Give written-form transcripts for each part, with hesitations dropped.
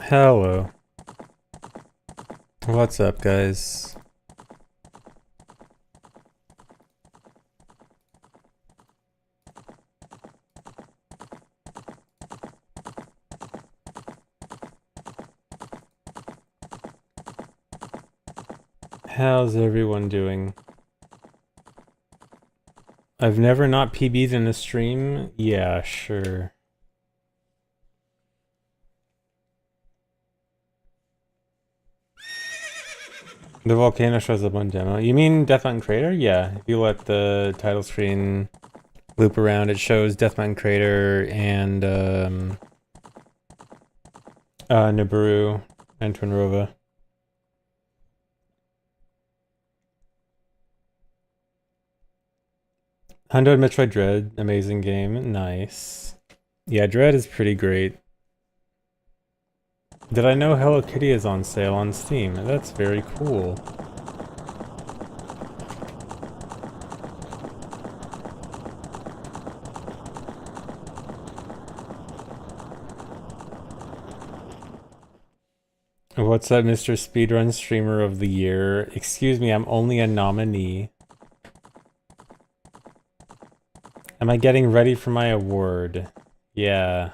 Hello. What's up, guys? How's everyone doing? I've never not PB'd in a stream? Yeah, sure. The volcano shows up on demo. You mean Death Mountain Crater? Yeah, if you let the title screen loop around, it shows Death Mountain Crater and Nibiru and Twinrova. Hundo and Metroid Dread, amazing game, nice. Yeah, Dread is pretty great. Did I know Hello Kitty is on sale on Steam? That's very cool. What's up, Mr. Speedrun Streamer of the Year? Excuse me, I'm only a nominee. Am I getting ready for my award? Yeah.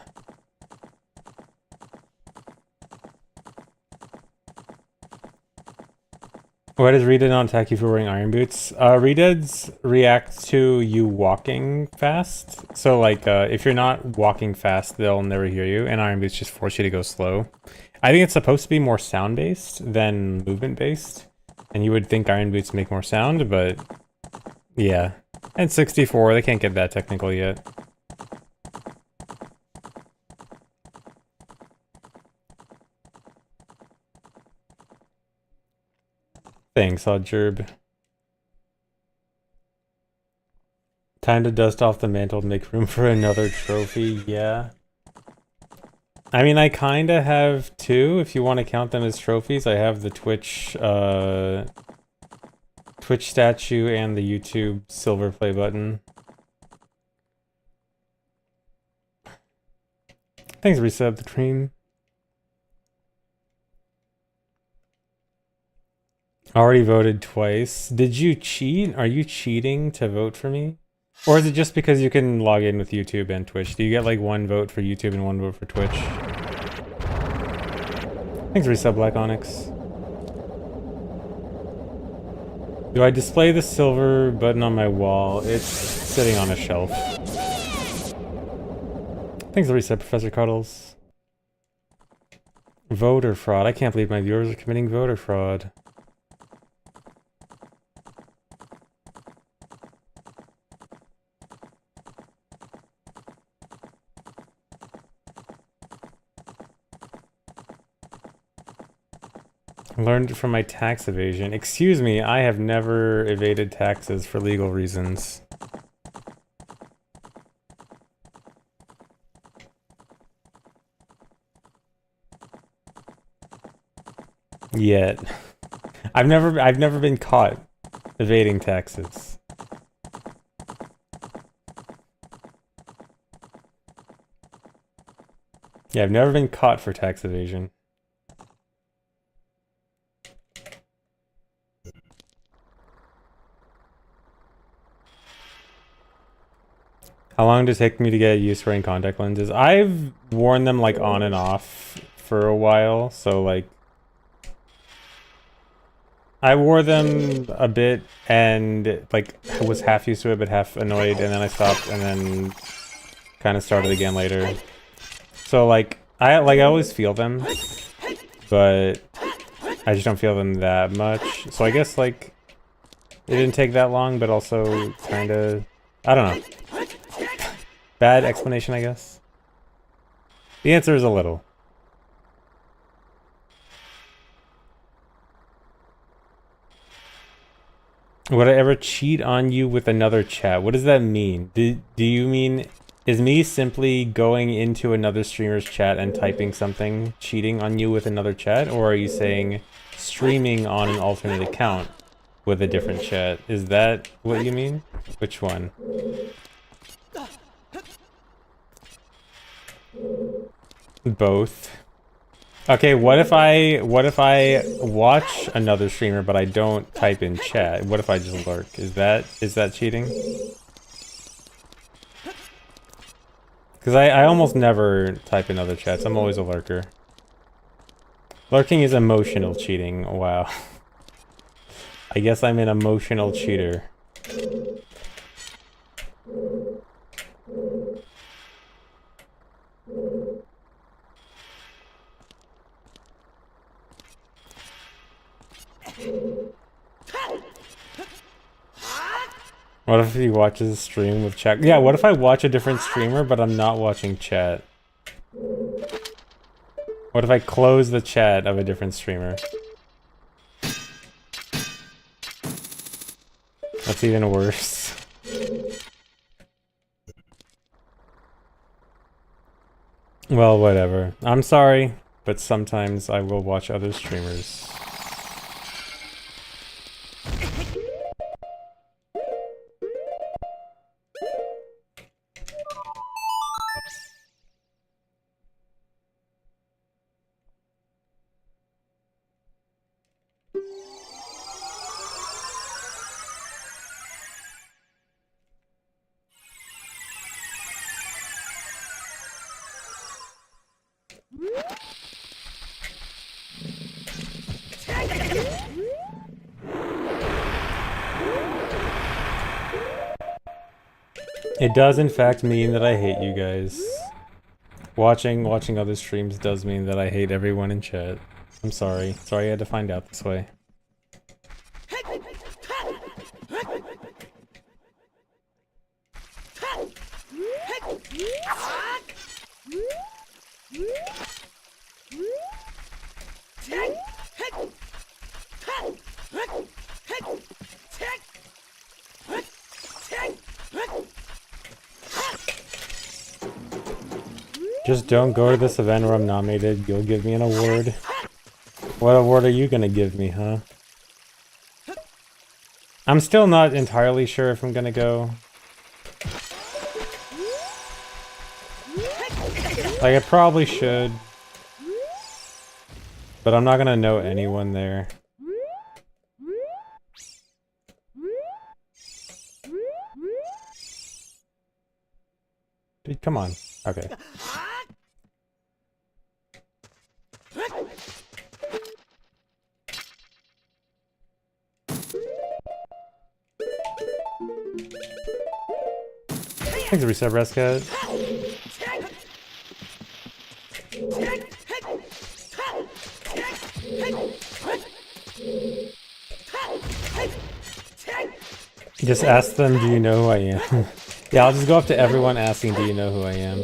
Why does Rita not attack you for wearing iron boots? Rita's react to you walking fast. So like, if you're not walking fast, they'll never hear you, and iron boots just force you to go slow. I think it's supposed to be more sound-based than movement-based, and you would think iron boots make more sound, but yeah. And 64, they can't get that technical yet. Thanks, Oddgerb. Time to dust off the mantle to make room for another trophy, yeah. I mean, I kinda have two, if you want to count them as trophies. I have the Twitch statue and the YouTube silver play button. Thanks, Reset the Cream. Already voted twice. Did you cheat? Are you cheating to vote for me? Or is it just because you can log in with YouTube and Twitch? Do you get like one vote for YouTube and one vote for Twitch? Thanks, Reset Black Onyx. Do I display the silver button on my wall? It's sitting on a shelf. Thanks, Reset Professor Cuddles. Voter fraud. I can't believe my viewers are committing voter fraud. Learned from my tax evasion. Excuse me, I have never evaded taxes for legal reasons. Yet. I've never been caught evading taxes. Yeah, I've never been caught for tax evasion. How long did it take me to get used to wearing contact lenses? I've worn them like on and off for a while, so like I wore them a bit and like was half used to it but half annoyed, and then I stopped and then kind of started again later. So like I always feel them, but I just don't feel them that much. So I guess like it didn't take that long, but also kind of, I don't know. Bad explanation, I guess. The answer is a little. Would I ever cheat on you with another chat? What does that mean? Do you mean, is me simply going into another streamer's chat and typing something cheating on you with another chat? Or are you saying streaming on an alternate account with a different chat? Is that what you mean? Which one? Both. Okay, what if I watch another streamer but I don't type in chat? What if I just lurk? Is that cheating? Because I almost never type in other chats. I'm always a lurker. Lurking is emotional cheating. Wow. I guess I'm an emotional cheater. What if he watches a stream with chat? Yeah, what if I watch a different streamer but I'm not watching chat? What if I close the chat of a different streamer? That's even worse. Well, whatever. I'm sorry, but sometimes I will watch other streamers. It does in fact mean that I hate you guys. Watching other streams does mean that I hate everyone in chat. I'm sorry. Sorry I had to find out this way. Just don't go to this event where I'm nominated. You'll give me an award. What award are you gonna give me, huh? I'm still not entirely sure if I'm gonna go. Like, I probably should. But I'm not gonna know anyone there. Dude, come on. Okay. Thanks for resub, Rescat. Just ask them, do you know who I am? Yeah, I'll just go up to everyone asking, do you know who I am?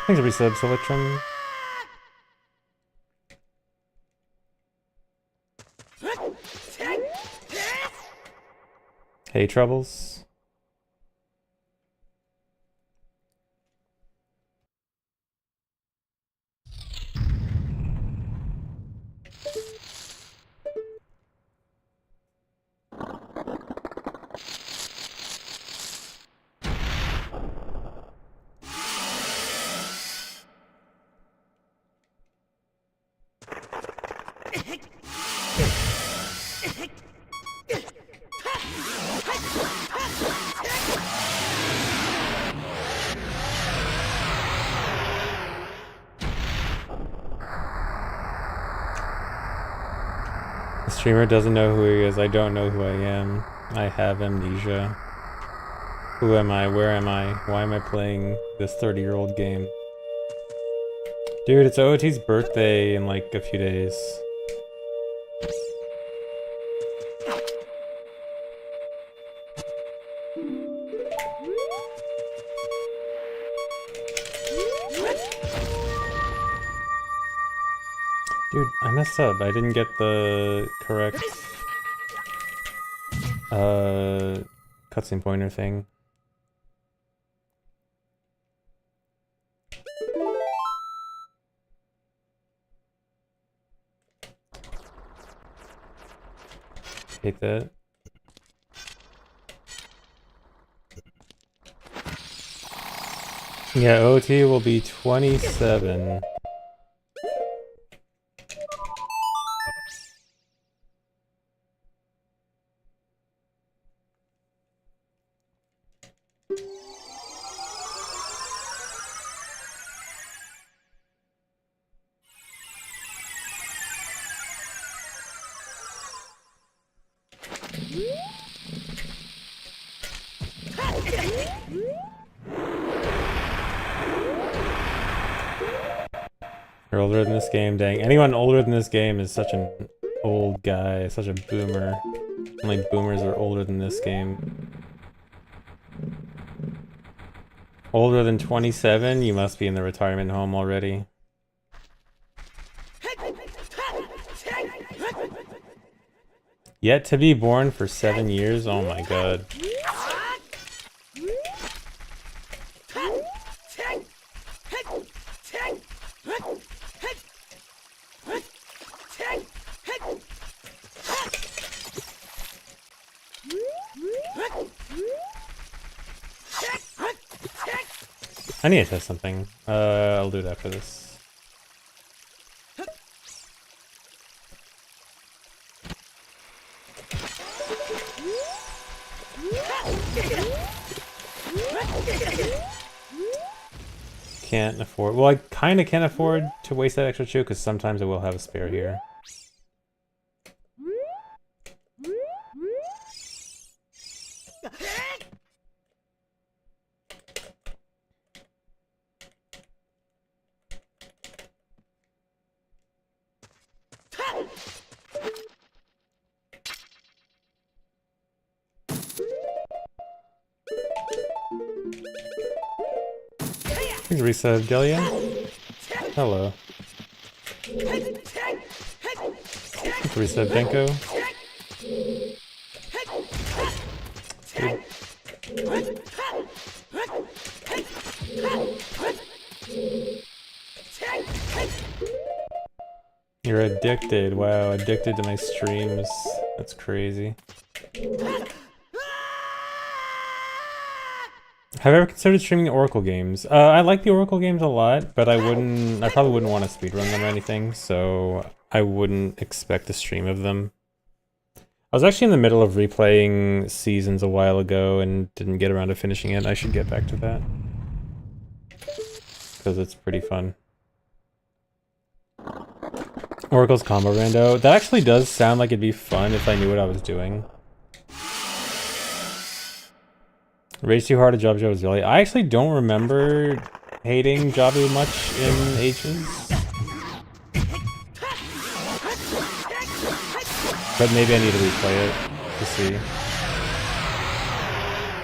Thanks for resub, Solitrum. Hey, Troubles. The streamer doesn't know who he is. I don't know who I am. I have amnesia. Who am I? Where am I? Why am I playing this 30-year-old game? Dude, it's OOT's birthday in like a few days. Dude, I messed up. I didn't get the correct cutscene pointer thing. Hate that. Yeah, OT will be 27. You're older than this game, dang. Anyone older than this game is such an old guy, such a boomer. Only boomers are older than this game. Older than 27, you must be in the retirement home already. Yet to be born for 7 years? Oh my god. I need to test something. I'll do it after this. Can't afford. Well, I kind of can't afford to waste that extra chew because sometimes I will have a spare here. Thanks, resub, Delia. Hello. Thanks, resub, Denko. You're addicted. Wow, addicted to my streams. That's crazy. Have I ever considered streaming Oracle games? I like the Oracle games a lot, but I probably wouldn't want to speedrun them or anything, so I wouldn't expect a stream of them. I was actually in the middle of replaying Seasons a while ago and didn't get around to finishing it. I should get back to that. Because it's pretty fun. Oracle's combo rando. That actually does sound like it'd be fun if I knew what I was doing. Rage too hard at Jabu was really. I actually don't remember hating Jabu much in ages. But maybe I need to replay it to see.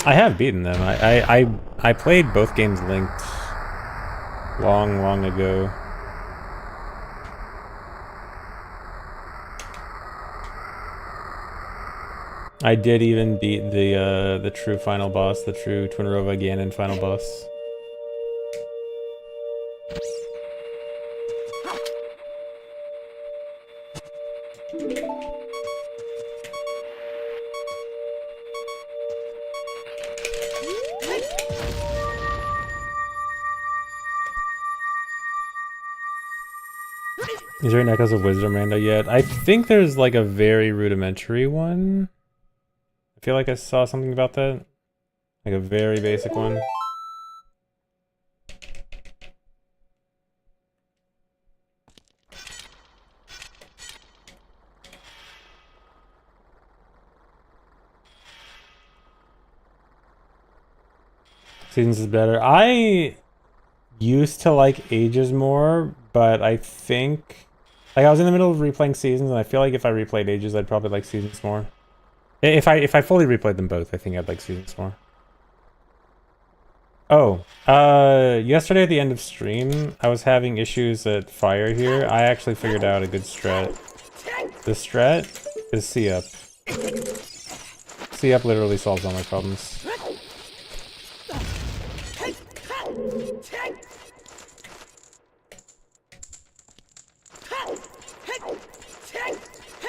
I have beaten them. I played both games linked long ago. I did even beat the true final boss, the true Twinrova Ganon final boss. Is there an Echoes of Wisdom rando yet? I think there's like a very rudimentary one. I feel like I saw something about that. Like a very basic one. Seasons is better. I used to like Ages more, but I think... Like I was in the middle of replaying Seasons, and I feel like if I replayed Ages, I'd probably like Seasons more. If I fully replayed them both, I think I'd like Seasons more. Oh, yesterday at the end of stream, I was having issues at Fire here. I actually figured out a good strat. The strat is C-up. C-up literally solves all my problems.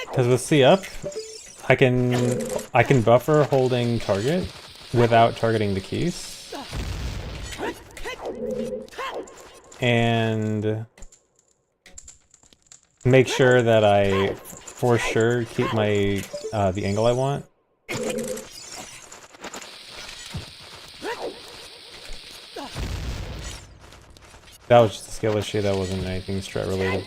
Because with C-up, I can buffer holding target without targeting the keys. and make sure that I for sure keep my the angle I want. That was just a skill issue, that wasn't anything strat related.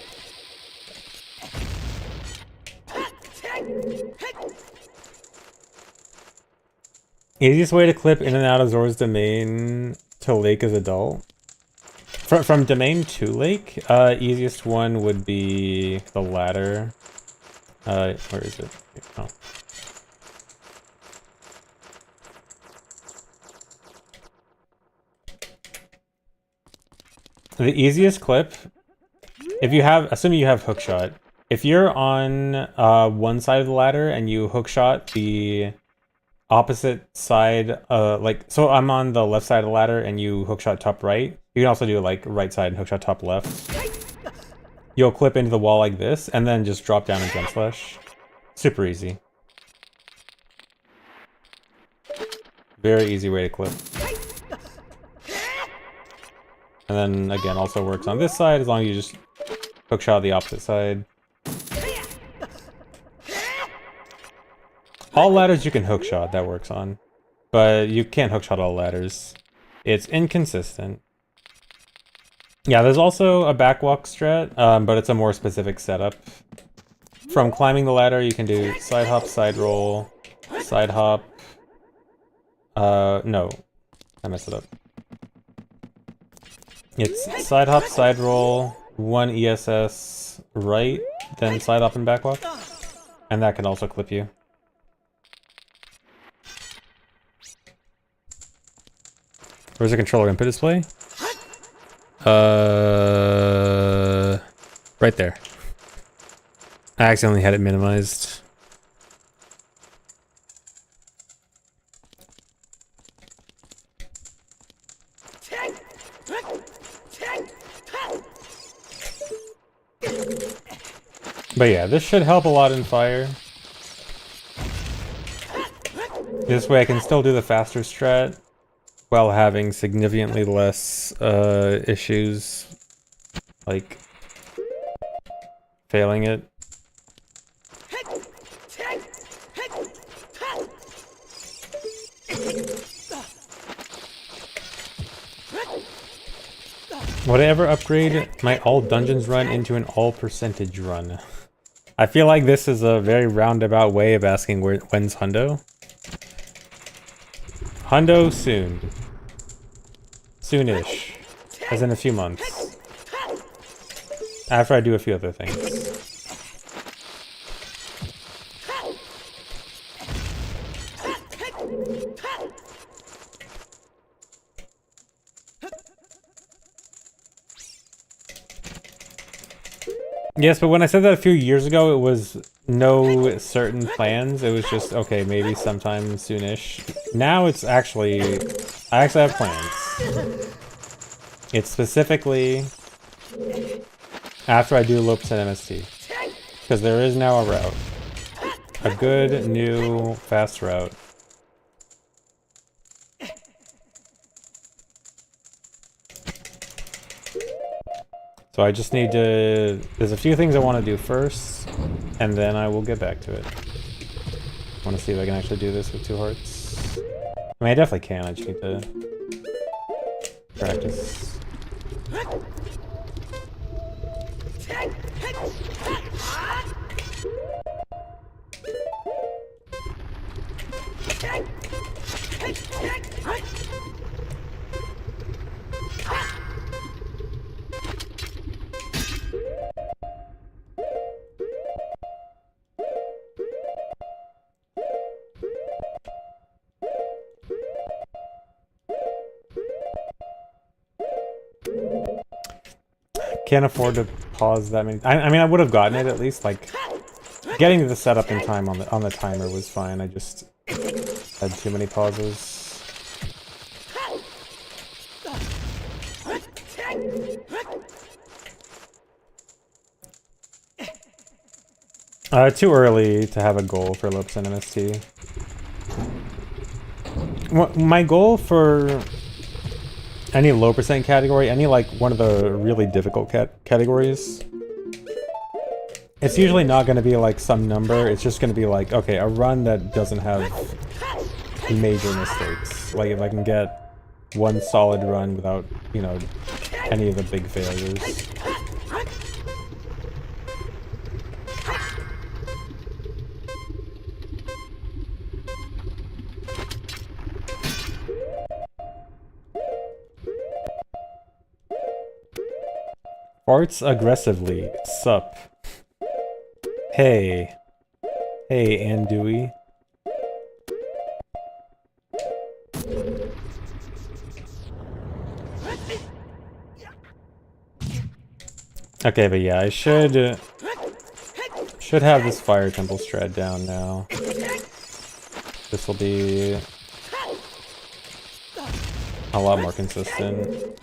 Easiest way to clip in and out of Zora's Domain to Lake as adult? From Domain to Lake, easiest one would be the ladder. Where is it? Oh. The easiest clip, if you have, assuming you have hookshot, if you're on one side of the ladder and you hookshot the opposite side, like, so I'm on the left side of the ladder and you hookshot top right, you can also do like right side and hookshot top left. You'll clip into the wall like this and then just drop down and jump slash. Super easy. Very easy way to clip. And then again, also works on this side as long as you just hookshot the opposite side. All ladders you can hookshot, that works on. But you can't hookshot all ladders. It's inconsistent. Yeah, there's also a backwalk strat, but it's a more specific setup. From climbing the ladder, you can do side hop, side roll, side hop. No, I messed it up. It's side hop, side roll, 1 ESS right, then side hop and backwalk. And that can also clip you. Where's the controller input display? Right there. I accidentally had it minimized. But yeah, this should help a lot in fire. This way I can still do the faster strat while having significantly less issues, like failing it. Would I ever upgrade my all dungeons run into an all percentage run? I feel like this is a very roundabout way of asking when's Hundo? Hundo soon. Soonish. As in a few months. After I do a few other things. Yes, but when I said that a few years ago, it was no certain plans. It was just, okay, maybe sometime soonish. Now it's actually... I actually have plans. It's specifically after I do low percent MST. Because there is now a route. A good, new, fast route. So I just need to... There's a few things I want to do first, and then I will get back to it. I want to see if I can actually do this with 2 hearts. I mean, I definitely can, I just need to practice. Can't afford to pause that many. I mean, I would have gotten it at least. Like, getting the setup in time on the timer was fine. I just had too many pauses. Too early to have a goal for low percent MST. My goal for Any low percent category, any like one of the really difficult categories, it's usually not going to be like some number. It's just going to be like, okay, a run that doesn't have major mistakes. Like if I can get one solid run without, you know, any of the big failures. Farts aggressively. Sup. Hey. Hey, Andui. Okay, but yeah, I should have this fire temple strat down now. This will be a lot more consistent.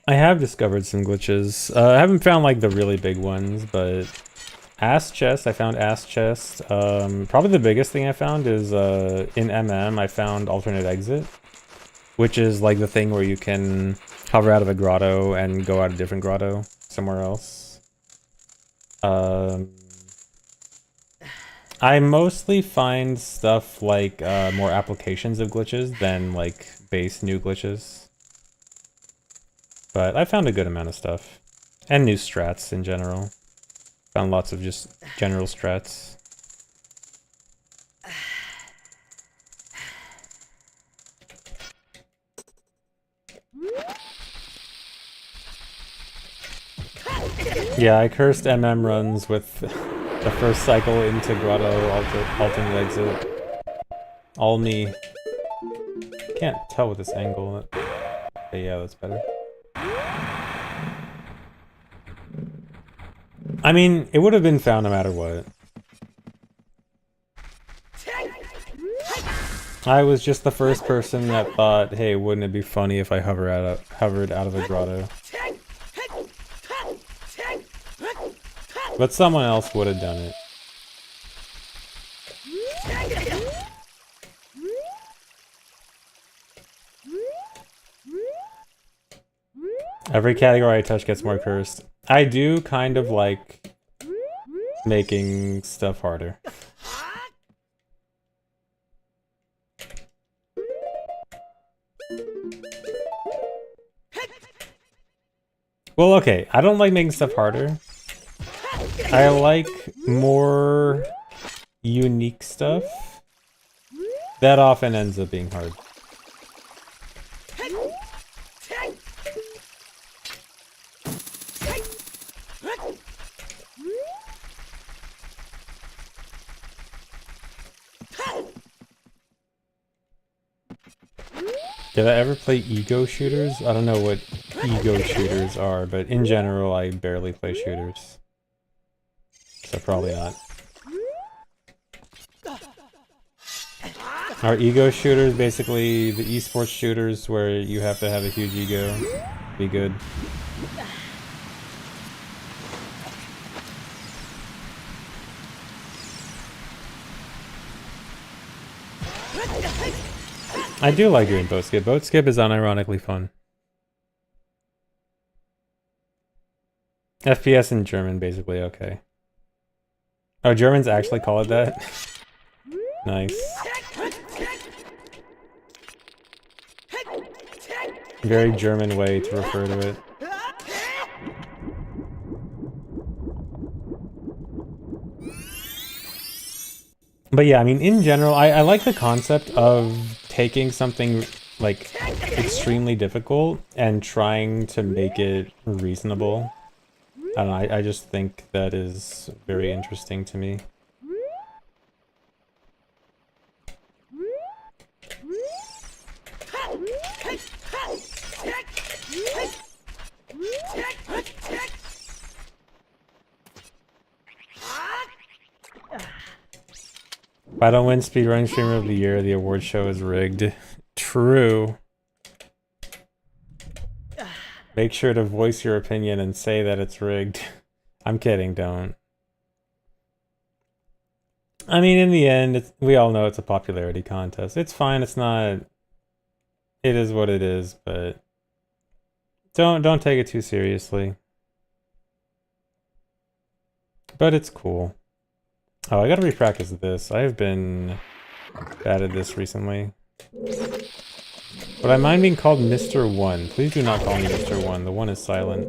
I have discovered some glitches. I haven't found like the really big ones, but ass chest, I found ass chest. Probably the biggest thing I found is in MM I found alternate exit, which is like the thing where you can hover out of a grotto and go out a different grotto somewhere else. I mostly find stuff like more applications of glitches than like base new glitches. But I found a good amount of stuff. And new strats in general. Found lots of just general strats. Yeah, I cursed MM runs with the first cycle into grotto, alternate exit. All me. Can't tell with this angle. But yeah, that's better. I mean, it would have been found no matter what. I was just the first person that thought, hey, wouldn't it be funny if I hovered out of a grotto? But someone else would have done it. Every category I touch gets more cursed. I do kind of like making stuff harder. Well, okay, I don't like making stuff harder. I like more unique stuff. That often ends up being hard. Did I ever play ego shooters? I don't know what ego shooters are, but in general, I barely play shooters. So probably not. Are ego shooters basically the esports shooters where you have to have a huge ego to be good? I do like doing boat skip. Boat skip is unironically fun. FPS in German, basically, okay. Oh, Germans actually call it that? Nice. Very German way to refer to it. But yeah, I mean, in general, I like the concept of taking something, like, extremely difficult and trying to make it reasonable. I don't know, I just think that is very interesting to me. If I don't win Speedrunning Streamer of the Year, the award show is rigged. True. Make sure to voice your opinion and say that it's rigged. I'm kidding, don't. I mean, in the end, we all know it's a popularity contest. It's fine. It's not. It is what it is, but don't take it too seriously. But it's cool. Oh, I gotta repractice this. I have been bad at this recently. Would I mind being called Mr. One? Please do not call me Mr. One. The one is silent.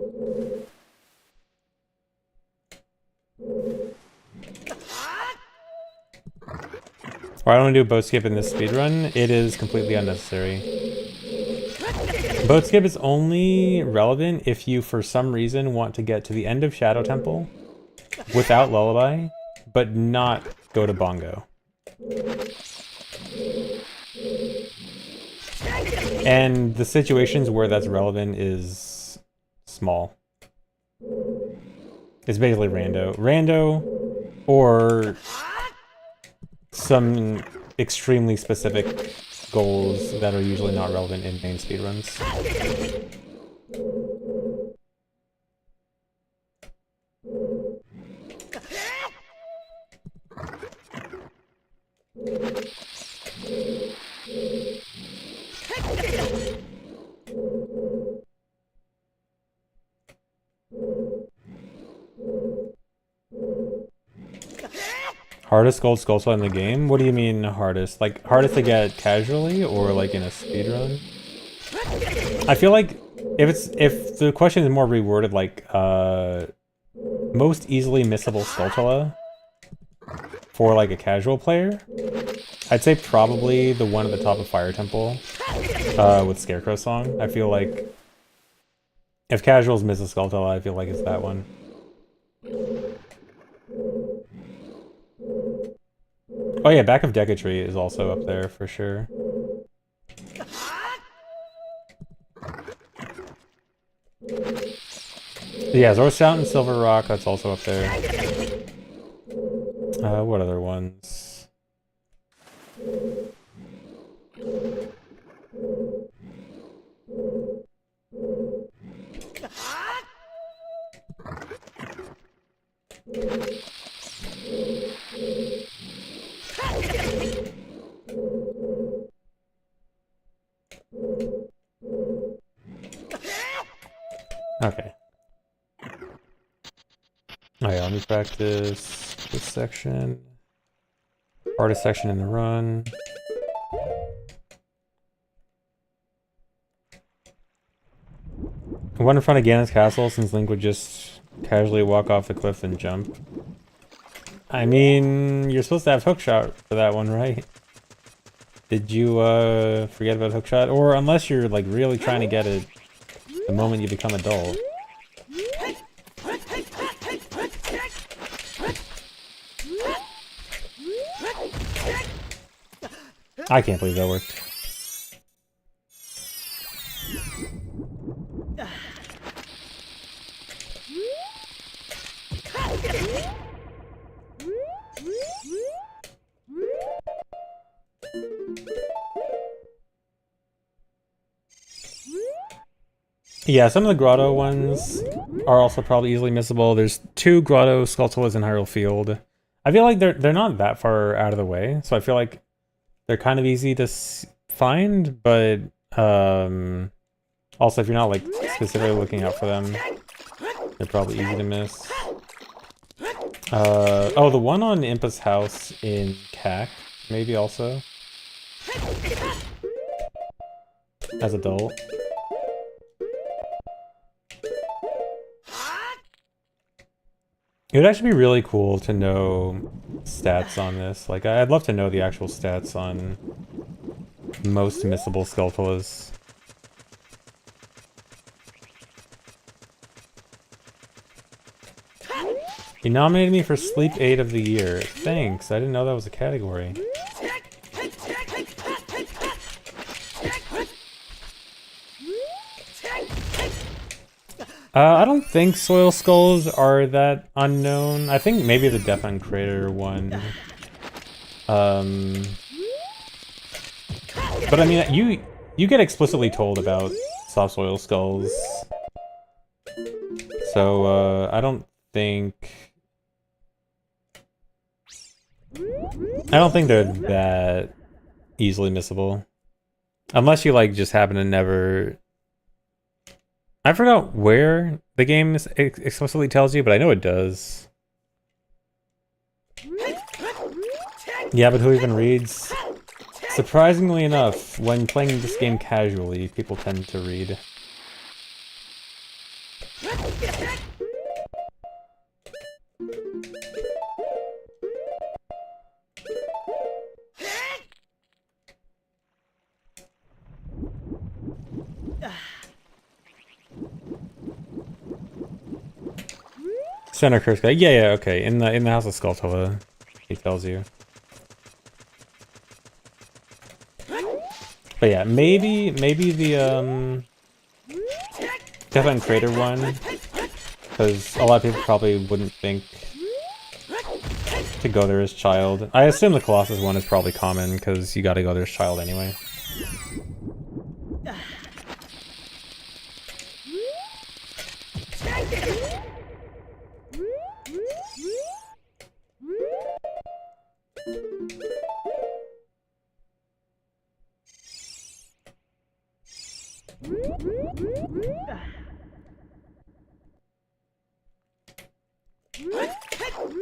Or I don't want to do a boat skip in this speedrun. It is completely unnecessary. Boat skip is only relevant if you, for some reason, want to get to the end of Shadow Temple without Lullaby, but not go to Bongo. And the situations where that's relevant is small. It's basically rando, or some extremely specific goals that are usually not relevant in main speedruns. Hardest gold skull in the game? What do you mean hardest? Like hardest to get casually or like in a speedrun? I feel like if the question is more reworded like most easily missable Skulltula for like a casual player, I'd say probably the one at the top of Fire Temple with Scarecrow Song. I feel like if casuals miss a Skulltula, I feel like it's that one. Oh yeah, Back of Decatree is also up there for sure. Yeah, Zor's Fountain, Silver Rock, that's also up there. What other ones? Okay. Oh yeah, let me practice this section. Hardest section in the run. One in front of Ganon's castle, since Link would just casually walk off the cliff and jump. I mean, you're supposed to have hookshot for that one, right? Did you forget about hookshot? Or unless you're like really trying to get it the moment you become adult. I can't believe that worked. Yeah, some of the grotto ones are also probably easily missable. There's 2 grotto Skulltulas in Hyrule Field. I feel like they're not that far out of the way, so I feel like they're kind of easy to find, but also if you're not like specifically looking out for them, they're probably easy to miss. Oh, the one on Impa's house in CAC, maybe also. As adult. It would actually be really cool to know stats on this. Like, I'd love to know the actual stats on most missable Skulltulas. You nominated me for Sleep Aid of the Year. Thanks, I didn't know that was a category. I don't think Soil Skulls are that unknown. I think maybe the Death on Crater one. But I mean, you get explicitly told about Soft Soil Skulls. So, I don't think... I don't think they're that easily missable. Unless you like just happen to never... I forgot where the game explicitly tells you, but I know it does. Yeah, but who even reads? Surprisingly enough, when playing this game casually, people tend to read. Center curse guy. Yeah, okay. In the House of Skulltula, he tells you. But yeah, maybe the Death and Crater one, because a lot of people probably wouldn't think to go there as child. I assume the Colossus one is probably common because you got to go there as child anyway.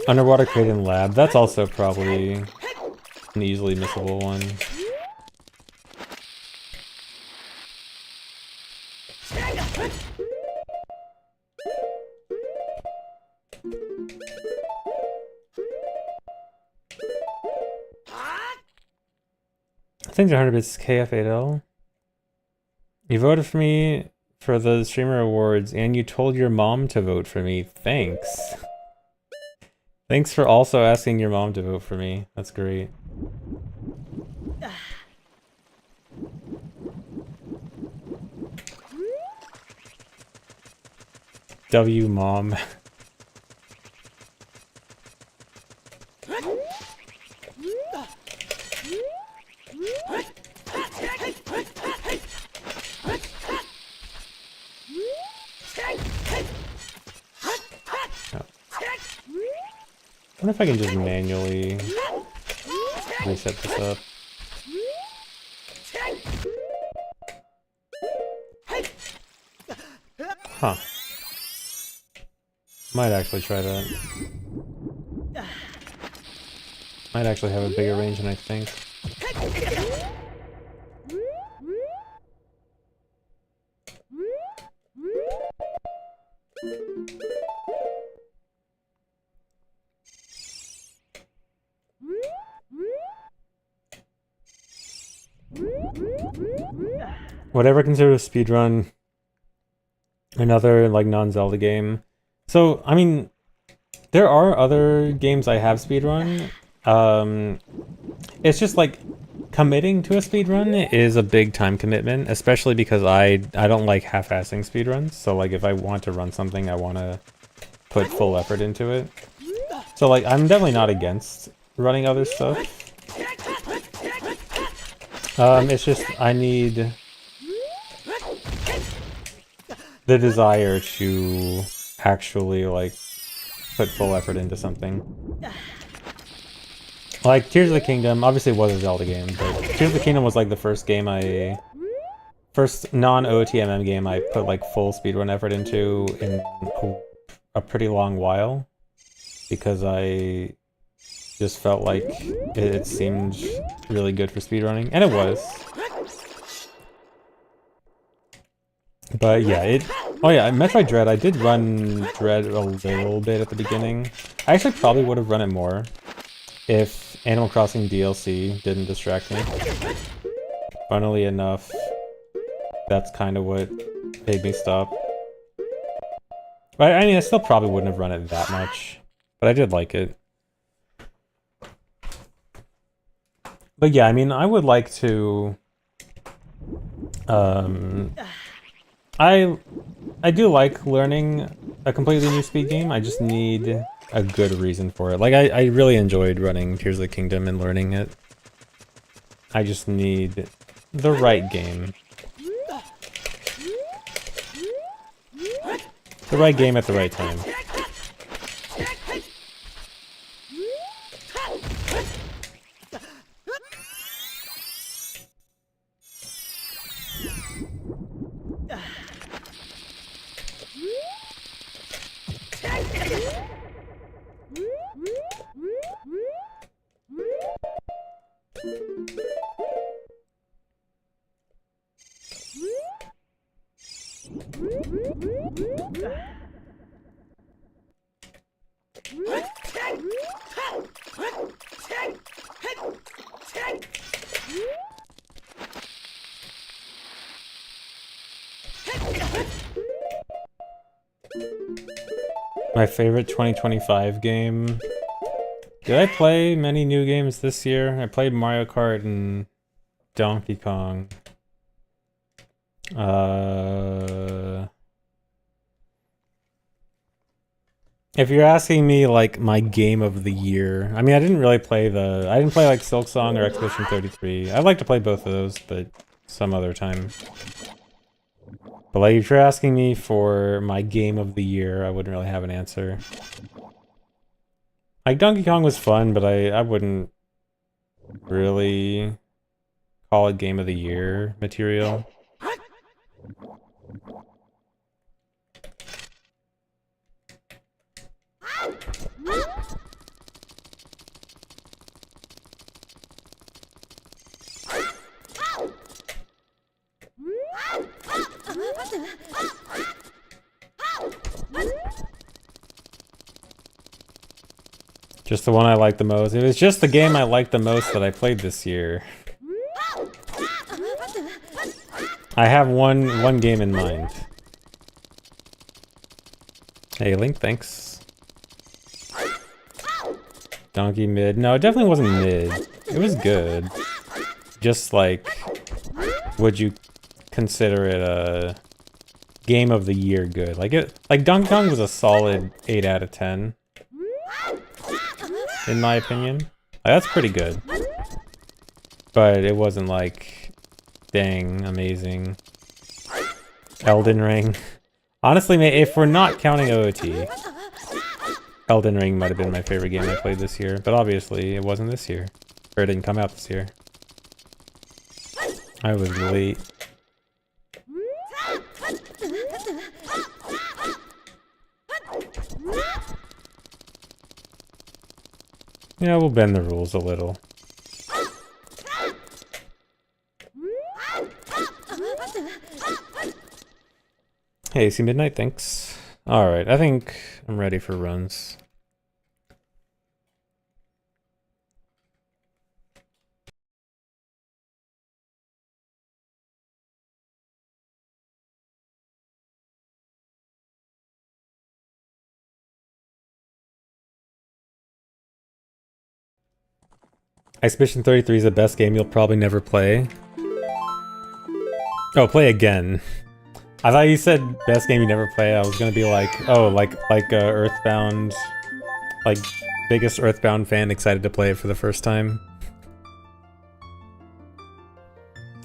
Underwater Kraden Lab, that's also probably an easily missable one. Thanks 100 bits KF8L. You voted for me for the Streamer Awards and you told your mom to vote for me. Thanks. Thanks for also asking your mom to vote for me. That's great. W mom. I wonder if I can just manually reset this up. Huh. Might actually try that. Might actually have a bigger range than I think. Whatever considered a speedrun, another like non-Zelda game. So, I mean, there are other games I have speedrun. It's just like committing to a speedrun is a big time commitment, especially because I don't like half-assing speedruns. So like if I want to run something, I want to put full effort into it. So like I'm definitely not against running other stuff. It's just I need the desire to actually like put full effort into something. Like Tears of the Kingdom obviously was a Zelda game, but Tears of the Kingdom was like the first game first non-OTMM game I put like full speedrun effort into in a pretty long while, because I just felt like it seemed really good for speedrunning, and it was. But yeah, oh yeah, Metroid Dread, I did run Dread a little bit at the beginning. I actually probably would have run it more if Animal Crossing DLC didn't distract me. Funnily enough, that's kind of what made me stop. But I mean, I still probably wouldn't have run it that much, but I did like it. But yeah, I mean, I would like to... I do like learning a completely new speed game. I just need a good reason for it. Like, I really enjoyed running Tears of the Kingdom and learning it. I just need the right game. The right game at the right time. My favorite 2025 game. Did I play many new games this year? I played Mario Kart and Donkey Kong. If you're asking me like my game of the year, I mean I didn't play like Silk Song or Expedition 33. I'd like to play both of those, but some other time. But like if you're asking me for my game of the year, I wouldn't really have an answer. Like Donkey Kong was fun, but I wouldn't really call it game of the year material. Just the one I liked the most. It was just the game I liked the most that I played this year. I have one game in mind. Hey Link, thanks. Donkey mid. No, it definitely wasn't mid. It was good. Just like, would you consider it a game of the year good? Like Donkey Kong was a solid 8 out of 10. In my opinion. Like, that's pretty good. But it wasn't like, dang, amazing. Elden Ring. Honestly, if we're not counting OOT, Elden Ring might have been my favorite game I played this year. But obviously, it wasn't this year. Or it didn't come out this year. I was late. Yeah, we'll bend the rules a little. Hey, AC Midnight, thanks. Alright, I think I'm ready for runs. Expedition 33 is the best game you'll probably never play. Oh, play again. I thought you said best game you never play. I was gonna be like, oh, like Earthbound, like biggest Earthbound fan, excited to play it for the first time.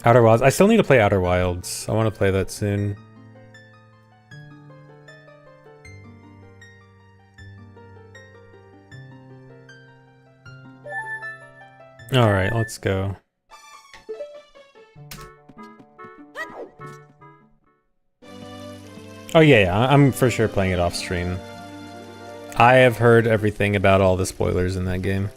Outer Wilds. I still need to play Outer Wilds. I want to play that soon. Alright, let's go. Oh yeah, I'm for sure playing it off stream. I have heard everything about all the spoilers in that game.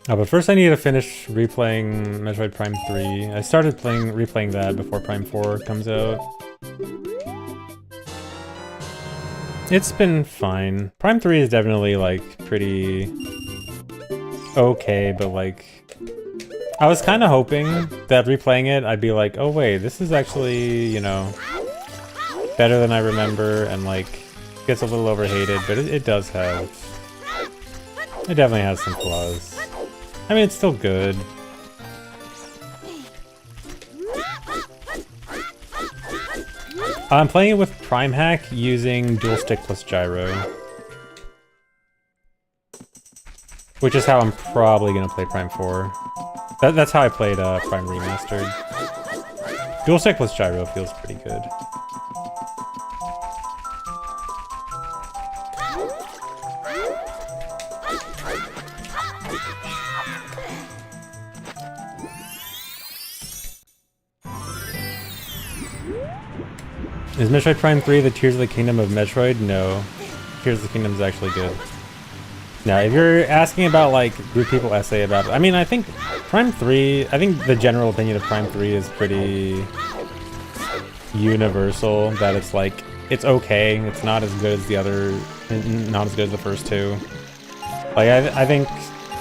Oh, but first I need to finish replaying Metroid Prime 3. I started replaying that before Prime 4 comes out. It's been fine. Prime 3 is definitely, like, pretty okay, but, like, I was kind of hoping that replaying it, I'd be like, oh wait, this is actually, you know, better than I remember, and, like, gets a little overhated, but it does have... It definitely has some flaws. I mean, it's still good. I'm playing it with Prime Hack using dual stick plus gyro. Which is how I'm probably gonna play Prime 4. That's how I played Prime Remastered. Dual stick plus gyro feels pretty good. Is Metroid Prime 3 the Tears of the Kingdom of Metroid? No. Tears of the Kingdom is actually good. Now, if you're asking about, like, group people essay about it, I mean, I think Prime 3, I think the general opinion of Prime 3 is pretty universal, that it's like, it's okay, it's not as good as the other, not as good as the first two. Like, I think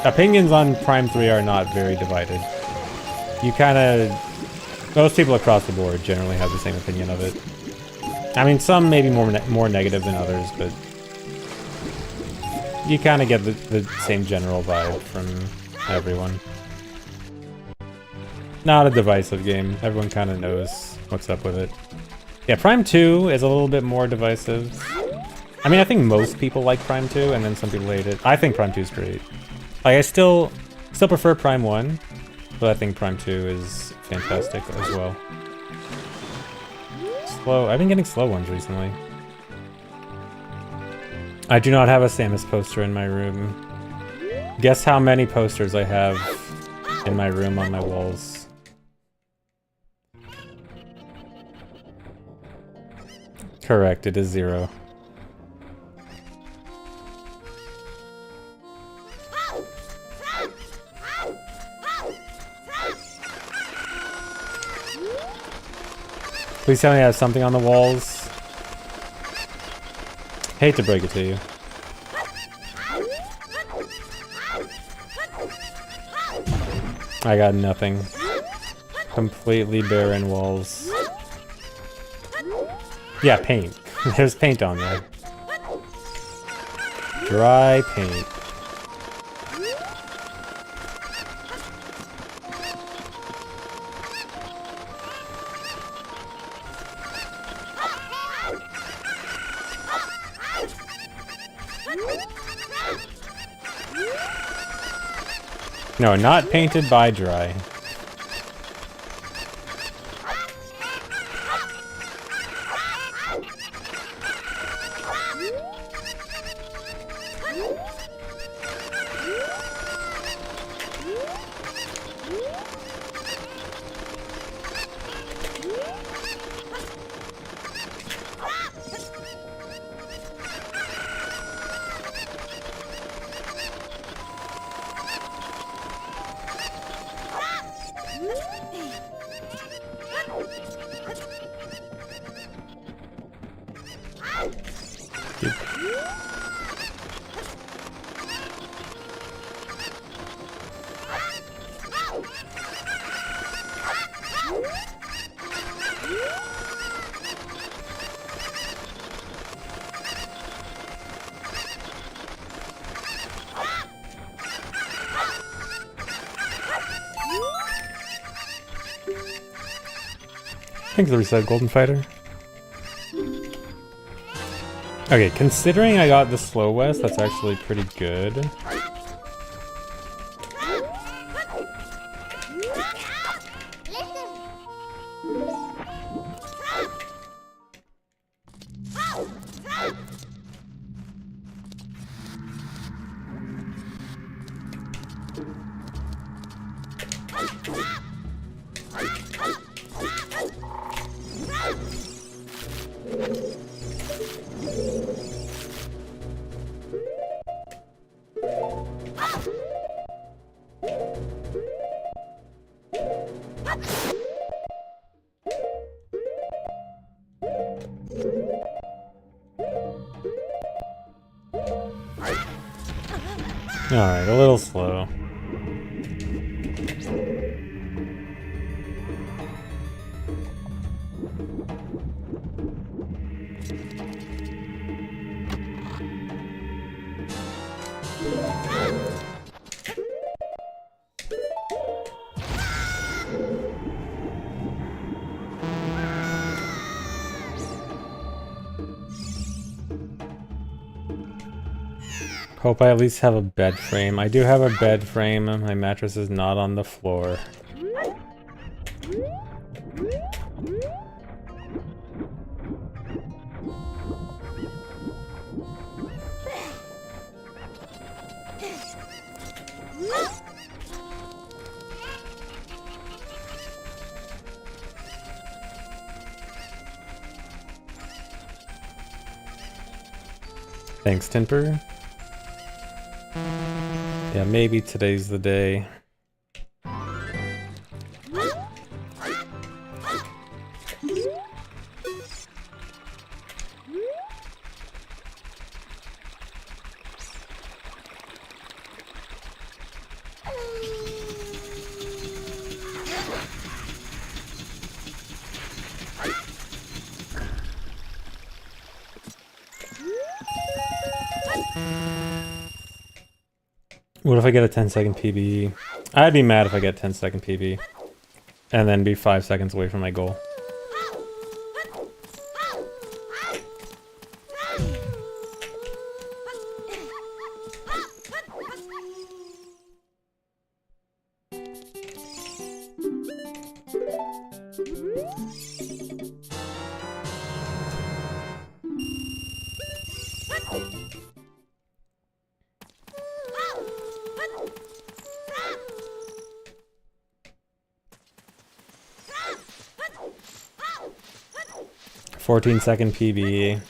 opinions on Prime 3 are not very divided. You kind of, most people across the board generally have the same opinion of it. I mean, some maybe more negative than others, but you kind of get the same general vibe from everyone. Not a divisive game. Everyone kind of knows what's up with it. Yeah, Prime 2 is a little bit more divisive. I mean, I think most people like Prime 2, and then some people hate it. I think Prime 2 is great. Like, I still prefer Prime 1, but I think Prime 2 is fantastic as well. Slow. I've been getting slow ones recently. I do not have a Samus poster in my room. Guess how many posters I have in my room on my walls. Correct, it is 0. Please tell me I have something on the walls. Hate to break it to you. I got nothing. Completely barren walls. Yeah, paint. There's paint on there. Dry paint. No, not painted by dry. Thanks for the reset, Golden Fighter. Okay, considering I got the Slow West, that's actually pretty good. Alright, a little slow. Hope I at least have a bed frame. I do have a bed frame. My mattress is not on the floor. Thanks, Timper. Yeah, maybe today's the day. What if I get a 10-second PB? I'd be mad if I get 10-second PB. And then be 5 seconds away from my goal. Second PB.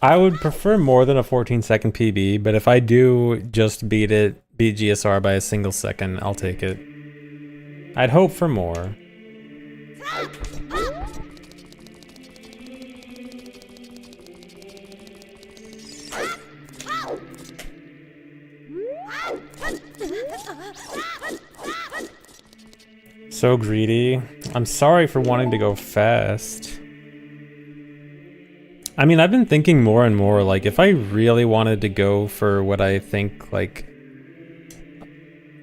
I would prefer more than a 14-second PB, but if I do just beat GSR by a single second, I'll take it. I'd hope for more. So greedy. I'm sorry for wanting to go fast. I mean, I've been thinking more and more, like, if I really wanted to go for what I think, like,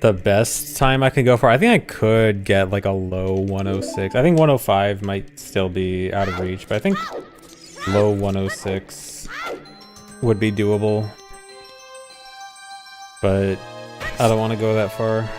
the best time I can go for, I think I could get, like, a low 106. I think 105 might still be out of reach, but I think low 106 would be doable. But I don't want to go that far.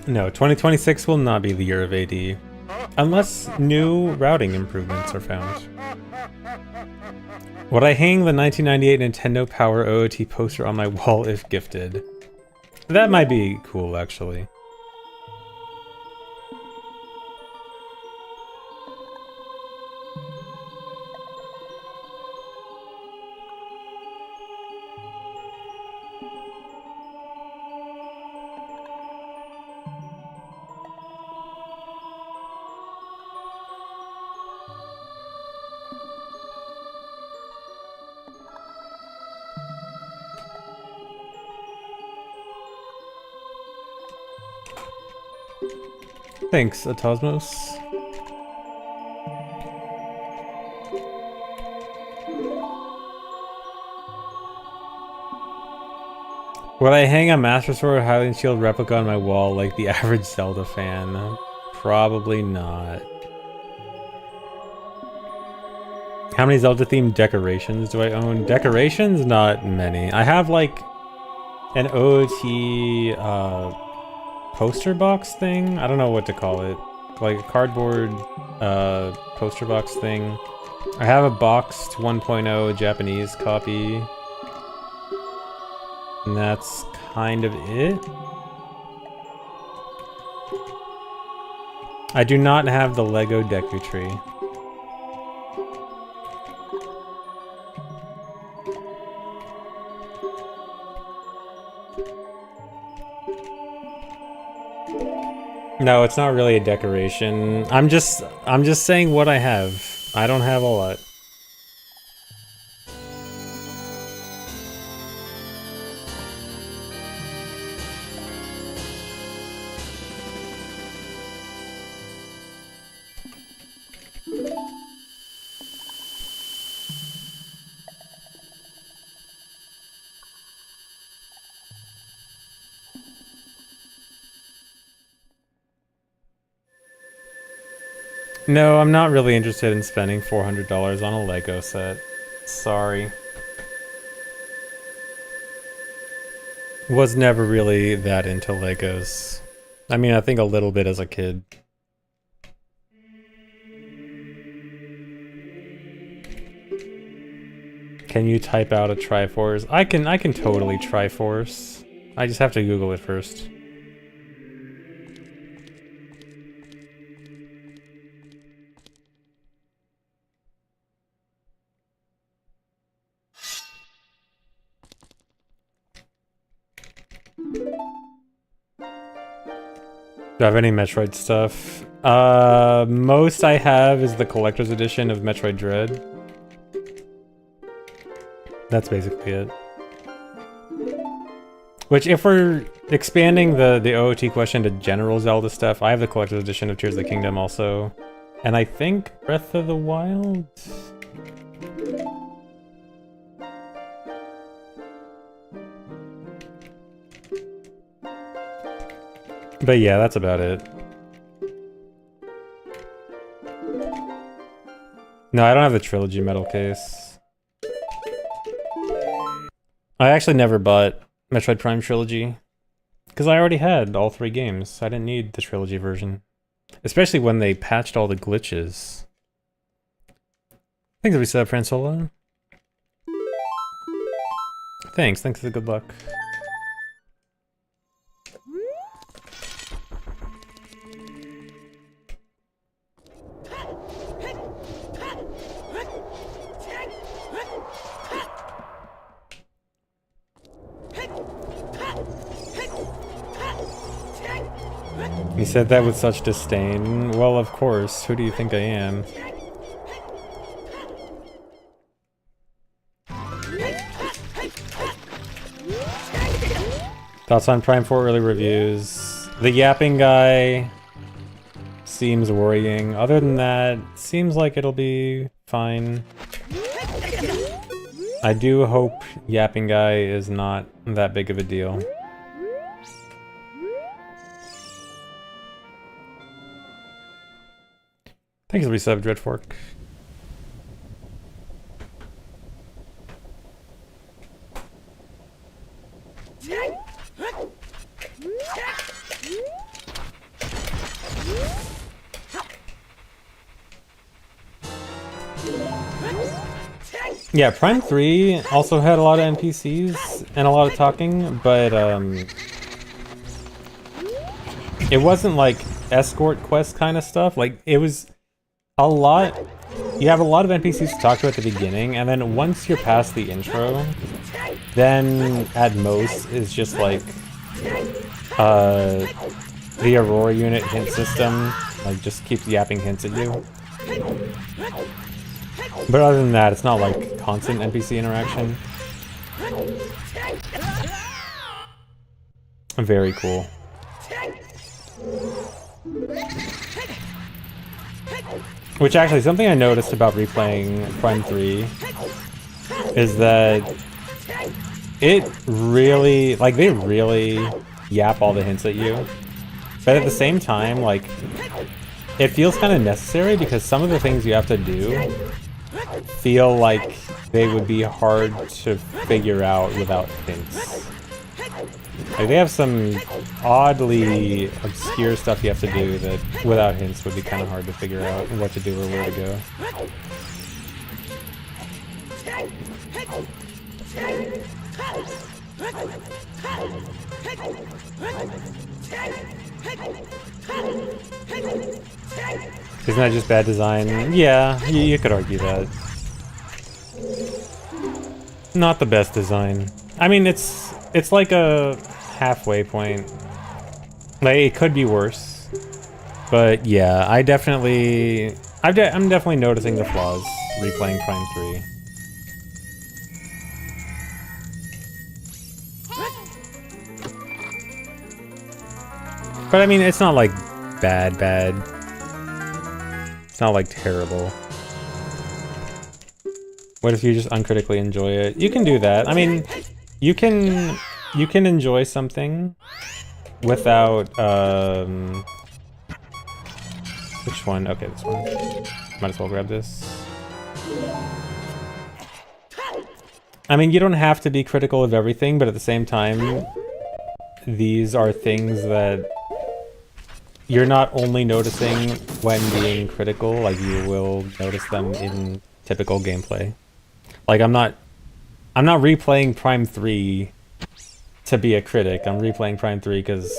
No, 2026 will not be the year of AD, unless new routing improvements are found. Would I hang the 1998 Nintendo Power OOT poster on my wall if gifted? That might be cool, actually. Thanks, Atosmos. Would I hang a Master Sword Hylian Shield replica on my wall like the average Zelda fan? Probably not. How many Zelda-themed decorations do I own? Decorations? Not many. I have, like, an OOT, poster box thing? I don't know what to call it. Like a cardboard poster box thing. I have a boxed 1.0 Japanese copy. And that's kind of it. I do not have the Lego Deku Tree. No, it's not really a decoration. I'm just saying what I have. I don't have a lot. No, I'm not really interested in spending $400 on a Lego set. Sorry. Was never really that into Legos. I mean, I think a little bit as a kid. Can you type out a Triforce? I can totally Triforce. I just have to Google it first. Do I have any Metroid stuff? Most I have is the collector's edition of Metroid Dread. That's basically it. Which, if we're expanding the OOT question to general Zelda stuff, I have the collector's edition of Tears of the Kingdom also. And I think Breath of the Wild? But yeah, that's about it. No, I don't have the Trilogy Metal case. I actually never bought Metroid Prime Trilogy, because I already had all 3 games. I didn't need the Trilogy version. Especially when they patched all the glitches. Thanks, Reset Fransola. Thanks for the good luck. You said that with such disdain. Well, of course. Who do you think I am? Thoughts on Prime 4 early reviews? The yapping guy seems worrying. Other than that, seems like it'll be fine. I do hope yapping guy is not that big of a deal. Thanks for the resub, Dreadfork. Yeah, Prime 3 also had a lot of NPCs and a lot of talking, but it wasn't like escort quest kind of stuff. Like, it was a lot. You have a lot of NPCs to talk to at the beginning, and then once you're past the intro, then at most is just like the Aurora unit hint system, like just keeps yapping hints at you. But other than that, it's not like constant NPC interaction. Very cool. Which actually, something I noticed about replaying Prime 3 is that it really, like, they really yap all the hints at you. But at the same time, like, it feels kind of necessary because some of the things you have to do feel like they would be hard to figure out without hints. Like, they have some oddly obscure stuff you have to do that without hints would be kind of hard to figure out what to do or where to go. Isn't that just bad design? Yeah, you could argue that. Not the best design. I mean, it's like a halfway point. Like, it could be worse. But yeah, I'm definitely noticing the flaws replaying Prime 3. But I mean, it's not like bad. It's not like terrible. What if you just uncritically enjoy it? You can do that. I mean, you can enjoy something without which one? Okay, this one. Might as well grab this. I mean, you don't have to be critical of everything, but at the same time, these are things that you're not only noticing when being critical, like you will notice them in typical gameplay. Like I'm not replaying Prime 3 to be a critic. I'm replaying Prime 3 because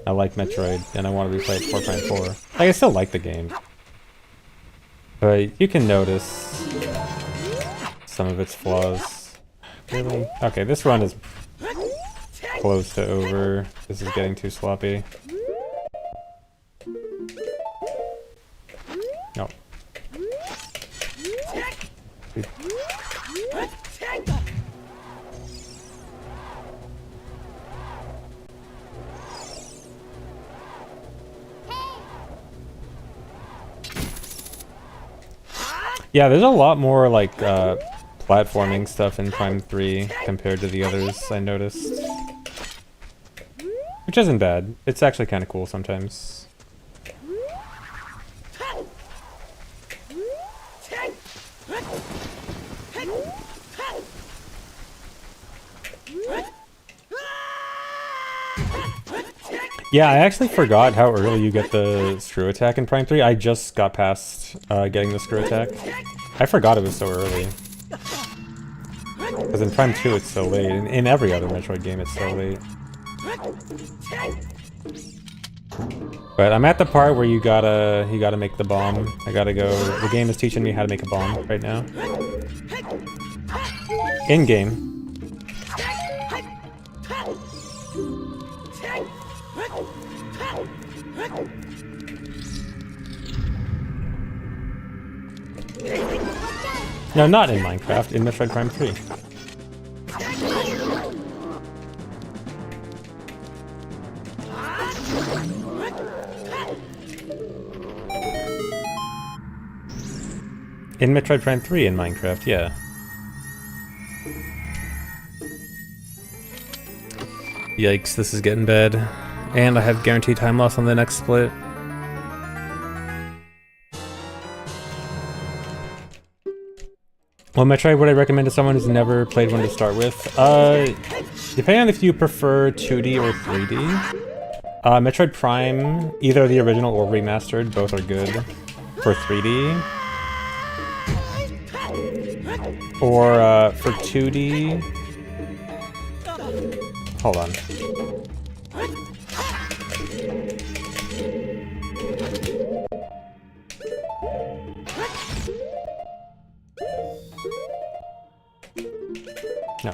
I like Metroid and I want to replay it for Prime 4. Like I still like the game. But you can notice some of its flaws. Really? Okay, this run is close to over. This is getting too sloppy. No. Yeah, there's a lot more like platforming stuff in Prime 3 compared to the others I noticed. Which isn't bad. It's actually kind of cool sometimes. Yeah, I actually forgot how early you get the screw attack in Prime 3. I just got past getting the screw attack. I forgot it was so early. Because in Prime 2 it's so late. In every other Metroid game it's so late. But I'm at the part where you gotta make the bomb. I gotta go. The game is teaching me how to make a bomb right now. In game. No, not in Minecraft, in Metroid Prime 3. In Metroid Prime 3 in Minecraft, yeah. Yikes, this is getting bad. And I have guaranteed time loss on the next split. Well, Metroid would I recommend to someone who's never played one to start with? Depending on if you prefer 2D or 3D. Metroid Prime, either the original or remastered, both are good for 3D. Or for 2D... Hold on. No.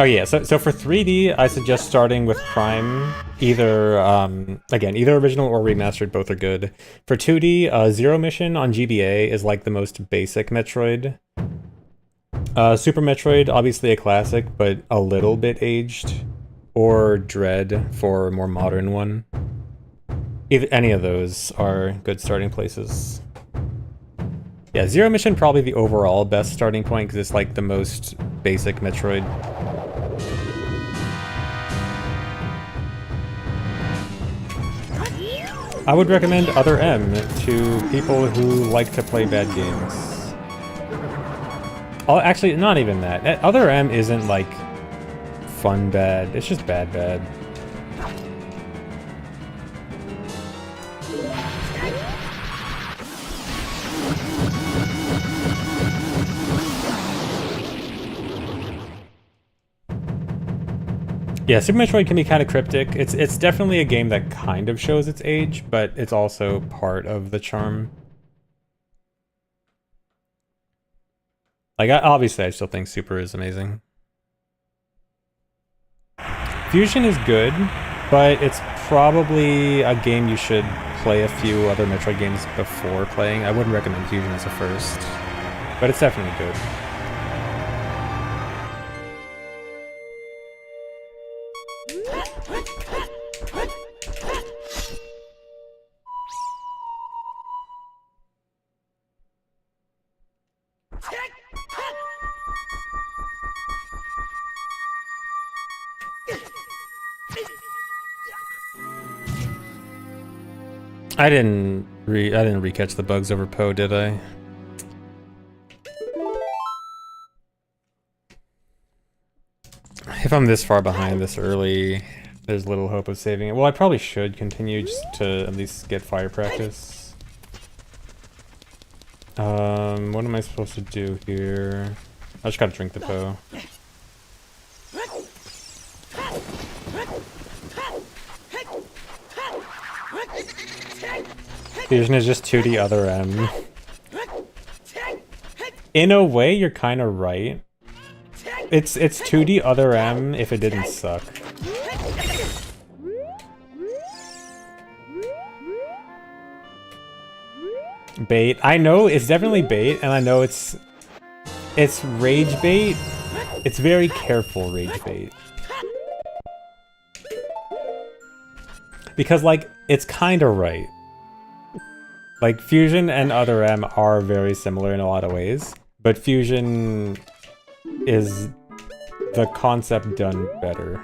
Oh yeah, so for 3D, I suggest starting with Prime. Either, again, either original or remastered, both are good. For 2D, Zero Mission on GBA is like the most basic Metroid. Super Metroid, obviously a classic, but a little bit aged. Or Dread for a more modern one. Any of those are good starting places. Yeah, Zero Mission probably the overall best starting point because it's like the most basic Metroid. I would recommend Other M to people who like to play bad games. Oh, actually, not even that. Other M isn't like fun bad, it's just bad. Yeah, Super Metroid can be kind of cryptic. It's definitely a game that kind of shows its age, but it's also part of the charm. Like, obviously, I still think Super is amazing. Fusion is good, but it's probably a game you should play a few other Metroid games before playing. I wouldn't recommend Fusion as a first, but it's definitely good. I didn't recatch the bugs over Poe, did I? If I'm this far behind this early, there's little hope of saving it. Well, I probably should continue just to at least get fire practice. What am I supposed to do here? I just gotta drink the po. Fusion is just 2D other M. In a way, you're kind of right. It's 2D other M if it didn't suck. Bait. I know it's definitely bait, and I know it's rage bait. It's very careful rage bait. Because, like, it's kind of right. Like, Fusion and Other M are very similar in a lot of ways, but Fusion is the concept done better.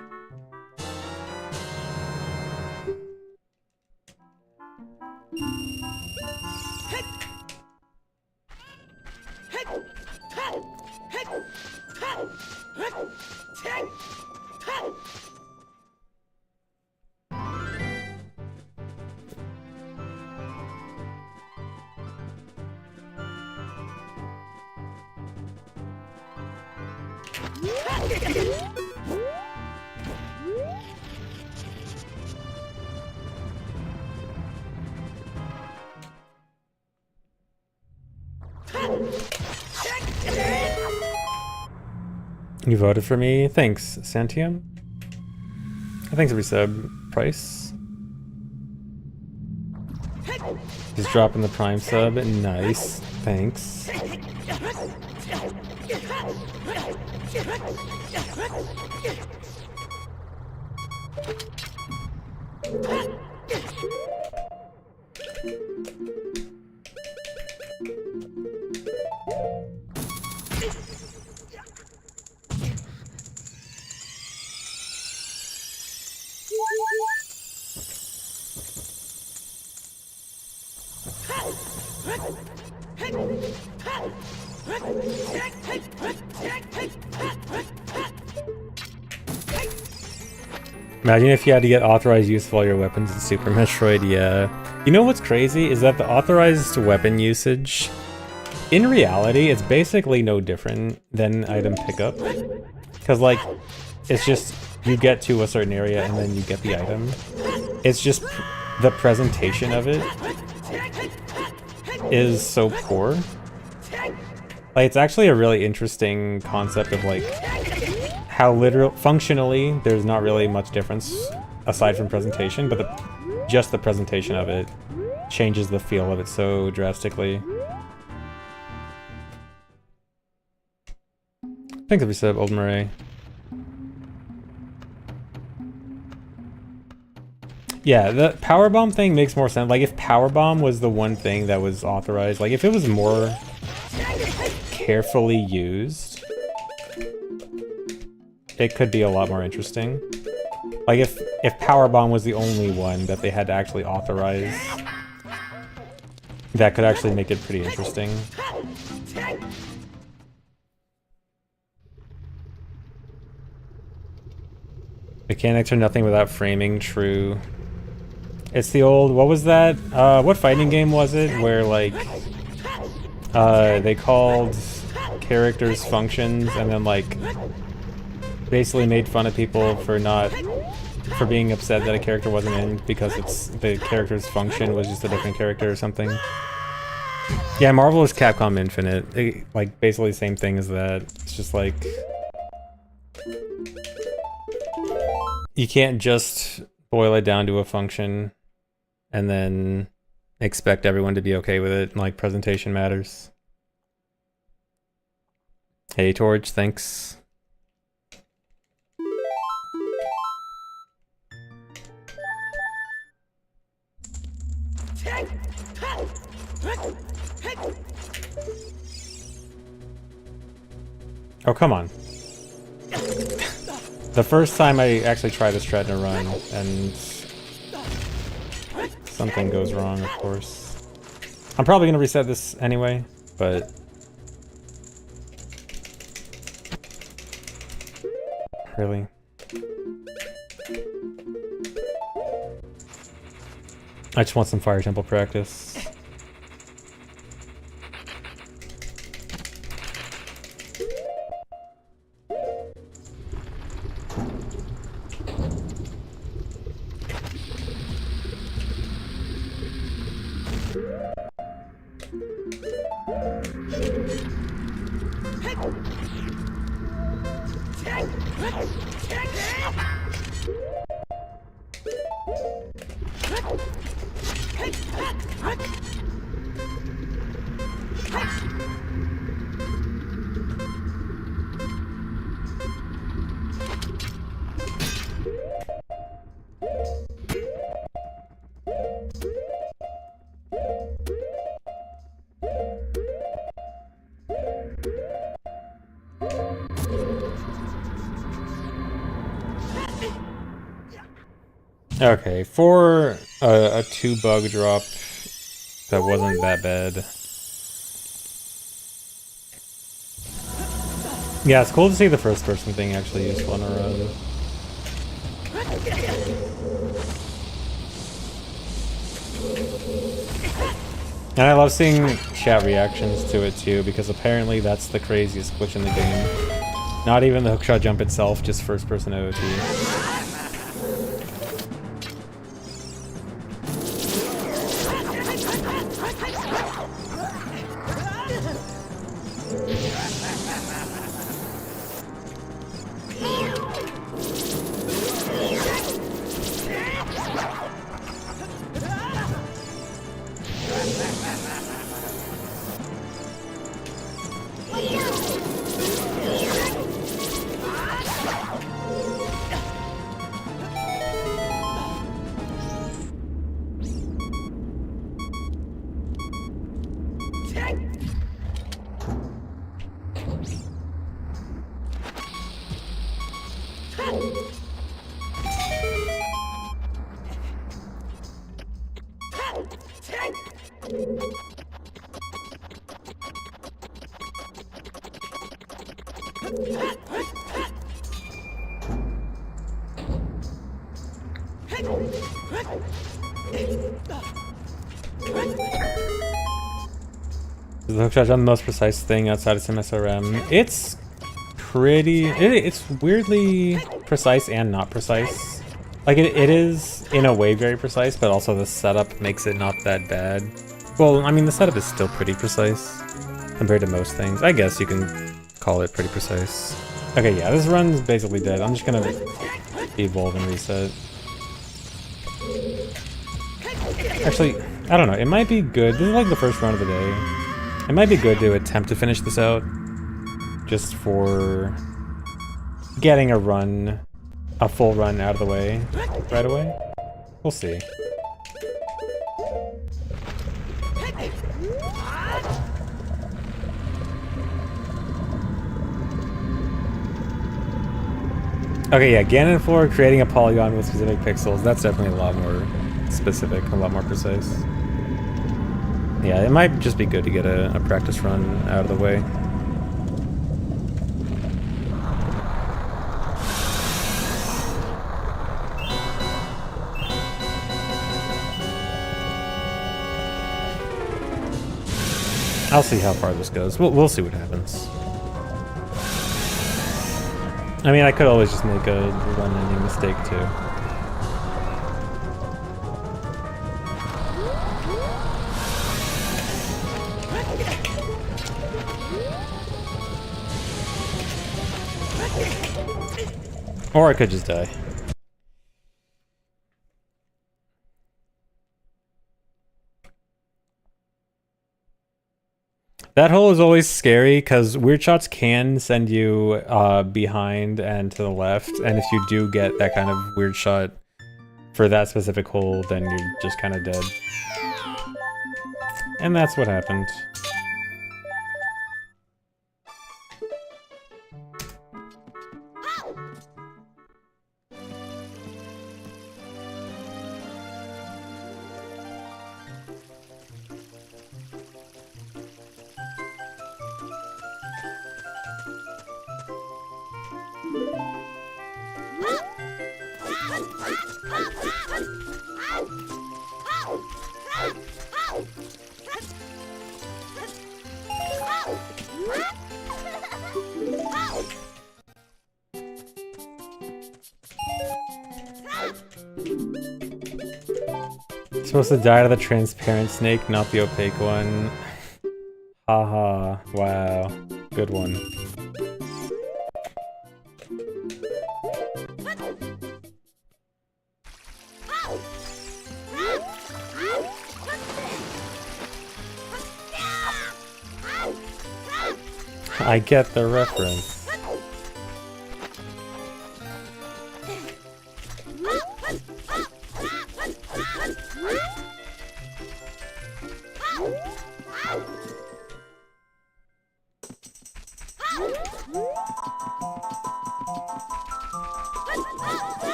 You voted for me? Thanks, Santium. Thanks every sub. Price. Just dropping the Prime sub. Nice. Thanks. Imagine if you had to get authorized use of all your weapons in Super Metroid, yeah. You know what's crazy is that the authorized weapon usage, in reality, it's basically no different than item pickup. Because, like, it's just, you get to a certain area and then you get the item. It's just, the presentation of it is so poor. Like, it's actually a really interesting concept of, like, how functionally, there's not really much difference aside from presentation, but just the presentation of it changes the feel of it so drastically. Thanks if you said Old Murray. Yeah, the powerbomb thing makes more sense. Like, if powerbomb was the one thing that was authorized, like, if it was more carefully used, it could be a lot more interesting. Like, if powerbomb was the only one that they had to actually authorize, that could actually make it pretty interesting. Mechanics are nothing without framing, true. It's the old, what was that? What fighting game was it where, like, they called characters functions and then, like, basically made fun of people for being upset that a character wasn't in because the character's function was just a different character or something. Yeah, Marvel's Capcom Infinite. Like, basically the same thing as that. It's just like, you can't just boil it down to a function and then expect everyone to be okay with it. Like, presentation matters. Hey, Torch, thanks. Oh, come on. The first time I actually tried this tread in a run, and something goes wrong, of course. I'm probably gonna reset this anyway, but really. I just want some Fire Temple practice. Okay, for a 2 bug drop, that wasn't that bad. Yeah, it's cool to see the first person thing actually useful in a run. And I love seeing chat reactions to it too, because apparently that's the craziest glitch in the game. Not even the hookshot jump itself, just first person OOT. The hookshot on the most precise thing outside of SRM. It's pretty... It's weirdly precise and not precise. Like, it is, in a way, very precise, but also the setup makes it not that bad. Well, I mean, the setup is still pretty precise compared to most things. I guess you can call it pretty precise. Okay, yeah, this run's basically dead. I'm just gonna evolve and reset. Actually, I don't know. It might be good. This is like the first run of the day. It might be good to attempt to finish this out, just for getting a full run out of the way right away. We'll see. Okay, yeah, Ganon floor creating a polygon with specific pixels. That's definitely a lot more specific, a lot more precise. Yeah, it might just be good to get a practice run out of the way. I'll see how far this goes. We'll see what happens. I mean, I could always just make a run-ending mistake too. Or I could just die. That hole is always scary because weird shots can send you behind and to the left, and if you do get that kind of weird shot for that specific hole, then you're just kind of dead. And that's what happened. Supposed to die to the transparent snake, not the opaque one. Haha, wow. Good one. I get the reference.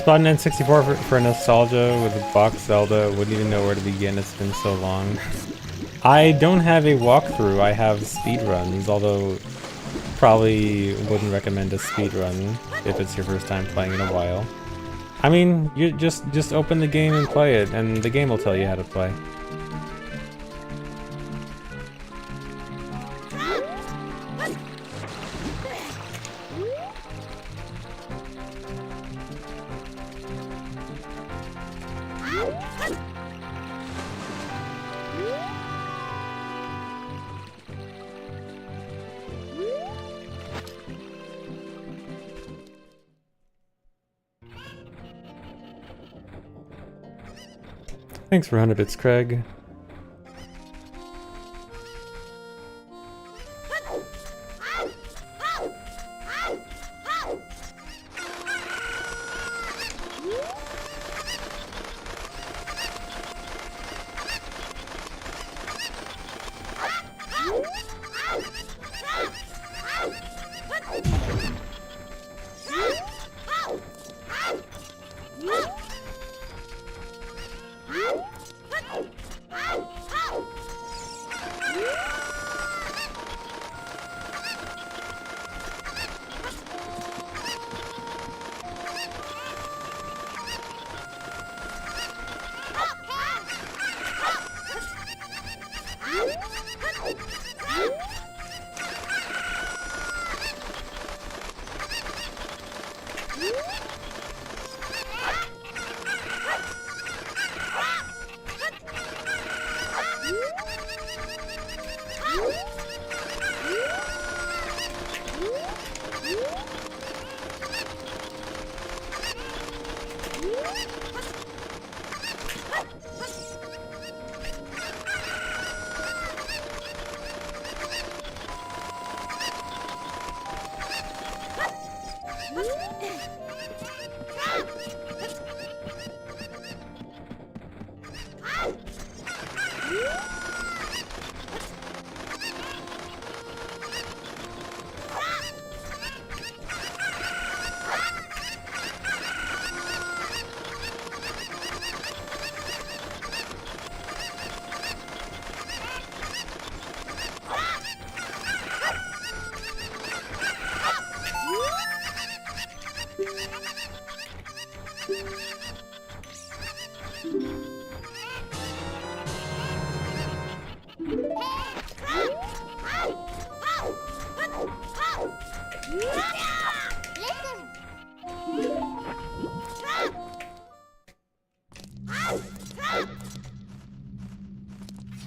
Bought an N64 for nostalgia with a box Zelda. Wouldn't even know where to begin. It's been so long. I don't have a walkthrough. I have speedruns, although probably wouldn't recommend a speedrun if it's your first time playing in a while. I mean, you just open the game and play it, and the game will tell you how to play. Thanks for 100 bits, Craig.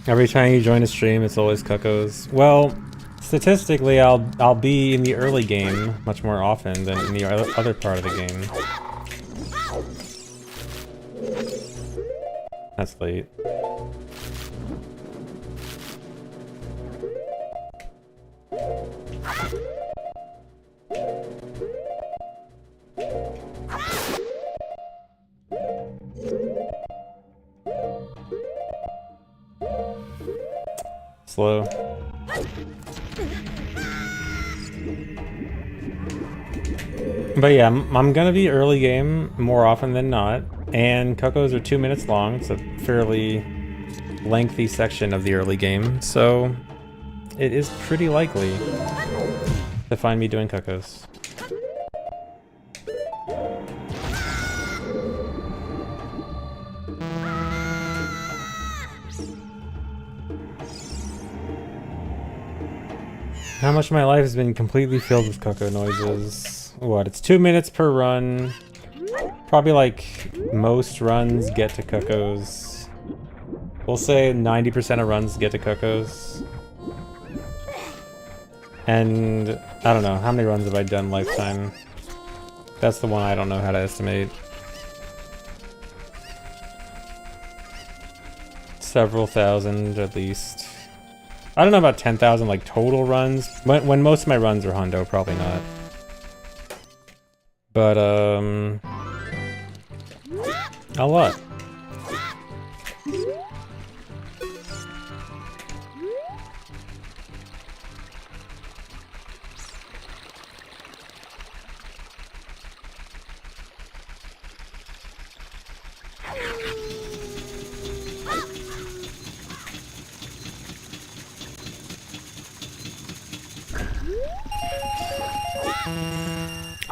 Every time you join a stream, it's always cuckoos. Well, statistically, I'll be in the early game much more often than in the other part of the game. That's late. Slow. But yeah, I'm gonna be early game more often than not, and Cuckoos are 2 minutes long. It's a fairly lengthy section of the early game, so it is pretty likely to find me doing Cuckoos. How much of my life has been completely filled with Cuckoo noises? What, it's 2 minutes per run. Probably like most runs get to Cuckoos. We'll say 90% of runs get to Cuckoos. And I don't know, how many runs have I done lifetime? That's the one I don't know how to estimate. Several thousand at least. I don't know about 10,000 like total runs. When most of my runs are hundo, probably not. But a lot.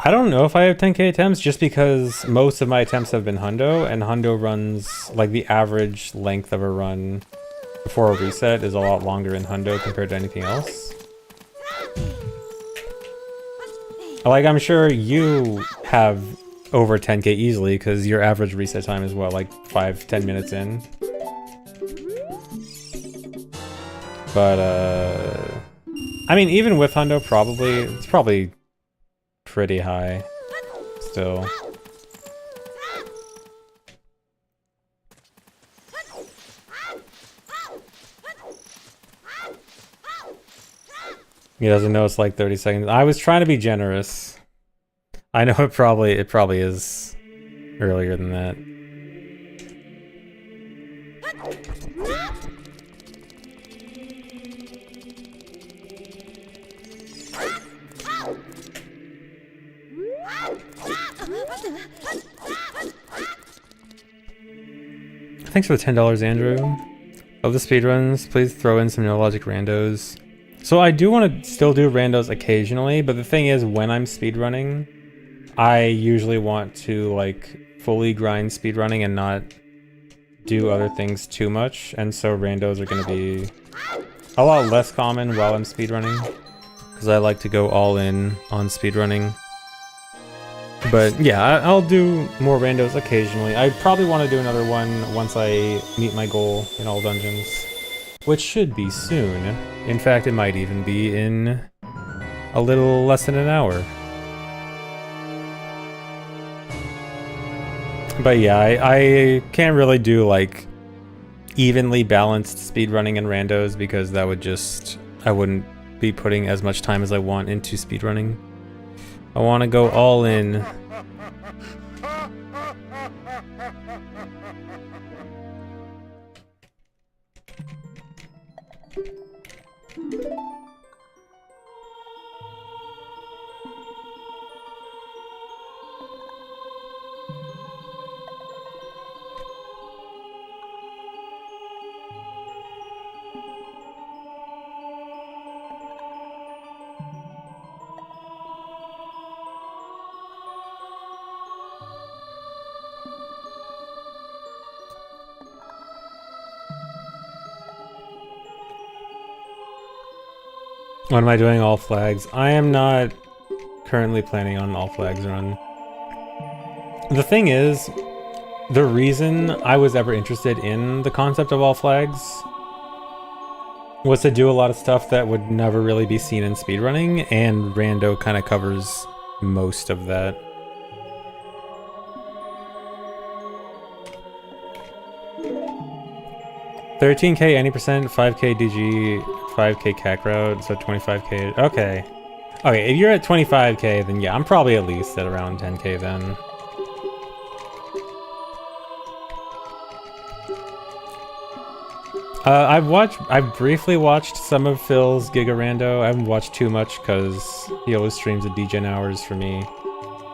I don't know if I have 10k attempts, just because most of my attempts have been hundo, and hundo runs, like the average length of a run before a reset is a lot longer in hundo compared to anything else. Like, I'm sure you have over 10k easily, because your average reset time is what, like 5-10 minutes in? But, I mean, even with hundo, it's probably pretty high still. He doesn't know it's like 30 seconds. I was trying to be generous. I know it probably is earlier than that. Thanks for the $10, Andrew. Of the speedruns, please throw in some no-logic randos. So I do want to still do randos occasionally, but the thing is, when I'm speedrunning, I usually want to like fully grind speedrunning and not do other things too much, and so randos are going to be a lot less common while I'm speedrunning, because I like to go all in on speedrunning. But yeah, I'll do more randos occasionally. I probably want to do another one once I meet my goal in all dungeons, which should be soon. In fact, it might even be in a little less than an hour. But yeah, I can't really do like evenly balanced speedrunning and randos, because that would just, I wouldn't be putting as much time as I want into speedrunning. I want to go all in. What am I doing? All flags? I am not currently planning on an all flags run. The thing is, the reason I was ever interested in the concept of all flags was to do a lot of stuff that would never really be seen in speedrunning, and rando kind of covers most of that. 13k any percent, 5k DG, 5k CAC route, so 25k. Okay. Okay, if you're at 25k, then yeah, I'm probably at least at around 10k then. I've briefly watched some of Phil's Gigarando. I haven't watched too much because he always streams at DGen hours for me.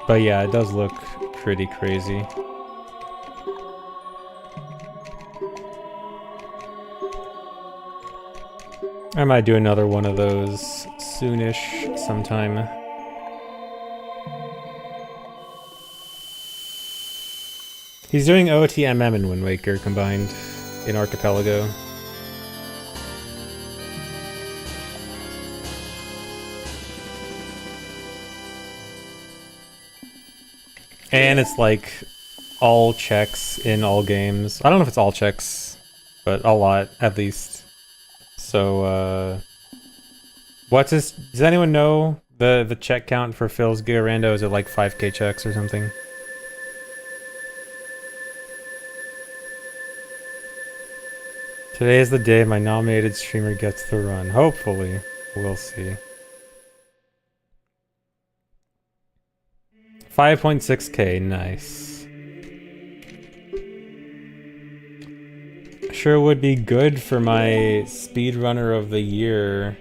But yeah, it does look pretty crazy. I might do another one of those soonish sometime. He's doing OTMM and Wind Waker combined in Archipelago. And it's like all checks in all games. I don't know if it's all checks, but a lot at least. So, what's his? Does anyone know the check count for Phil's Gigarando? Is it like 5k checks or something? Today is the day my nominated streamer gets the run. Hopefully, we'll see. 5.6k, nice. Sure would be good for my speedrunner of the year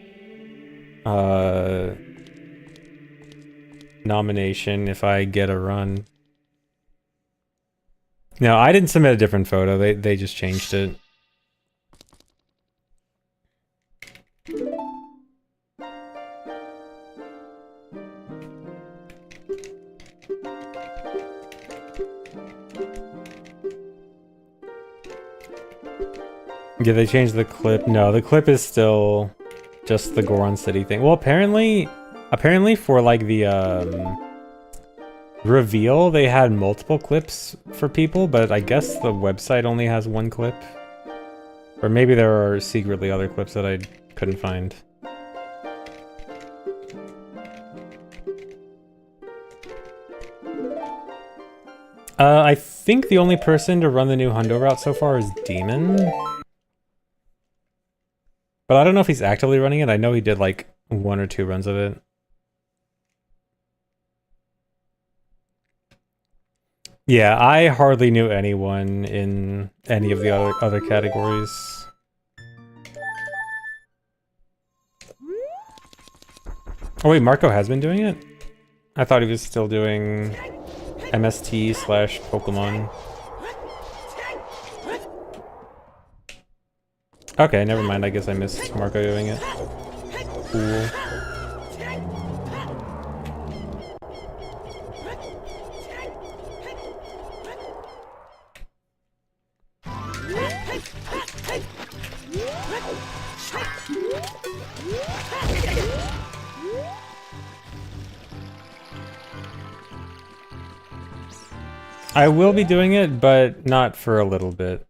nomination if I get a run. No, I didn't submit a different photo. They just changed it. Yeah, they changed the clip. No, the clip is still just the Goron City thing. Well, apparently for like the reveal, they had multiple clips for people, but I guess the website only has one clip. Or maybe there are secretly other clips that I couldn't find. I think the only person to run the new Hundo route so far is Demon. But I don't know if he's actively running it. I know he did like 1 or 2 runs of it. Yeah, I hardly knew anyone in any of the other categories. Oh wait, Marco has been doing it? I thought he was still doing MST/Pokemon. Okay, never mind. I guess I missed Marco doing it. Cool. I will be doing it, but not for a little bit.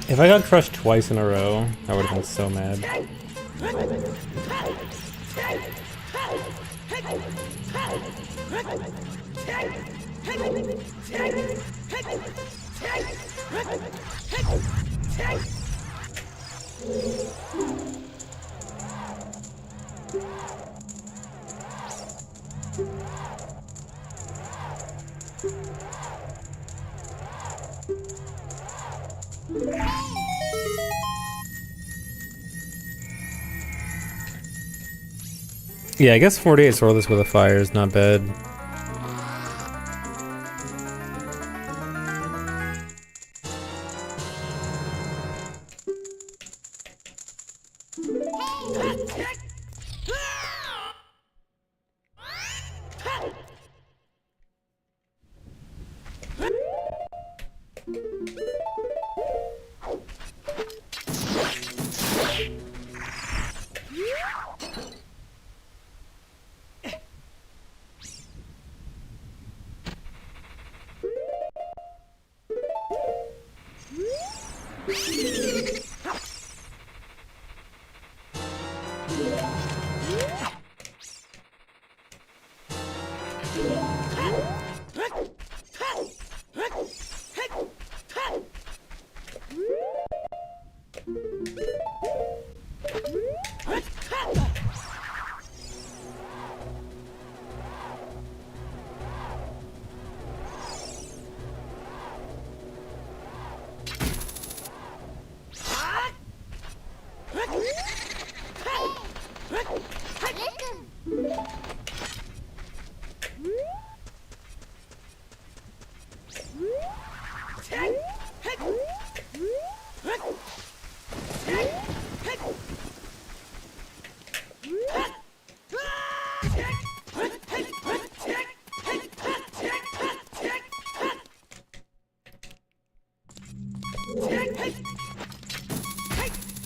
If I got crushed twice in a row, I would have been so mad. Yeah, I guess 48 swordless with a fire is not bad.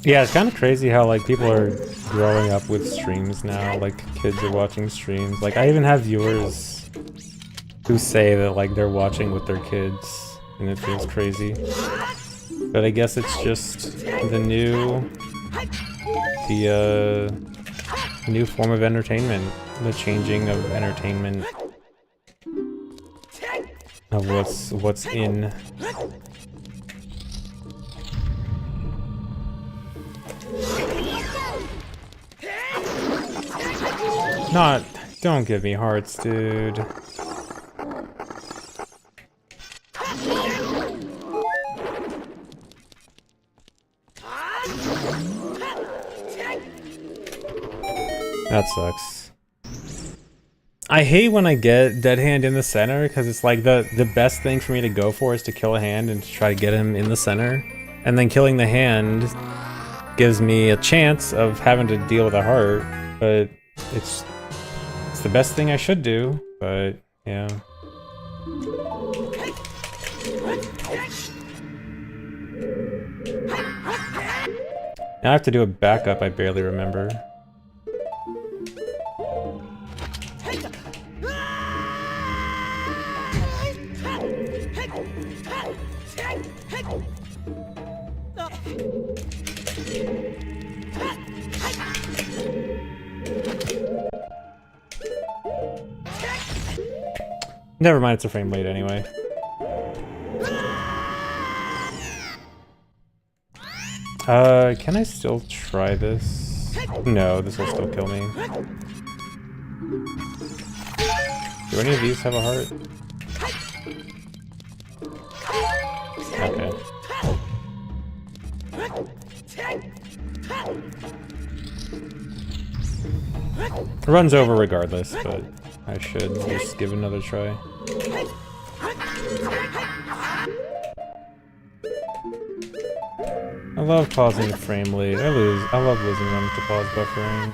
Yeah, it's kind of crazy how like people are growing up with streams now. Like kids are watching streams. Like I even have viewers who say that like they're watching with their kids, and it feels crazy. But I guess it's just the new form of entertainment, the changing of entertainment, of what's in. Don't give me hearts, dude. That sucks. I hate when I get dead hand in the center, because it's like the best thing for me to go for is to kill a hand and to try to get him in the center. And then killing the hand gives me a chance of having to deal with a heart, but it's the best thing I should do, but yeah. Now I have to do a backup I barely remember. Never mind, it's a frame blade anyway. Can I still try this? No, this will still kill me. Do any of these have a heart? Okay. It runs over regardless, but I should just give it another try. I love pausing the frame rate. I love losing them to pause buffering.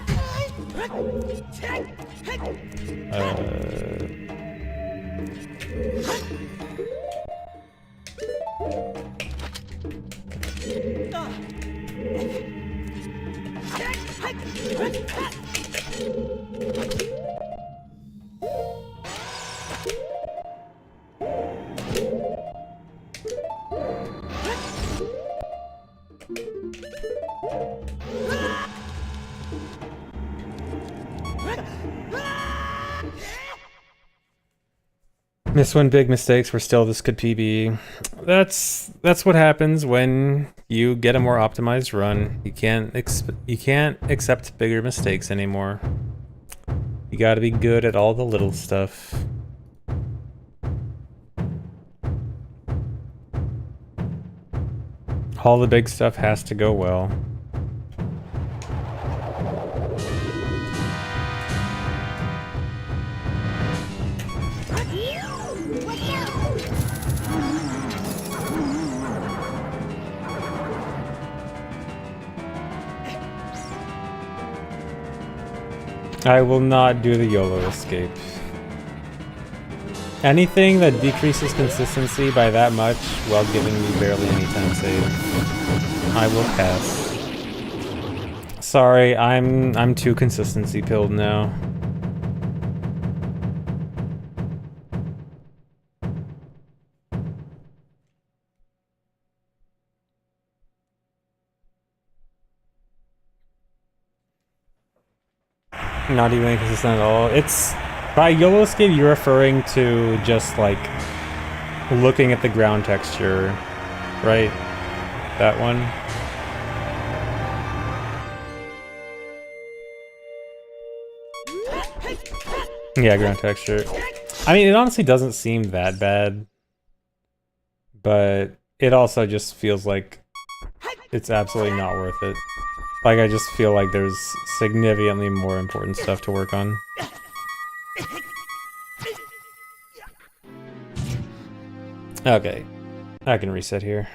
Miss one big mistakes, we're still this could PB. That's what happens when you get a more optimized run. You can't accept bigger mistakes anymore. You gotta be good at all the little stuff. All the big stuff has to go well. I will not do the YOLO escape. Anything that decreases consistency by that much while giving me barely any time save, I will pass. Sorry, I'm too consistency pilled now. Not even consistent at all. It's by YOLO escape you're referring to just like looking at the ground texture, right? That one. Yeah, ground texture. I mean, it honestly doesn't seem that bad, but it also just feels like it's absolutely not worth it. Like, I just feel like there's significantly more important stuff to work on. Okay. I can reset here.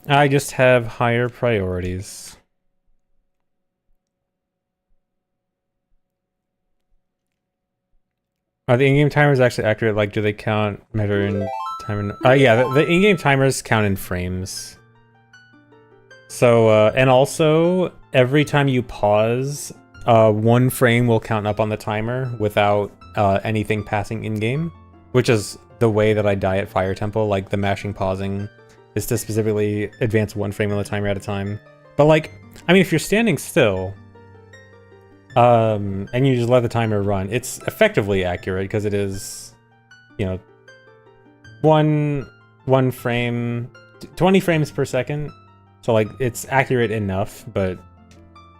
I just have higher priorities. Are the in-game timers actually accurate? Like, do they count, measure in time? Yeah, the in-game timers count in frames. So, and also, every time you pause, 1 frame will count up on the timer without anything passing in-game, which is the way that I die at Fire Temple. Like, the mashing pausing is to specifically advance 1 frame on the timer at a time. But, like, I mean, if you're standing still, and you just let the timer run, it's effectively accurate, because it is, you know, one frame, 20 frames per second. So, like, it's accurate enough, but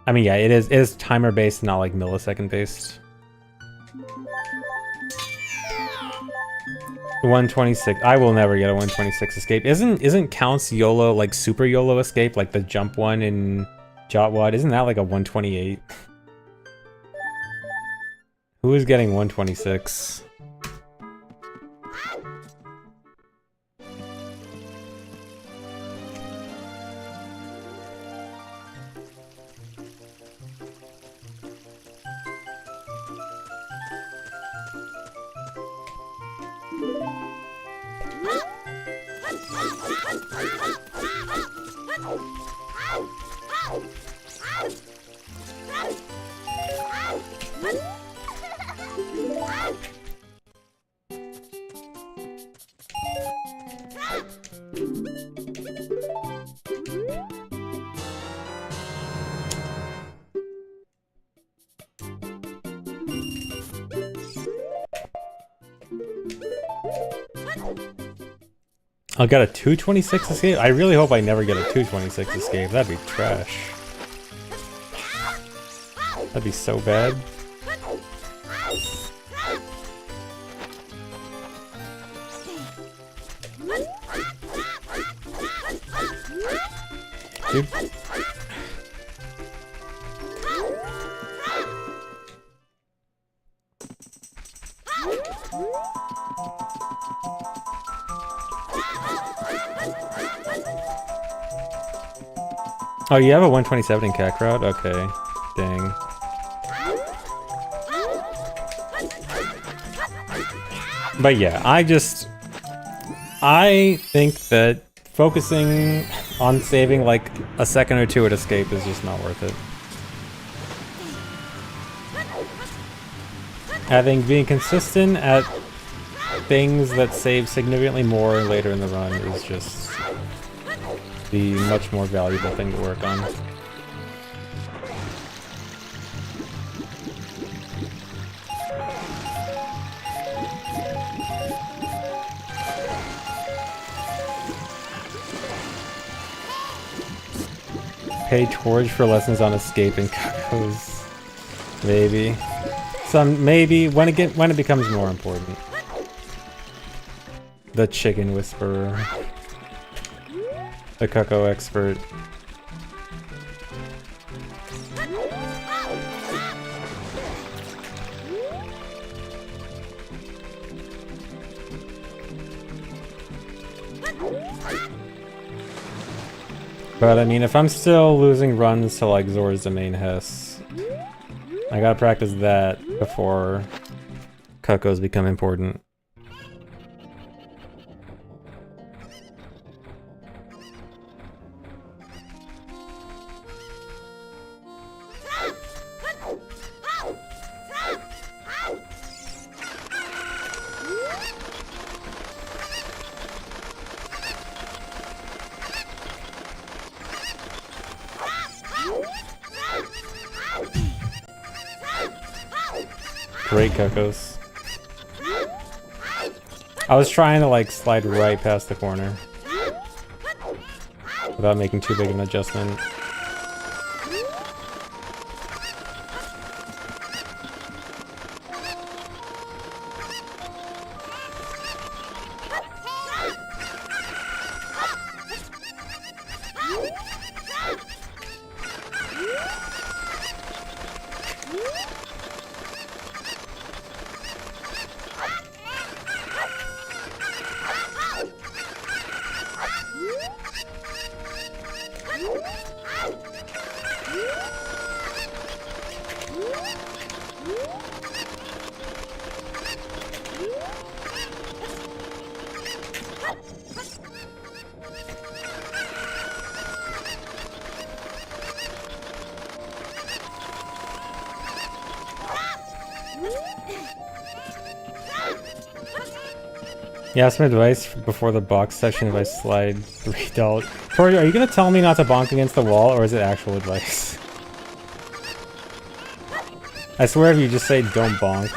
I mean, yeah, it is timer based, not like millisecond based. 126. I will never get a 126 escape. Isn't Count's YOLO like super YOLO escape, like the jump one in Jotwad? Isn't that like a 128? Who is getting 126? I got a 226 escape? I really hope I never get a 226 escape. That'd be trash. That'd be so bad. Dude. Oh, you have a 127 in Kakarot? Okay. Dang. But yeah, I think that focusing on saving like a second or two at escape is just not worth it. I think being consistent at things that save significantly more later in the run is just the much more valuable thing to work on. pay Torch for lessons on escaping cuckoos. Maybe. Maybe when it becomes more important. The chicken whisperer. The cuckoo expert. But I mean, if I'm still losing runs to like Zora's Domain Hess, I gotta practice that before cuckoos become important. Great cuckoos. I was trying to like slide right past the corner without making too big of an adjustment. Yeah, some advice before the box section if I slide $3. Tori, are you gonna tell me not to bonk against the wall, or is it actual advice? I swear if you just say don't bonk.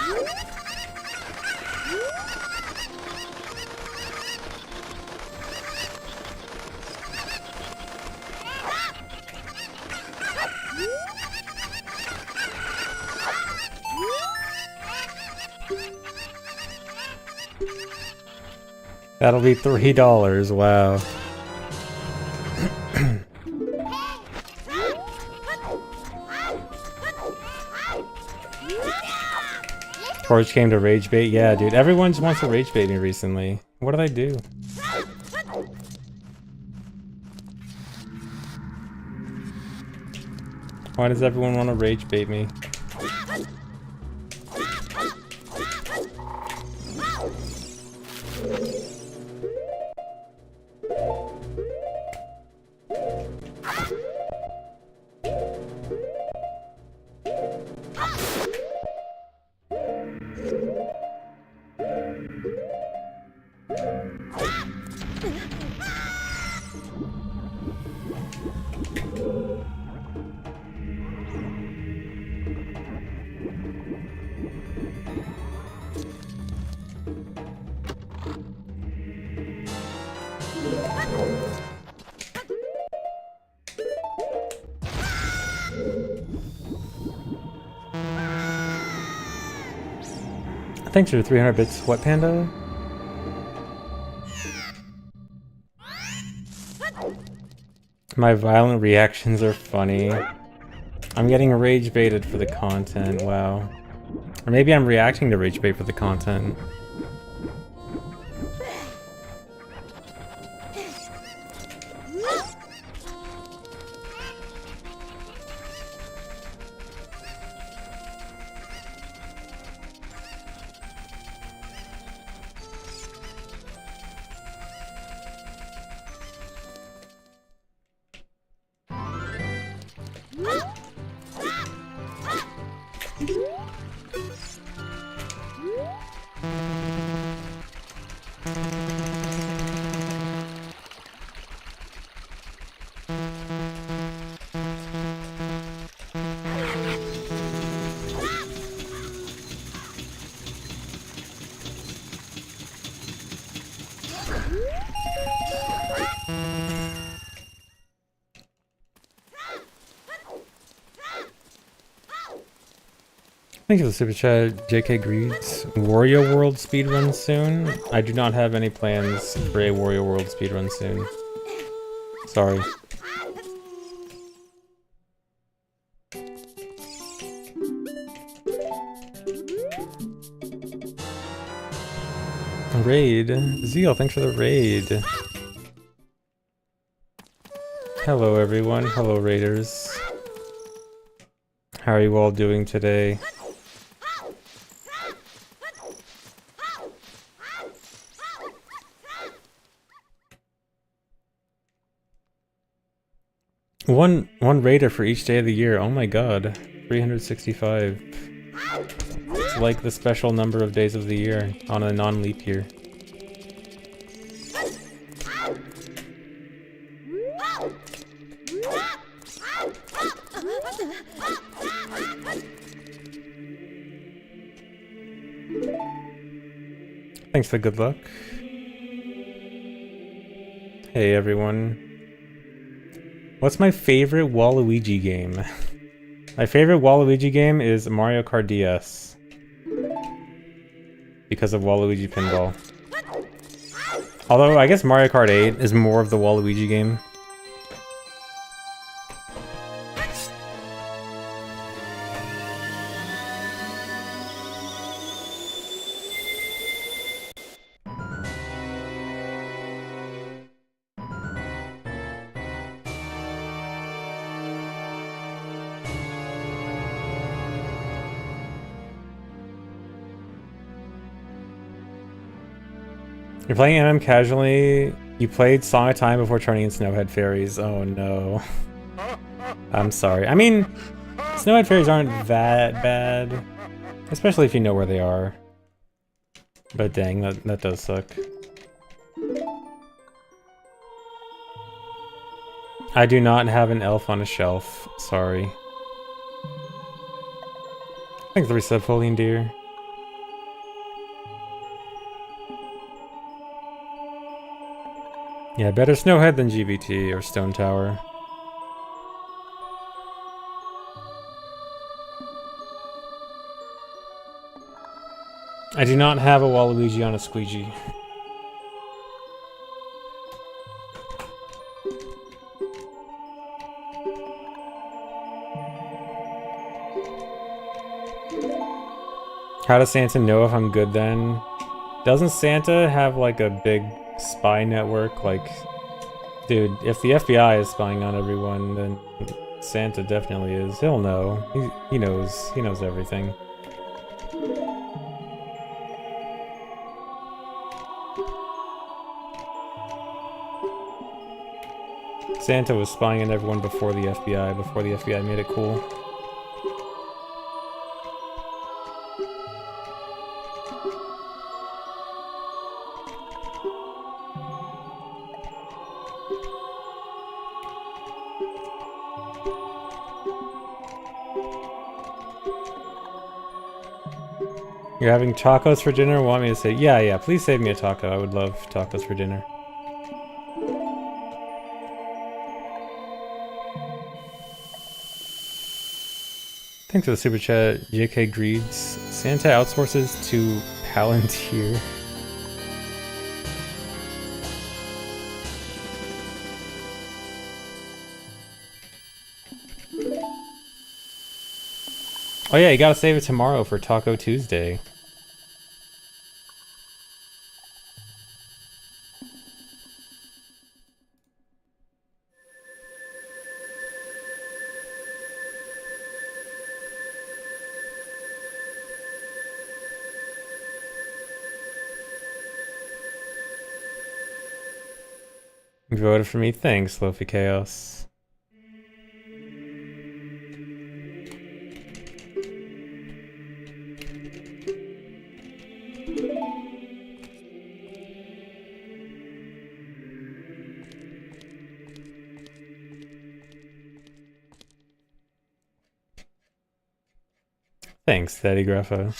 That'll be $3, wow. Torch came to rage bait? Yeah, dude, everyone just wants to rage bait me recently. What did I do? Why does everyone want to rage bait me? Thanks for the 300 bits, Sweat Panda. My violent reactions are funny. I'm getting rage baited for the content, wow. Or maybe I'm reacting to rage bait for the content. Thank you for the super chat, JK Greeds. Wario World speedrun soon? I do not have any plans for a Wario World speedrun soon. Sorry. Raid. Zeal, thanks for the raid. Hello everyone, hello raiders. How are you all doing today? One raider for each day of the year. Oh my god. 365. It's like the special number of days of the year on a non-leap year. Thanks for the good luck. Hey everyone. What's my favorite Waluigi game? My favorite Waluigi game is Mario Kart DS. Because of Waluigi Pinball. Although, I guess Mario Kart 8 is more of the Waluigi game. You're playing MM casually. You played Song of Time before turning in Snowhead Fairies. Oh no. I'm sorry. I mean, Snowhead Fairies aren't that bad. Especially if you know where they are. But dang, that does suck. I do not have an elf on a shelf. Sorry. Thanks for the resub, Folian Deer. Yeah, better Snowhead than GBT or Stone Tower. I do not have a Waluigi on a squeegee. How does Santa know if I'm good then? Doesn't Santa have like a big spy network? Like, dude, if the FBI is spying on everyone, then Santa definitely is. He'll know. He knows. He knows everything. Santa was spying on everyone before the FBI made it cool. You're having tacos for dinner? Want me to say, yeah, please save me a taco. I would love tacos for dinner. Thanks for the super chat, JK Greeds. Santa outsources to Palantir. Oh yeah, you gotta save it tomorrow for Taco Tuesday. You voted for me? Thanks, Lofi Chaos. Thanks, Daddy Grapho.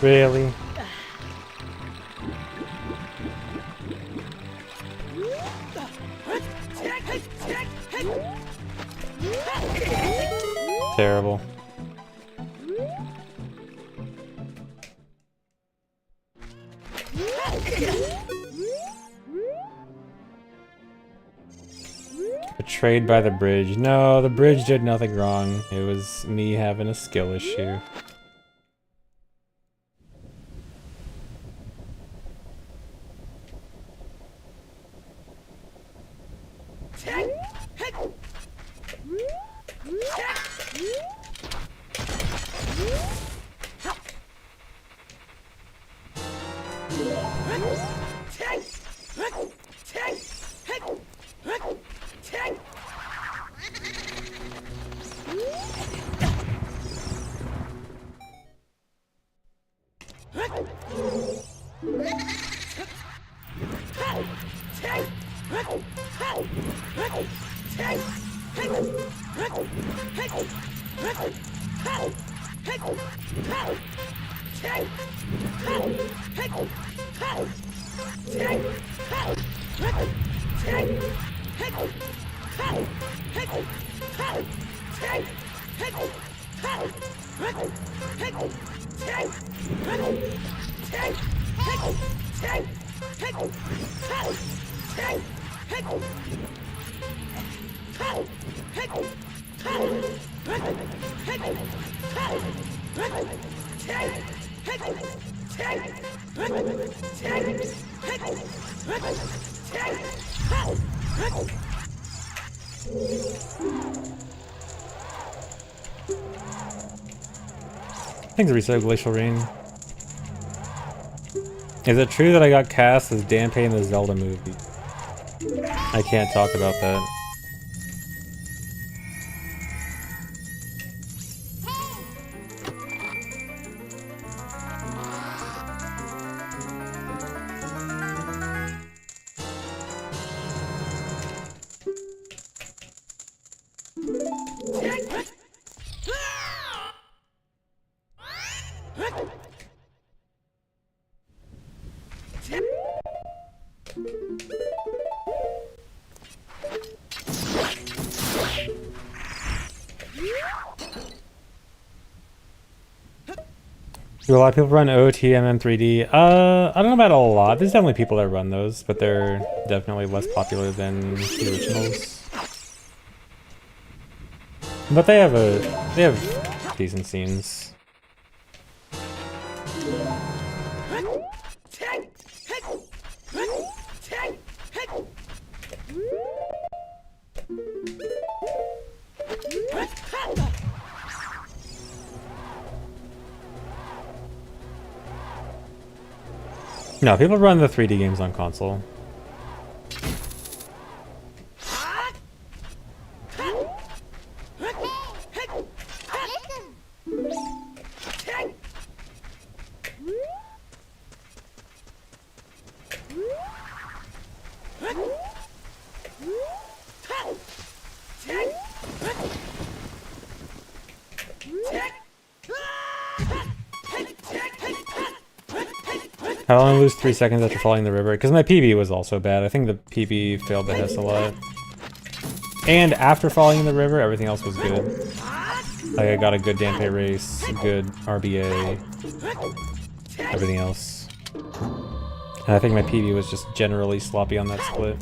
Really? Terrible. Betrayed by the bridge. No, the bridge did nothing wrong. It was me having a skill issue. Thanks, Reset Glacial Rain. Is it true that I got cast as Dampé in the Zelda movie? I can't talk about that. Do a lot of people run OTMM3D? I don't know about a lot. There's definitely people that run those, but they're definitely less popular than the originals. But they have decent scenes. No, people run the 3D games on console. I only lose 3 seconds after falling in the river, because my PB was also bad. I think the PB failed the Hess a lot. And after falling in the river, everything else was good. Like, I got a good Dampé race, a good RBA, everything else. And I think my PB was just generally sloppy on that split.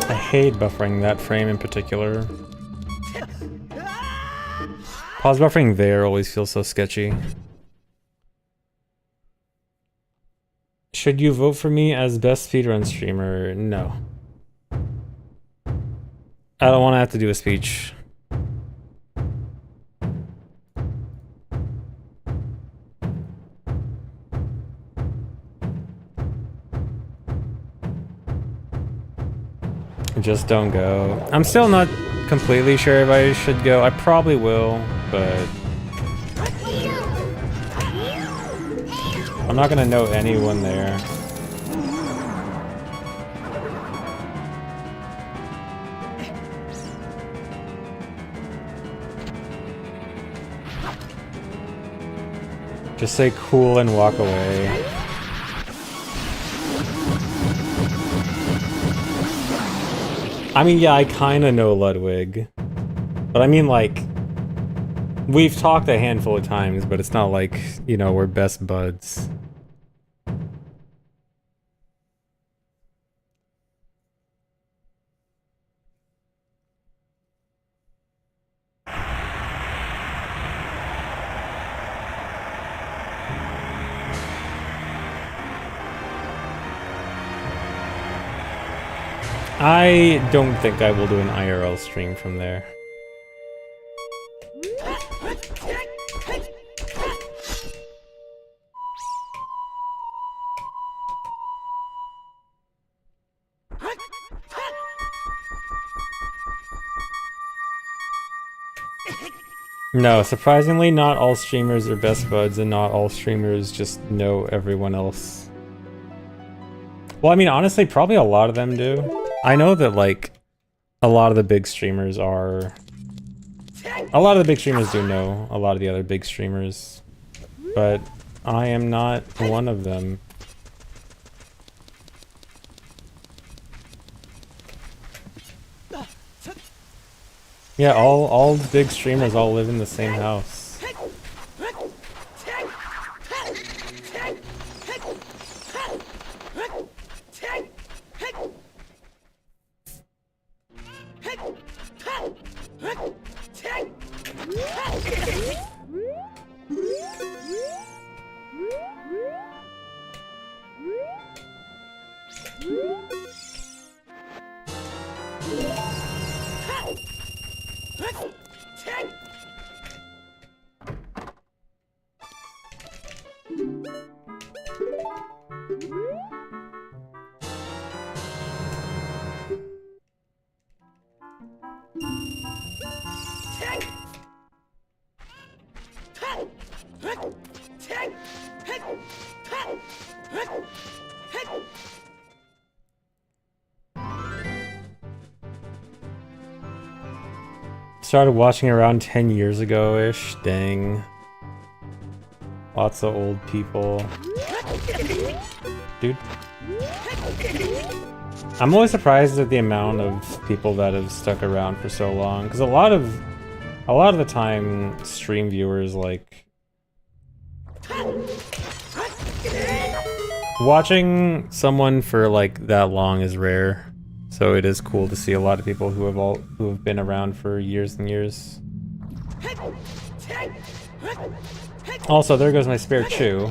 I hate buffering that frame in particular. Pause buffering there always feels so sketchy. Should you vote for me as best speedrun streamer? No. I don't want to have to do a speech. Just don't go. I'm still not completely sure if I should go. I probably will, but I'm not gonna know anyone there. Just say cool and walk away. I mean, yeah, I kinda know Ludwig. But I mean, like, we've talked a handful of times, but it's not like, you know, we're best buds. I don't think I will do an IRL stream from there. No, surprisingly, not all streamers are best buds, and not all streamers just know everyone else. Well, I mean, honestly, probably a lot of them do. I know that, like, a lot of the big streamers are... A lot of the big streamers do know a lot of the other big streamers, but I am not one of them. Yeah, all big streamers all live in the same house. Started watching around 10 years ago-ish. Dang. Lots of old people. Dude. I'm always surprised at the amount of people that have stuck around for so long, because a lot of the time stream viewers, like, watching someone for like that long is rare. So it is cool to see a lot of people who have been around for years and years. Also, there goes my spare chew.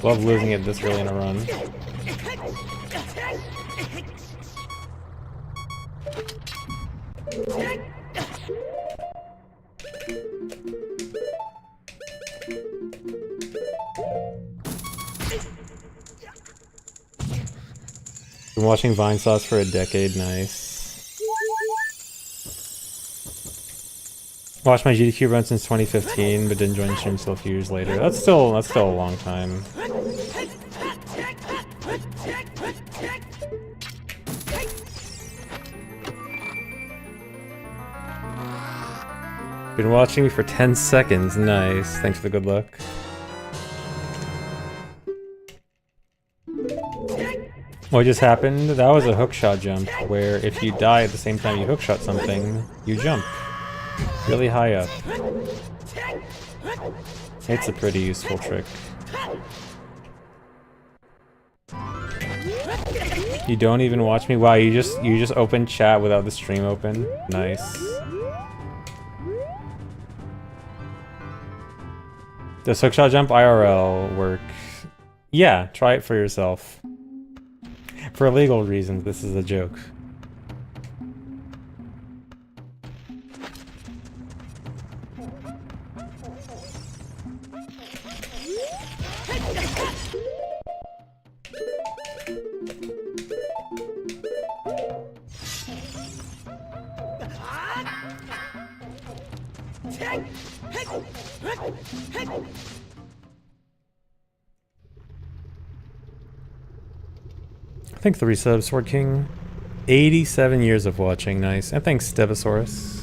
Love losing it this early in a run. Been watching Vine Sauce for a decade, nice. Watched my GDQ run since 2015, but didn't join the stream until a few years later. That's still a long time. Been watching me for 10 seconds. Nice. Thanks for the good luck. What just happened? That was a hookshot jump, where if you die at the same time you hookshot something, you jump really high up. It's a pretty useful trick. You don't even watch me? Wow, you just open chat without the stream open? Nice. Does hookshot jump IRL work? Yeah, try it for yourself. For legal reasons, this is a joke. I think 3 subs, Sword King. 87 years of watching, nice. And thanks, Stevosaurus.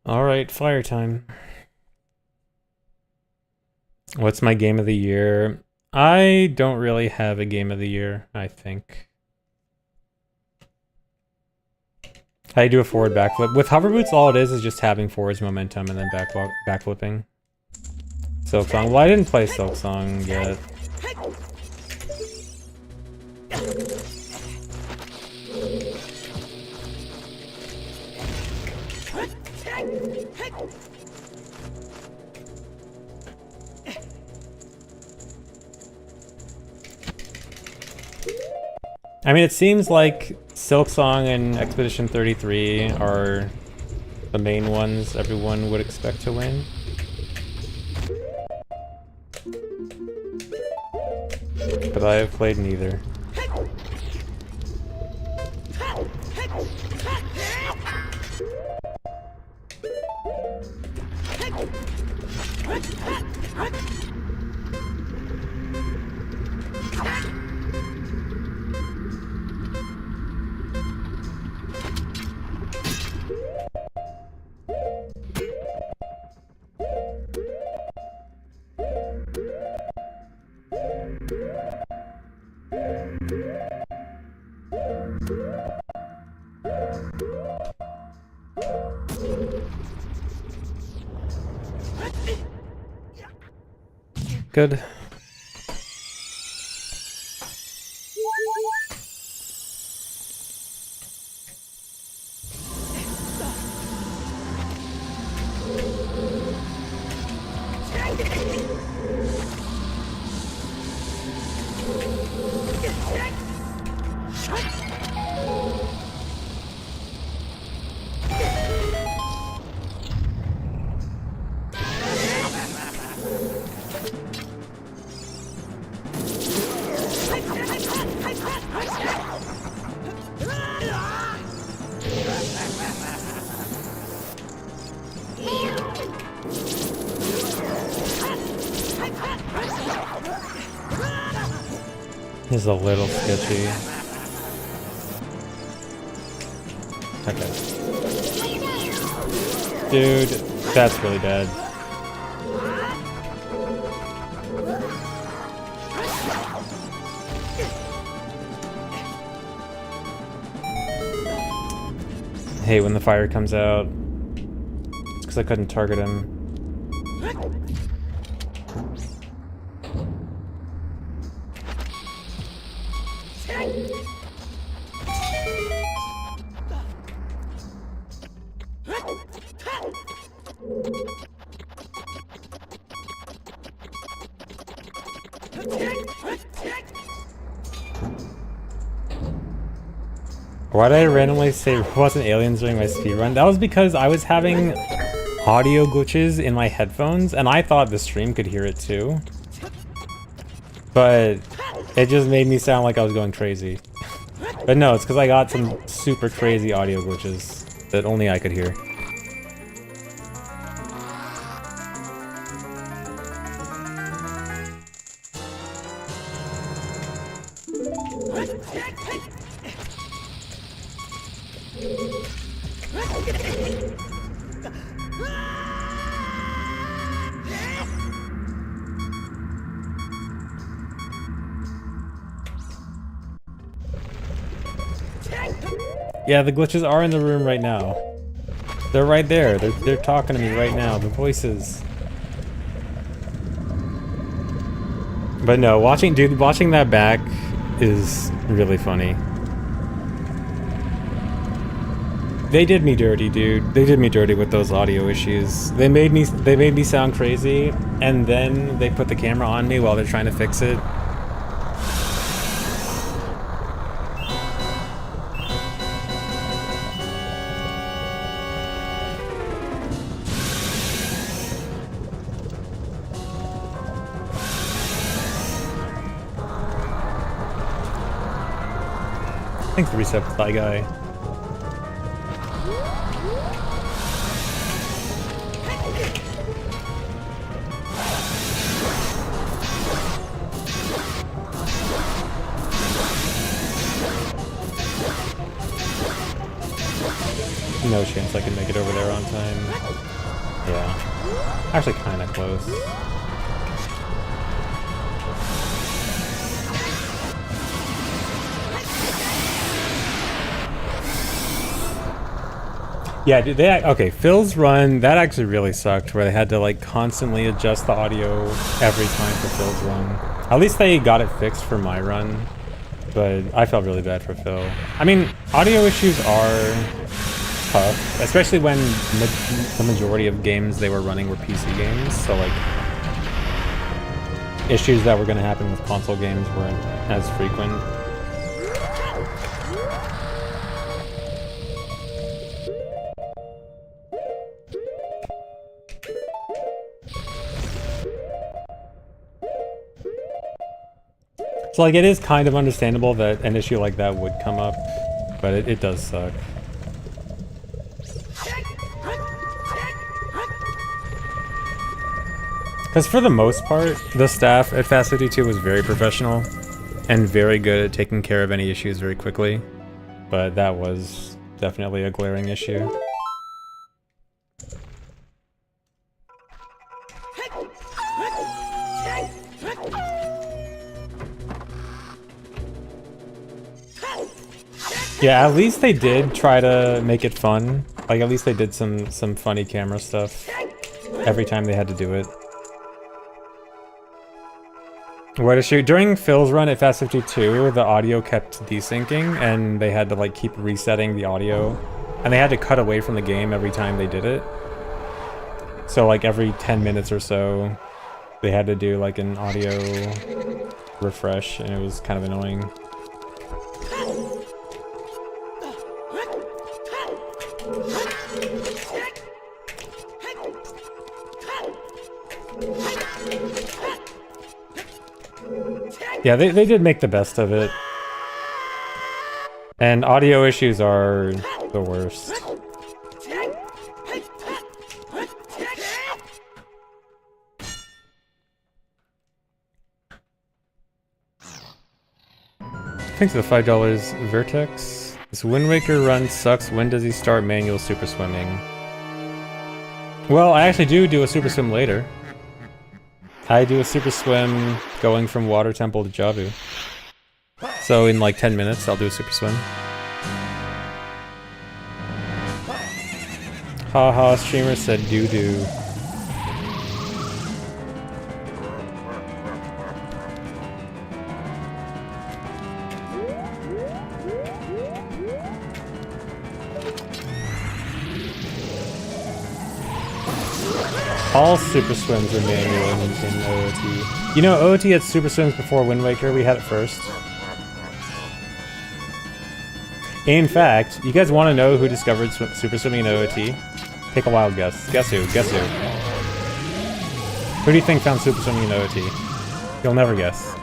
Alright, fire time. What's my game of the year? I don't really have a game of the year, I think. How do you do a forward backflip? With hover boots, all it is just having forwards momentum and then backflipping. Silksong. Well, I didn't play Silksong yet. I mean, it seems like Silksong and Expedition 33 are the main ones everyone would expect to win. But I have played neither. Good. Is a little sketchy. Okay. Dude, that's really bad. I hate when the fire comes out. It's because I couldn't target him. Why did I randomly say robots and aliens during my speedrun? That was because I was having audio glitches in my headphones, and I thought the stream could hear it too. but it just made me sound like I was going crazy. But no, it's because I got some super crazy audio glitches that only I could hear. Yeah, the glitches are in the room right now. They're right there. They're talking to me right now. The voices. But no, watching that back is really funny. They did me dirty, dude. They did me dirty with those audio issues. They made me sound crazy, and then they put the camera on me while they're trying to fix it. Thanks for reset, Fly Guy. No chance I can make it over there on time. Yeah. Actually kinda close. Yeah, dude, okay, Phil's run, that actually really sucked, where they had to like constantly adjust the audio every time for Phil's run. At least they got it fixed for my run, but I felt really bad for Phil. I mean, audio issues are tough, especially when the majority of games they were running were PC games, so like, issues that were going to happen with console games weren't as frequent. So like, it is kind of understandable that an issue like that would come up, but it does suck. Because for the most part, the staff at Fast 52 was very professional and very good at taking care of any issues very quickly, but that was definitely a glaring issue. Yeah, at least they did try to make it fun. Like, at least they did some funny camera stuff every time they had to do it. What issue? During Phil's run at Fast 52, the audio kept desyncing, and they had to like keep resetting the audio, and they had to cut away from the game every time they did it. So like every 10 minutes or so, they had to do like an audio refresh, and it was kind of annoying. Yeah, they did make the best of it. And audio issues are the worst. Thanks for the $5 Vertex. This Wind Waker run sucks. When does he start manual super swimming? Well, I actually do a super swim later. I do a super swim going from Water Temple to Javu. So in like 10 minutes, I'll do a super swim. Haha, streamer said doo-doo. All super swims are manual in OOT. You know, OOT had super swims before Wind Waker. We had it first. In fact, you guys want to know who discovered super swimming in OOT? Take a wild guess. Guess who? Guess who? Who do you think found super swimming in OOT? You'll never guess.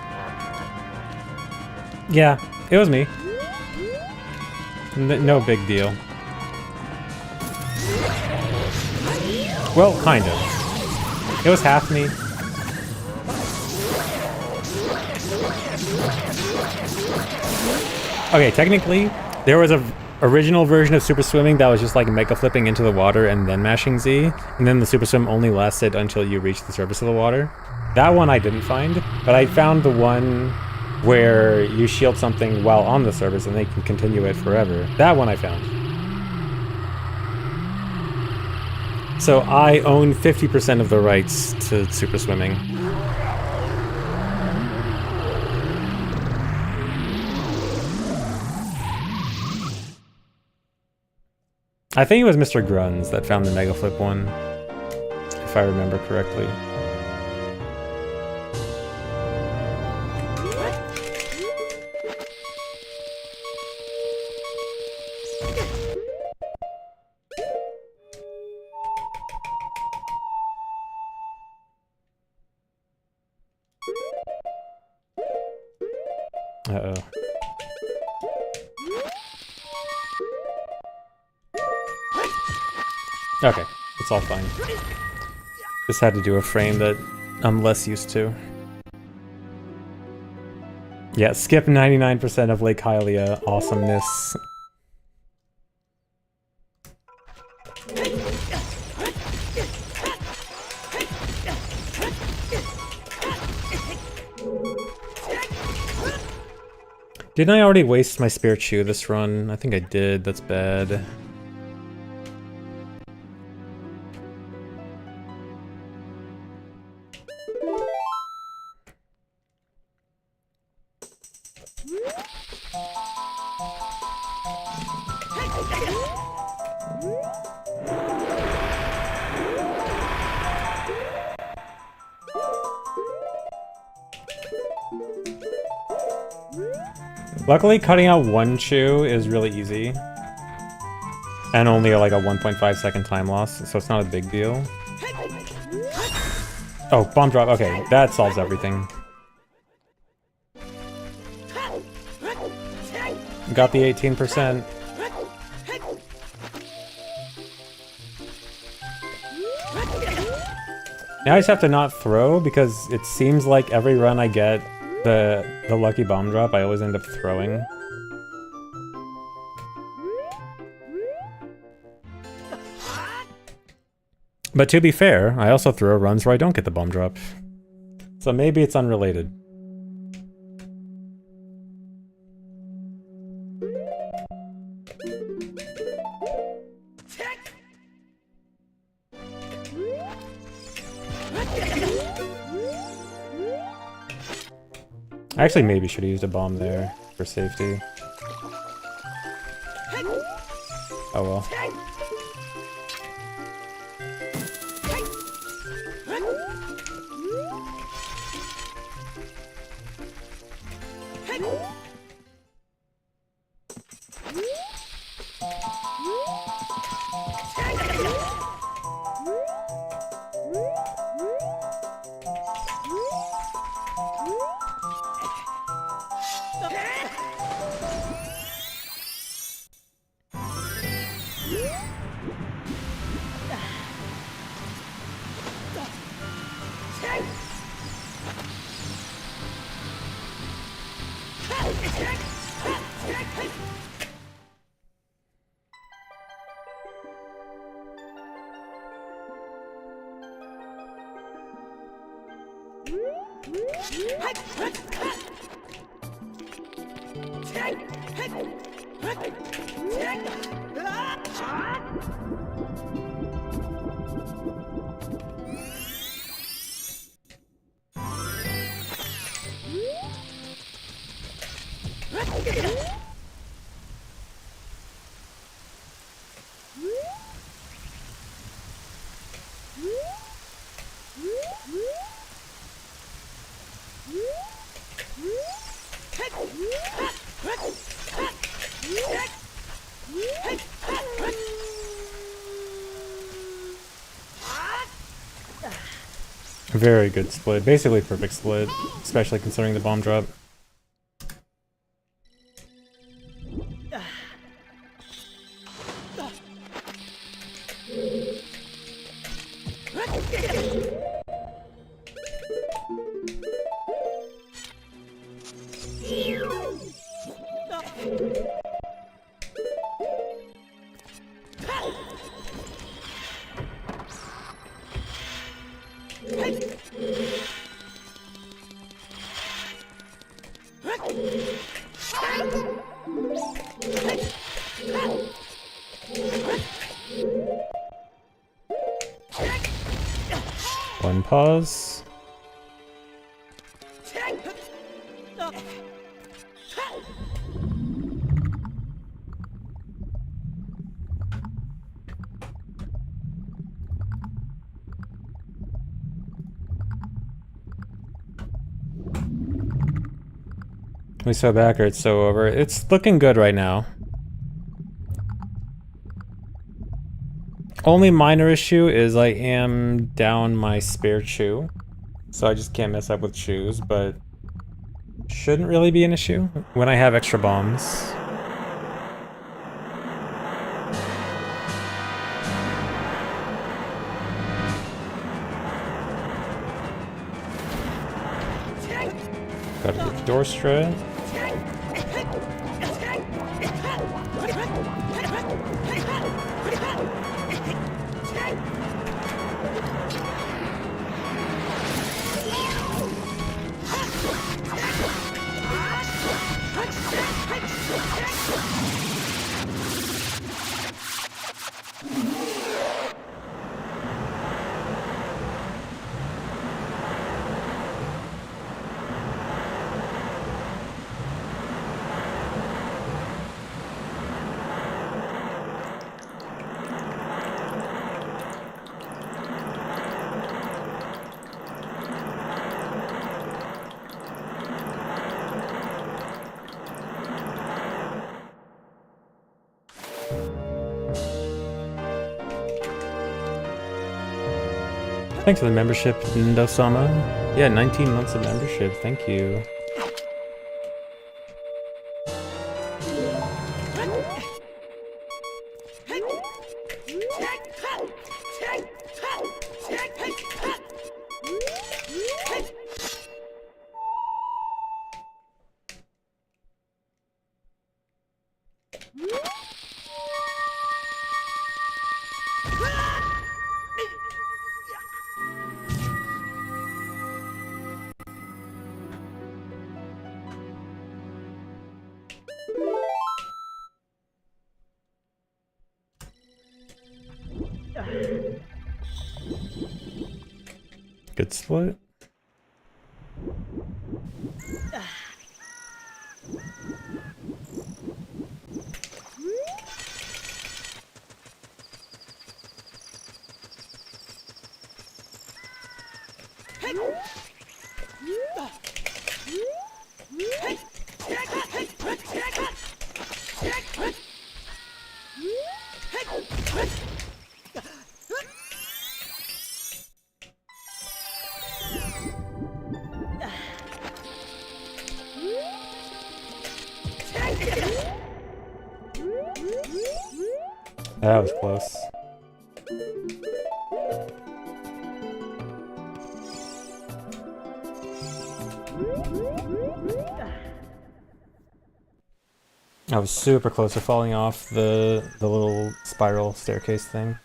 Yeah, it was me. No big deal. Well, kind of. It was half me. Okay, technically, there was a original version of Super Swimming that was just like mega flipping into the water and then mashing Z, and then the Super Swim only lasted until you reached the surface of the water. That one I didn't find, but I found the one where you shield something while on the surface and they can continue it forever. That one I found. So I own 50% of the rights to Super Swimming. I think it was Mr. Gruns that found the Mega Flip one, if I remember correctly. Uh-oh. Okay, it's all fine. Just had to do a frame that I'm less used to. Yeah, skip 99% of Lake Hylia awesomeness. Didn't I already waste my Spirit Shoe this run? I think I did, that's bad. Luckily, cutting out one chew is really easy. And only like a 1.5 second time loss, so it's not a big deal. Oh, bomb drop. Okay, that solves everything. Got the 18%. Now I just have to not throw, because it seems like every run I get the lucky bomb drop, I always end up throwing. But to be fair, I also throw runs where I don't get the bomb drop. So maybe it's unrelated. I actually maybe should have used a bomb there for safety. Oh well. Very good split. Basically perfect split, especially considering the bomb drop. One pause. We so back or it's so over. It's looking good right now. Only minor issue is I am down my spare shoe. So I just can't mess up with shoes, but shouldn't really be an issue when I have extra bombs. Gotta get the door straight. Thanks for the membership, Ndosama. Yeah, 19 months of membership. Thank you. Good split. That was close. I was super close to falling off the little spiral staircase thing.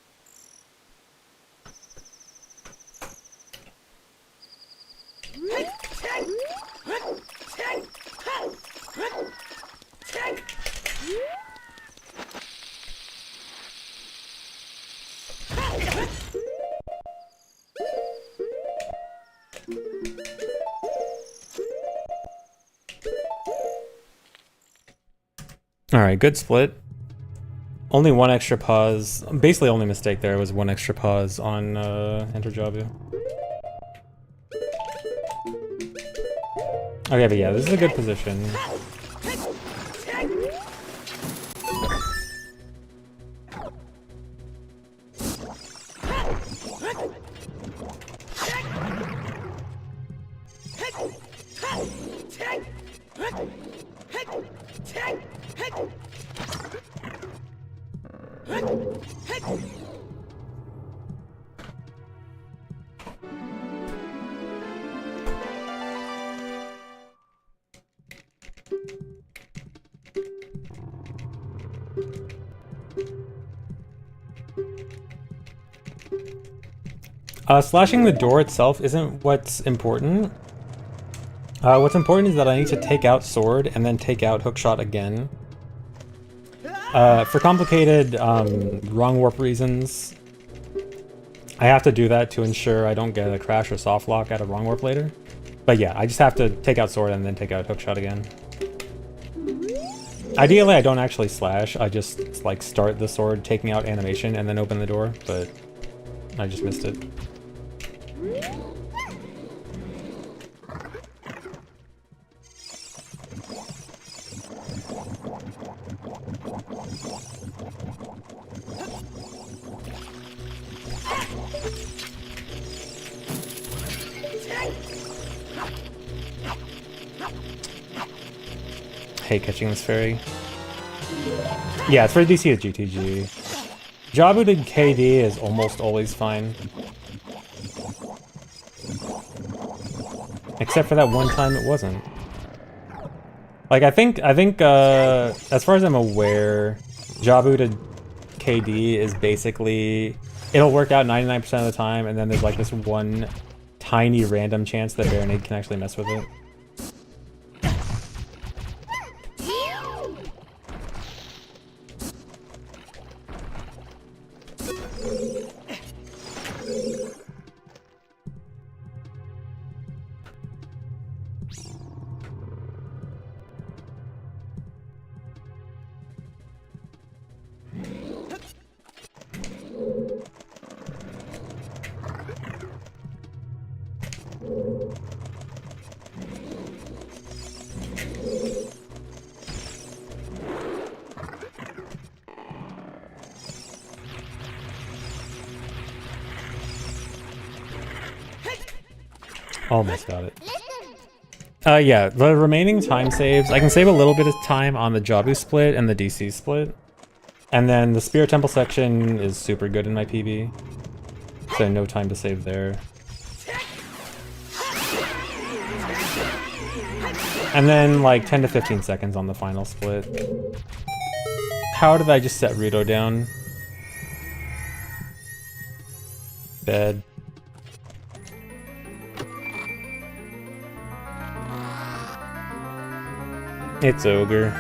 Alright, good split. Only one extra pause. Basically, only mistake there was one extra pause on Enter Jabu. Okay, but yeah, this is a good position. Slashing the door itself isn't what's important. What's important is that I need to take out sword and then take out hookshot again. For complicated wrong warp reasons, I have to do that to ensure I don't get a crash or soft lock at a wrong warp later. But yeah, I just have to take out sword and then take out hookshot again. Ideally, I don't actually slash. I just like start the sword taking out animation and then open the door, but I just missed it. Hate catching this fairy. Yeah, it's for DC with GTG. Jabu to KD is almost always fine. Except for that one time it wasn't. Like, I think, as far as I'm aware, Jabu to KD is basically, it'll work out 99% of the time, and then there's like this one tiny random chance that Baronade can actually mess with it. Almost got it. Yeah, the remaining time saves, I can save a little bit of time on the Jabu split and the DC split. And then the Spirit Temple section is super good in my PB. So no time to save there. And then like 10 to 15 seconds on the final split. How did I just set Rudo down? Bed. It's Ogre.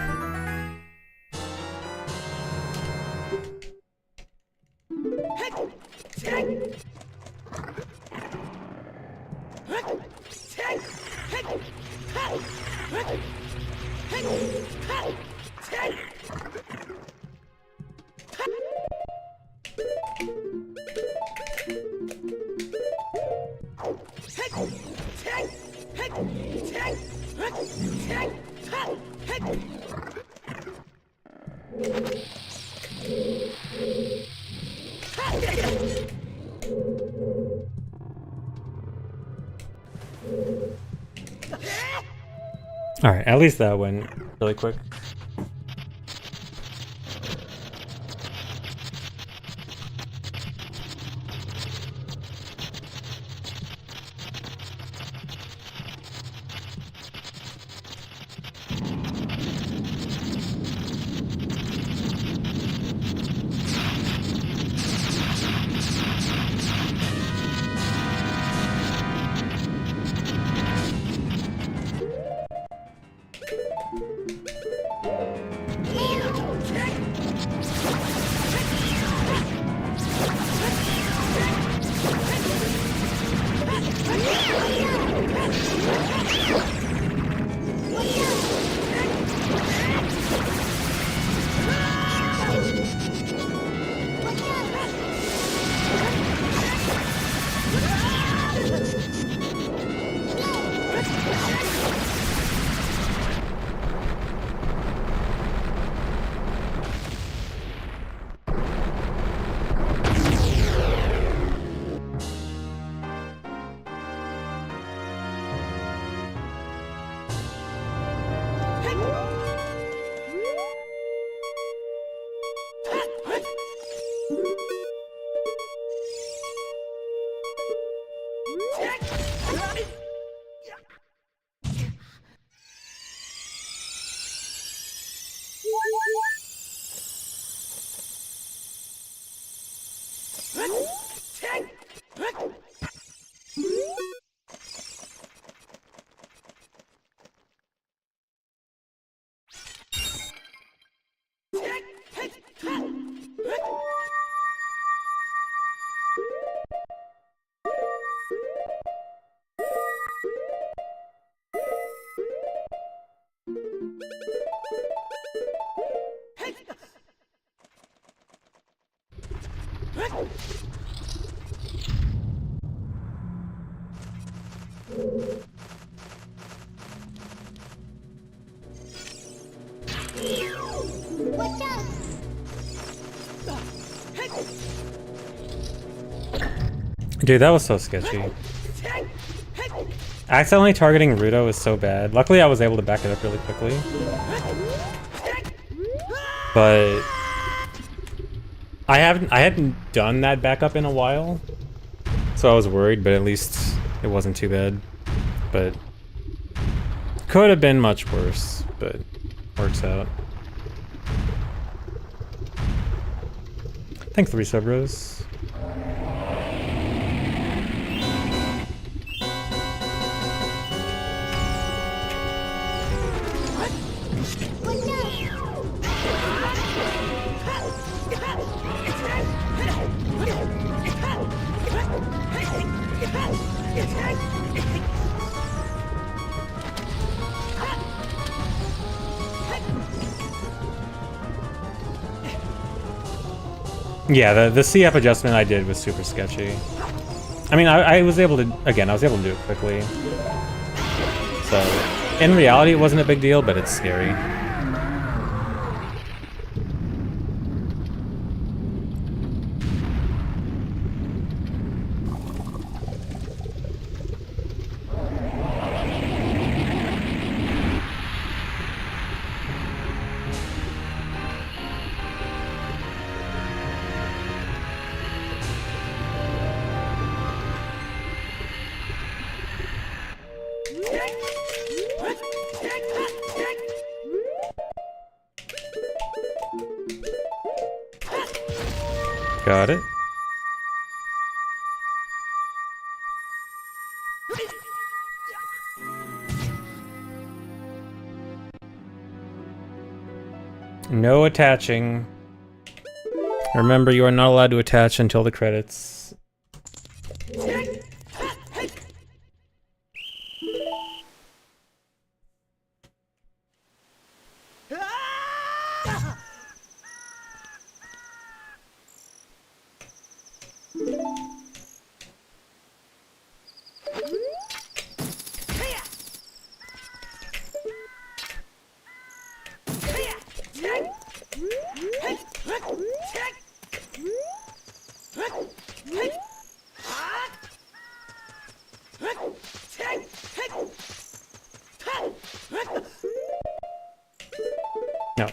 Alright, at least that went really quick. Dude, that was so sketchy. Accidentally targeting Rudo is so bad. Luckily, I was able to back it up really quickly. But I hadn't done that backup in a while, so I was worried. But at least it wasn't too bad. But could have been much worse. But works out. Thanks, 3 sub-rows. Yeah, the C-up adjustment I did was super sketchy. I mean, I was able to, again, I was able to do it quickly. So, in reality, it wasn't a big deal, but it's scary. Got it. No attaching. Remember, you are not allowed to attach until the credits. No.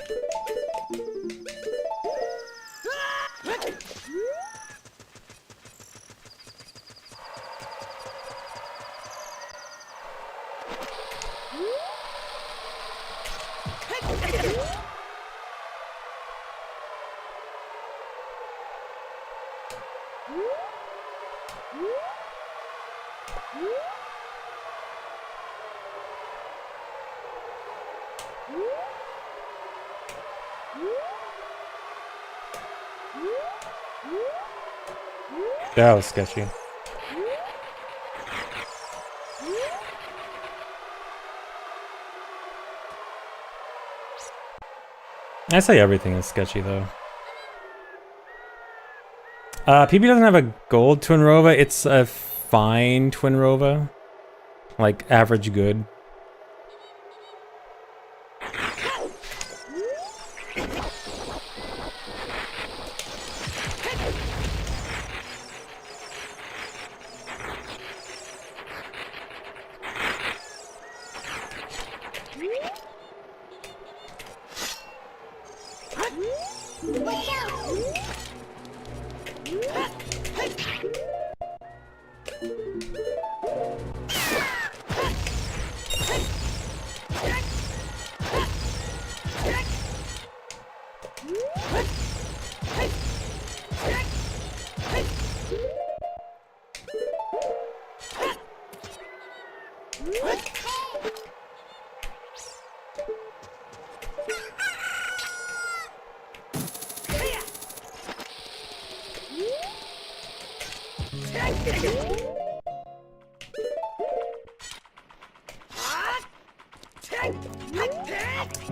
That was sketchy. I say everything is sketchy though. PB doesn't have a gold Twin Rova, it's a fine Twin Rova. Like average good.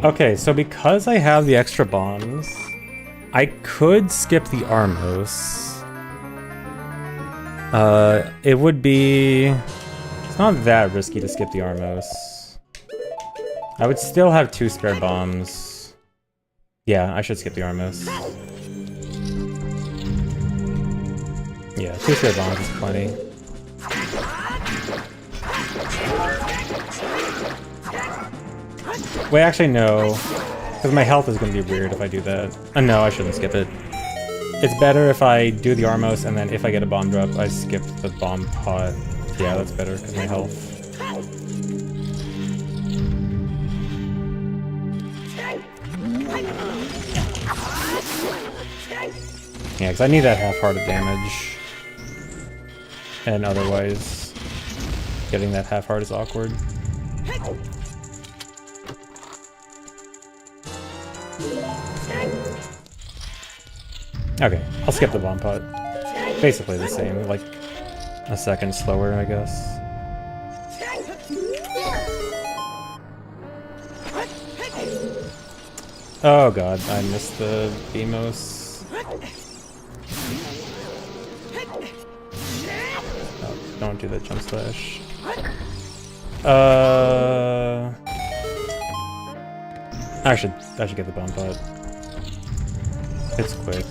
Okay, so because I have the extra bombs, I could skip the Armos. It would be... It's not that risky to skip the Armos. I would still have 2 spare bombs. Yeah, I should skip the Armos. Yeah, 2 spare bombs is plenty. Wait, actually no. Because my health is going to be weird if I do that. No, I shouldn't skip it. It's better if I do the Armos and then if I get a bomb drop, I skip the bomb pot. Yeah, that's better because my health. Yeah, because I need that half-hearted damage. And otherwise, getting that half-heart is awkward. Okay, I'll skip the bomb pot. Basically the same, like a second slower, I guess. Oh god, I missed the Demos. Oh, don't do that jump slash. I should get the bomb pot. It's quick.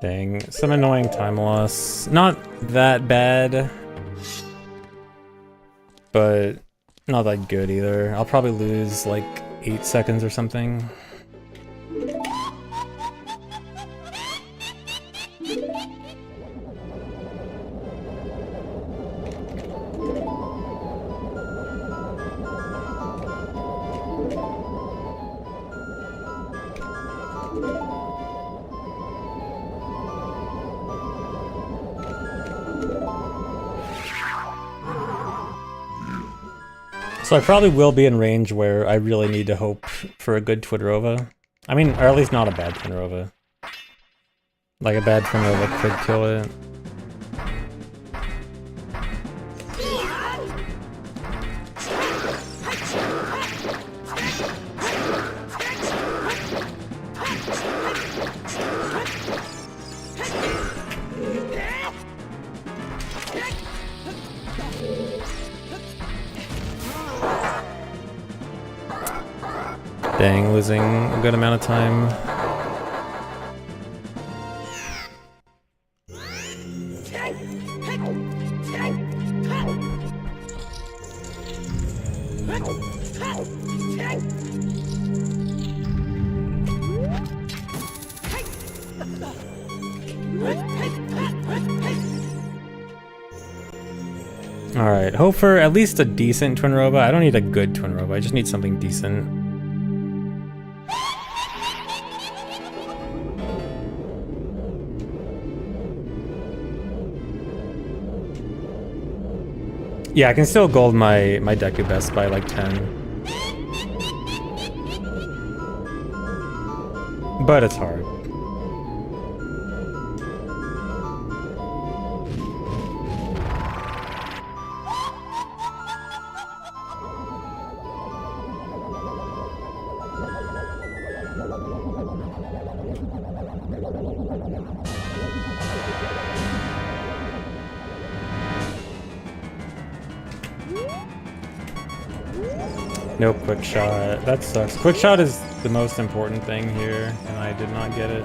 Dang, some annoying time loss. Not that bad, but not that good either. I'll probably lose like 8 seconds or something. So I probably will be in range where I really need to hope for a good Twinrova. I mean, or at least not a bad Twinrova. Like a bad Twinrova could kill it. Dang, losing a good amount of time. Alright, hope for at least a decent Twinrova. I don't need a good Twinrova, I just need something decent. Yeah, I can still gold my Deku Best by like 10. But it's hard. No quick shot. That sucks. Quick shot is the most important thing here, and I did not get it.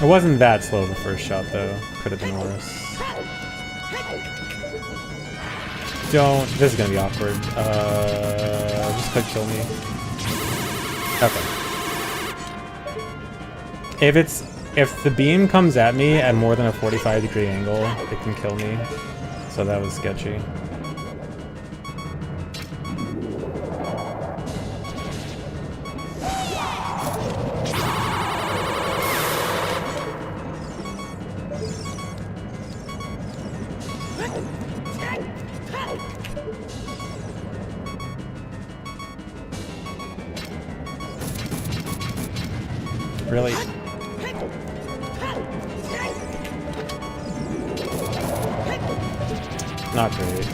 It wasn't that slow the first shot though. Could have been worse. don't... This is gonna be awkward. Just click kill me. Okay. If the beam comes at me at more than a 45-degree angle, it can kill me. So that was sketchy. Really? Not great.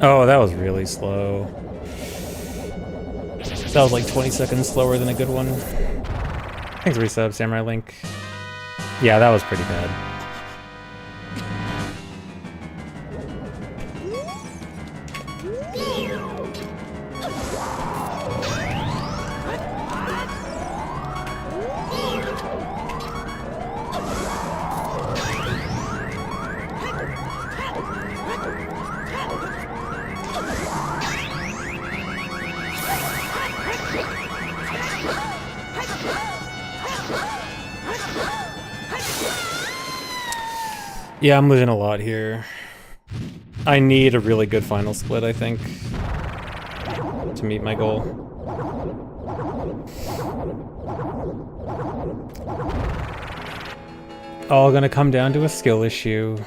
Oh, that was really slow. That was like 20 seconds slower than a good one. Thanks, resub, Samurai Link. Yeah, that was pretty bad. Yeah, I'm losing a lot here. I need a really good final split, I think, to meet my goal. All gonna come down to a skill issue.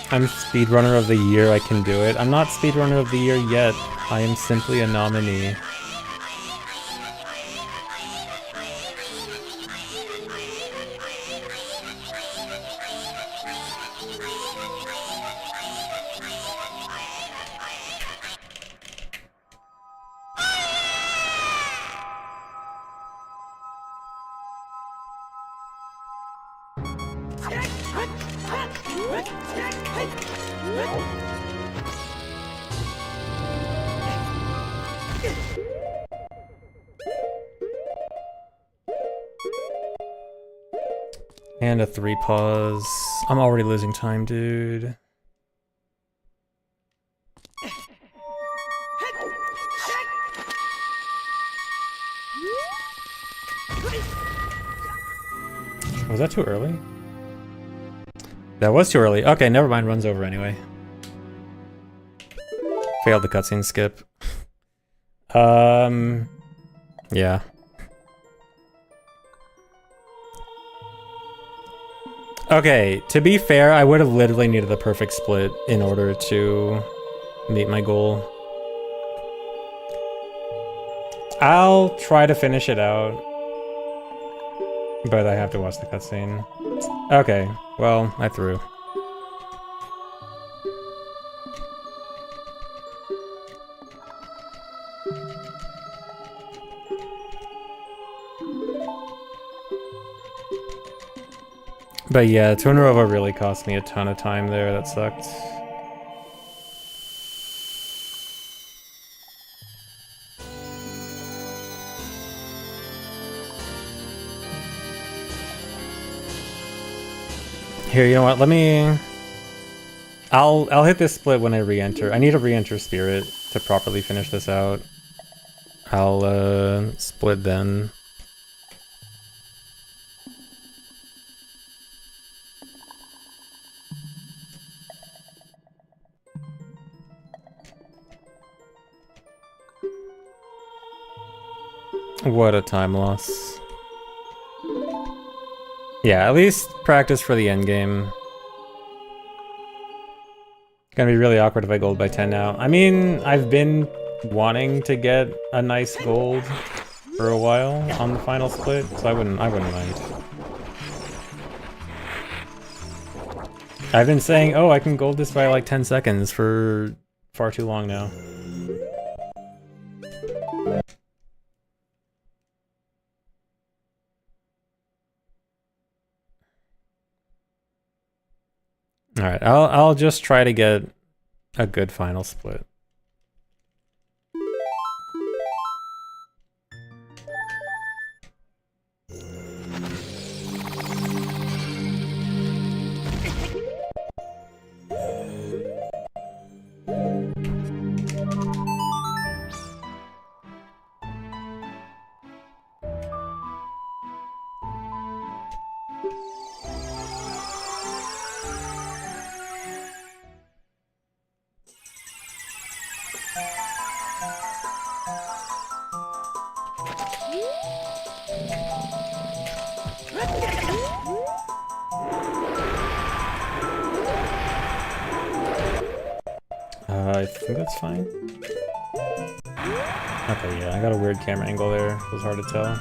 I'm Speedrunner of the Year, I can do it. I'm not Speedrunner of the Year yet. I am simply a nominee. And a 3 pause. I'm already losing time, dude. Was that too early? That was too early. Okay, never mind. Runs over anyway. Failed the cutscene skip. Yeah. Okay, to be fair, I would have literally needed the perfect split in order to meet my goal. I'll try to finish it out, but I have to watch the cutscene. Okay, well, I threw. But yeah, Tunarova really cost me a ton of time there, that sucked. Here, you know what, let me... I'll hit this split when I re-enter. I need to re-enter Spirit to properly finish this out. I'll split then. What a time loss. Yeah, at least practice for the end game. Gonna be really awkward if I gold by 10 now. I mean, I've been wanting to get a nice gold for a while on the final split, so I wouldn't mind. I've been saying, oh, I can gold this by like 10 seconds for far too long now. All right, I'll just try to get a good final split. I think that's fine. Okay, yeah, I got a weird camera angle there. It was hard to tell.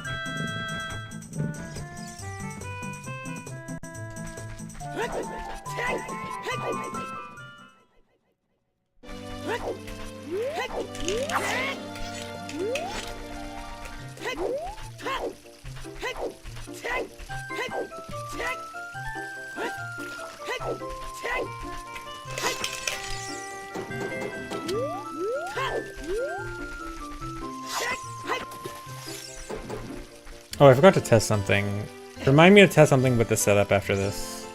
Oh, I forgot to test something. Remind me to test something with the setup after this.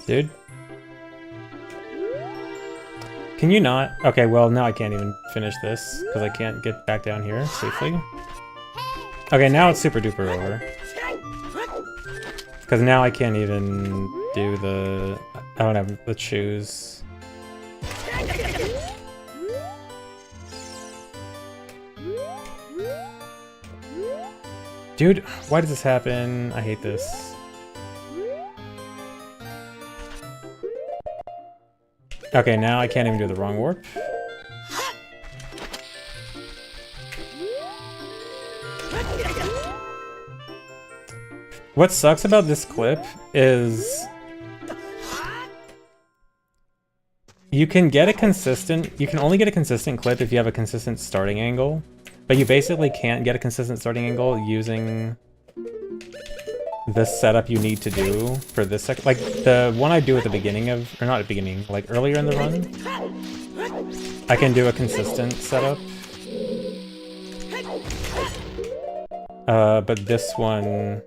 Dude? Can you not? Okay, well, now I can't even finish this, because I can't get back down here safely. Okay, now it's super duper over. Because now I can't even do the... I don't have the shoes. Dude, why does this happen? I hate this. Okay, now I can't even do the wrong warp. What sucks about this clip is you can only get a consistent clip if you have a consistent starting angle, but you basically can't get a consistent starting angle using the setup you need to do for this second. Like the one I do at the beginning of, or not at the beginning, like earlier in the run, I can do a consistent setup. But this one,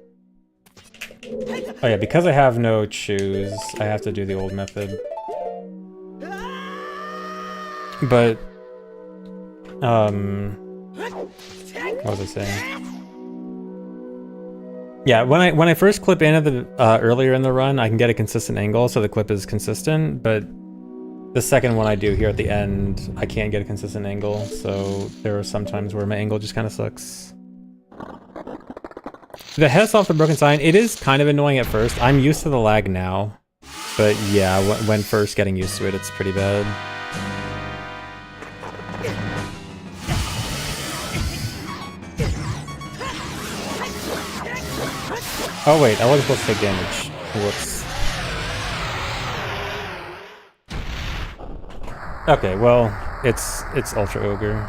oh yeah, because I have no choose, I have to do the old method. But, what was I saying? Yeah, when I first clip in at the earlier in the run, I can get a consistent angle, so the clip is consistent. But the second one I do here at the end, I can't get a consistent angle. So there are some times where my angle just kind of sucks. The Hess off the broken sign, it is kind of annoying at first. I'm used to the lag now, but yeah, when first getting used to it, it's pretty bad. Oh wait, I wasn't supposed to take damage. Whoops. Okay, well, it's Ultra Ogre.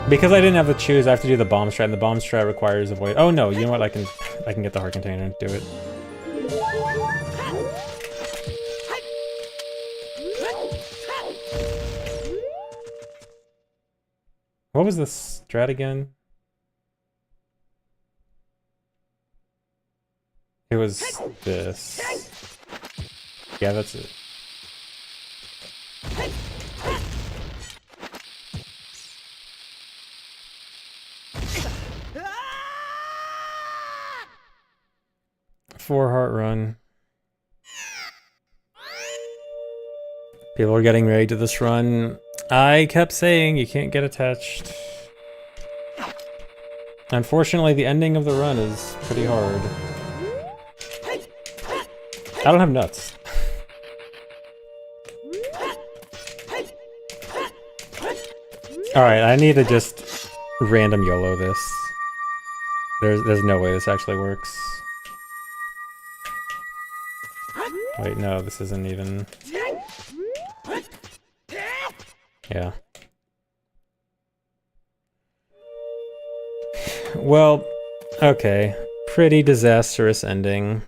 Because I didn't have to choose, I have to do the bomb strat, and the bomb strat requires avoid. Oh no, you know what? I can get the heart container and do it. What was the strat again? It was this. Yeah, that's it. Four heart run. People are getting ready to this run. I kept saying you can't get attached. Unfortunately, the ending of the run is pretty hard. I don't have nuts. Alright, I need to just random YOLO this. There's no way this actually works. Wait, no, this isn't even... Yeah. Well, okay. Pretty disastrous ending.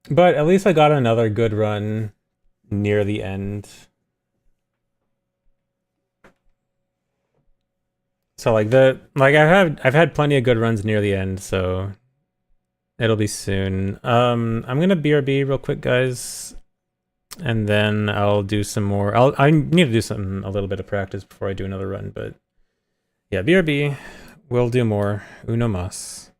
But at least I got another good run near the end. So like I've had plenty of good runs near the end, so it'll be soon. I'm gonna BRB real quick, guys, and then I'll do some more. I need to do some a little bit of practice before I do another run, but yeah, BRB. We'll do more. Uno mas.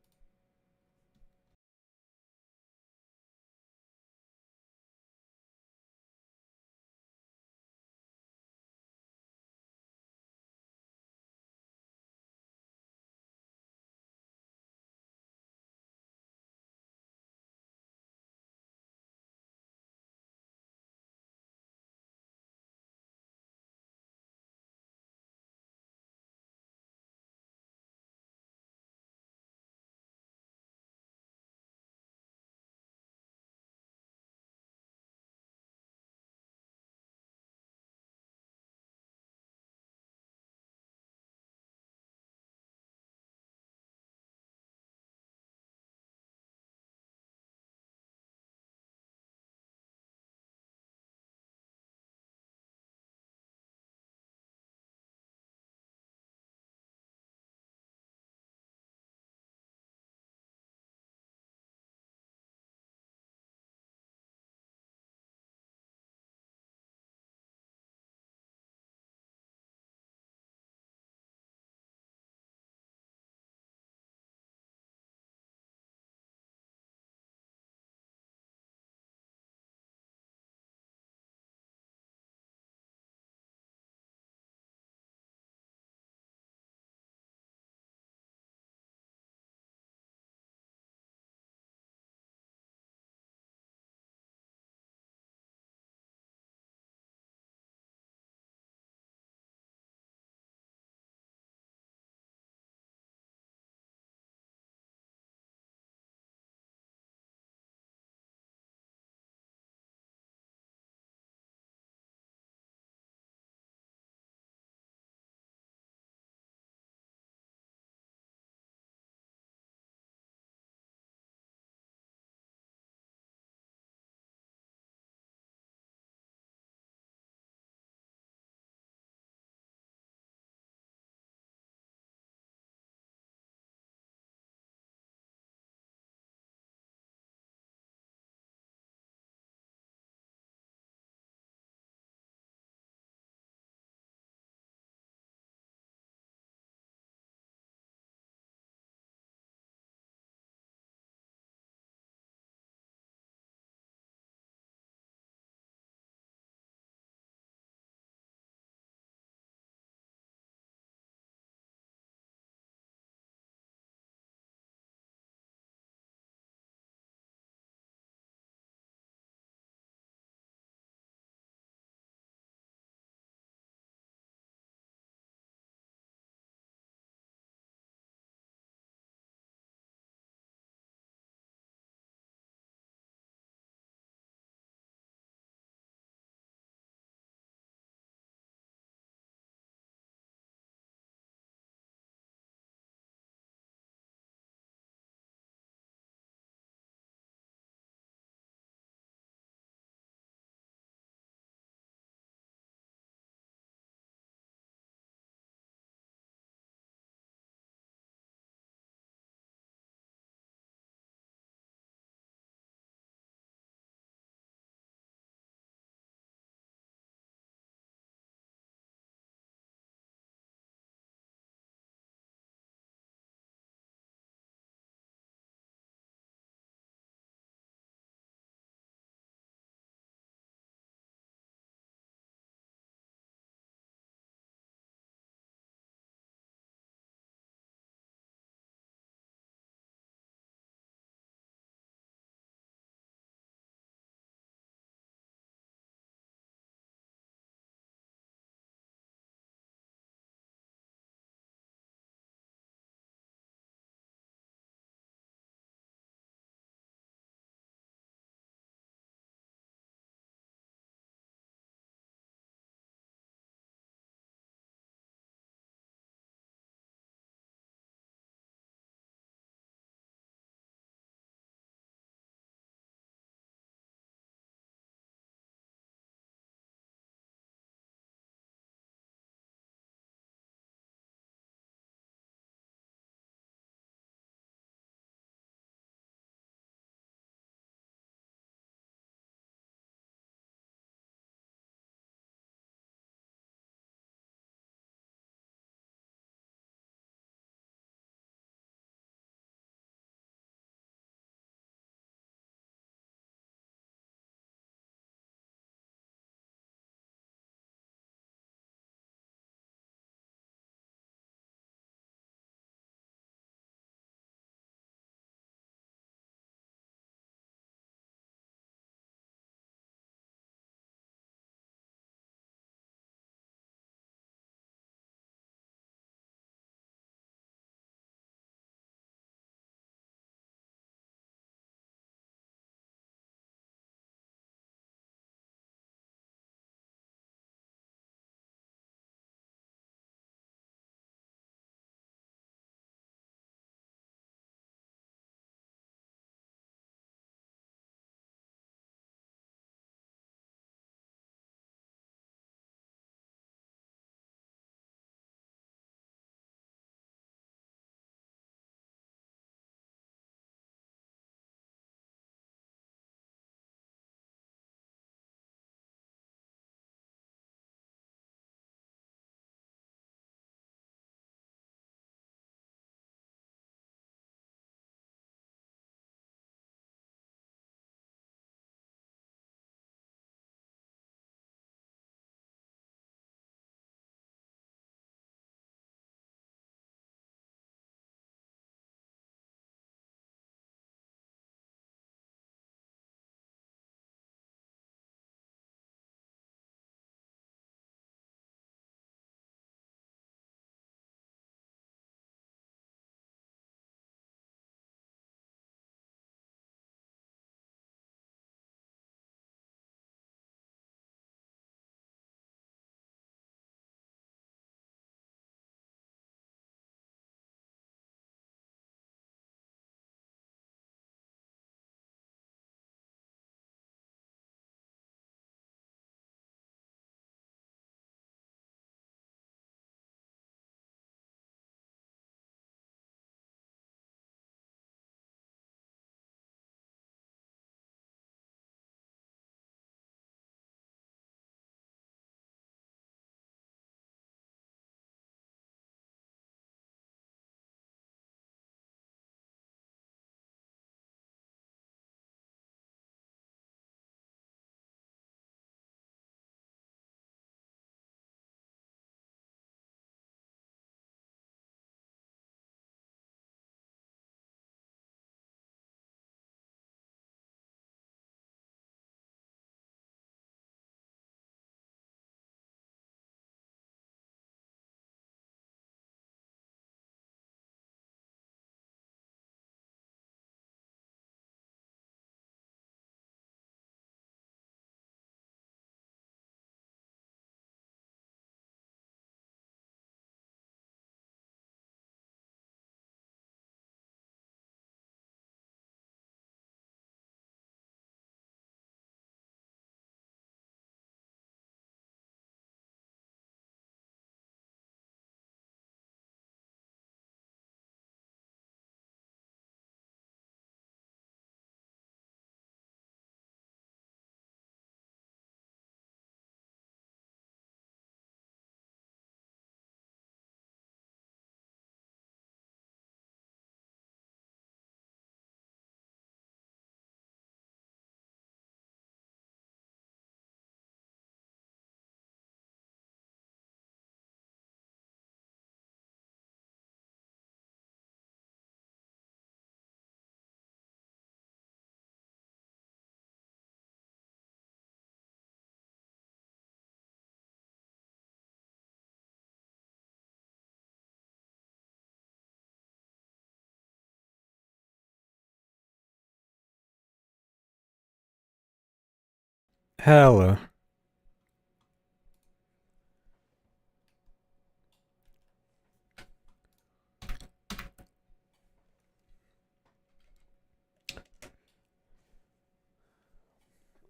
Hello.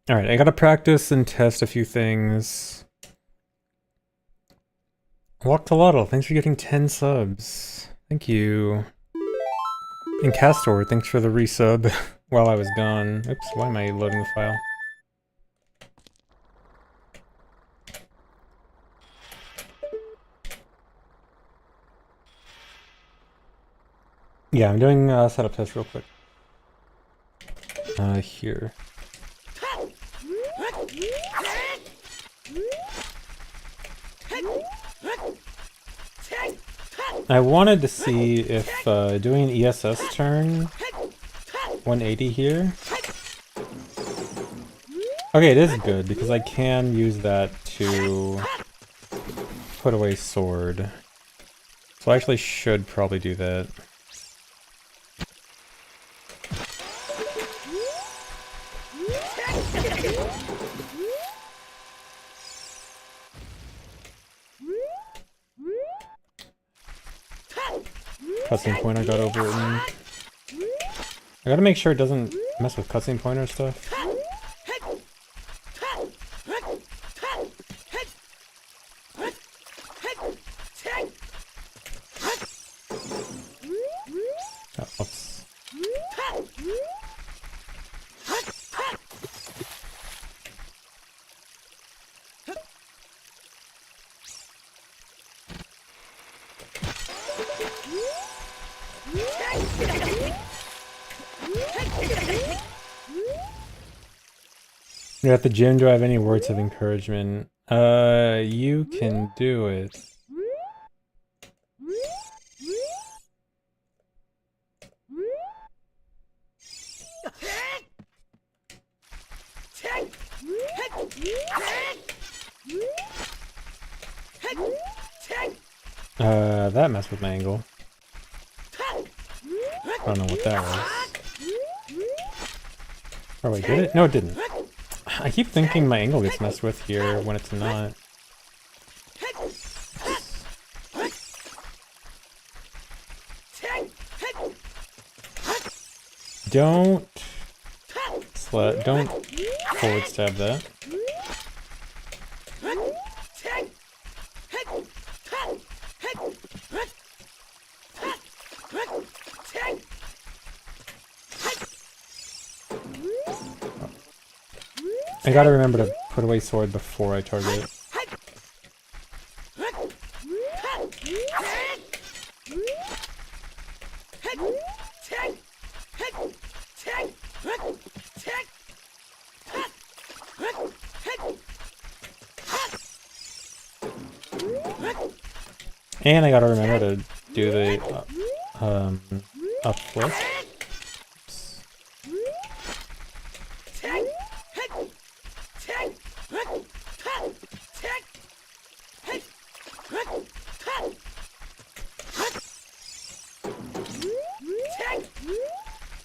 Alright, I gotta practice and test a few things. Walk to Lottle, thanks for getting 10 subs. Thank you. And Castor, thanks for the resub while I was gone. Oops, why am I loading the file? Yeah, I'm doing a setup test real quick. Here. I wanted to see if doing an ESS turn 180 here. Okay, it is good because I can use that to put away sword. So I actually should probably do that. Cutscene pointer got overwritten. I gotta make sure it doesn't mess with cutscene pointer stuff. Oh, oops. You're at the gym, do I have any words of encouragement? You can do it. That messed with my angle. I don't know what that was. Oh wait, did it? No, it didn't. I keep thinking my angle gets messed with here when it's not. Don't forward stab that. I gotta remember to put away sword before I target. And I gotta remember to do the up flip.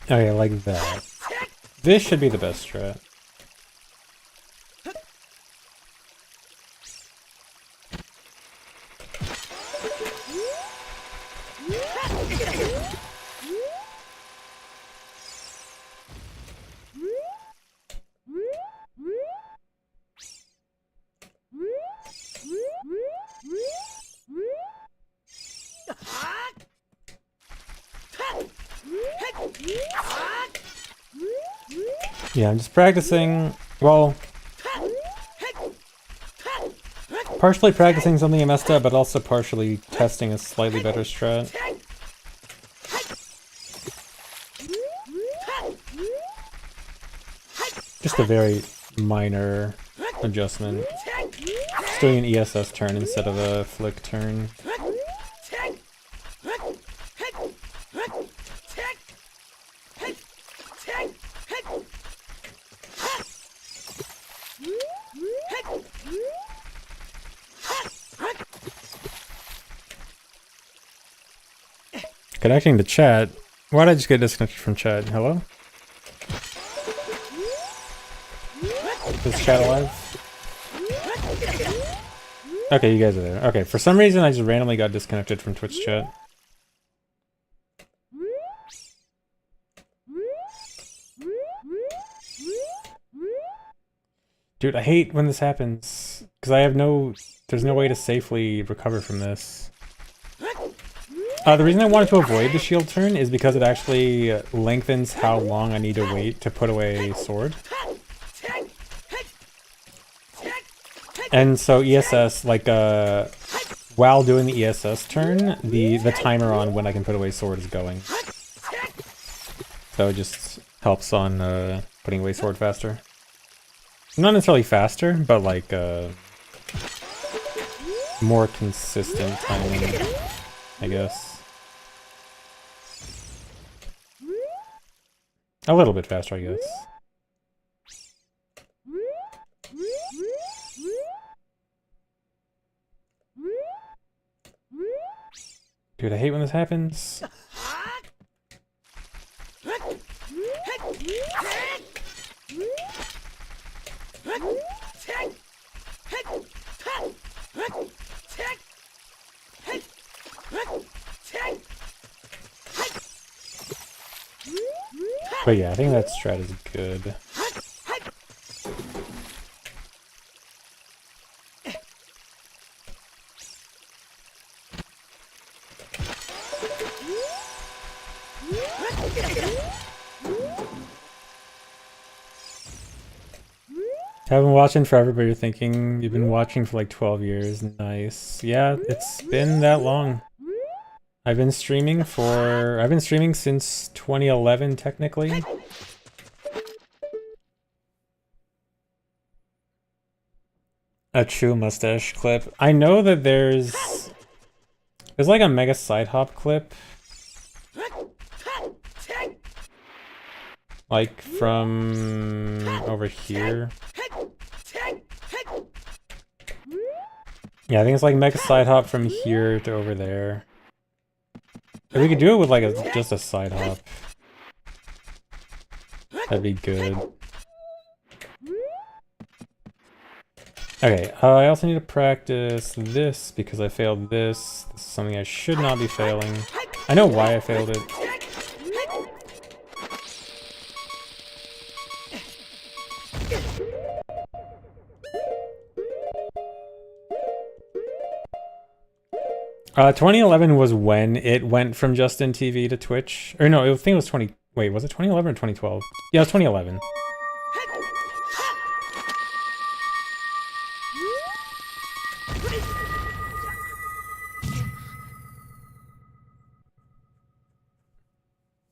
Okay, like that. This should be the best strat. Yeah, I'm just practicing, well, partially practicing something I messed up, but also partially testing a slightly better strat. Just a very minor adjustment. Just doing an ESS turn instead of a flick turn. Connecting to chat. Why did I just get disconnected from chat? Hello? This Is chat alive? Okay, you guys are there. Okay, for some reason I just randomly got disconnected from Twitch chat. Dude, I hate when this happens, because I have there's no way to safely recover from this. The reason I wanted to avoid the shield turn is because it actually lengthens how long I need to wait to put away sword. And so ESS, like, while doing the ESS turn, the timer on when I can put away sword is going. So it just helps on putting away sword faster. Not necessarily faster, but like more consistent timing, I guess. A little bit faster, I guess. Dude, I hate when this happens. But yeah, I think that strat is good. I've been watching forever, but you're thinking you've been watching for like 12 years. Nice. Yeah, it's been that long. I've been streaming since 2011, technically. A true mustache clip. I know that there's like a mega side hop clip. Like from over here. Yeah, I think it's like mega side hop from here to over there. If we could do it with like just a side hop, that'd be good. Okay, I also need to practice this because I failed this. This is something I should not be failing. I know why I failed it. 2011 was when it went from Justin TV to Twitch. Or no, I think it was 20... Wait, was it 2011 or 2012? Yeah, it was 2011.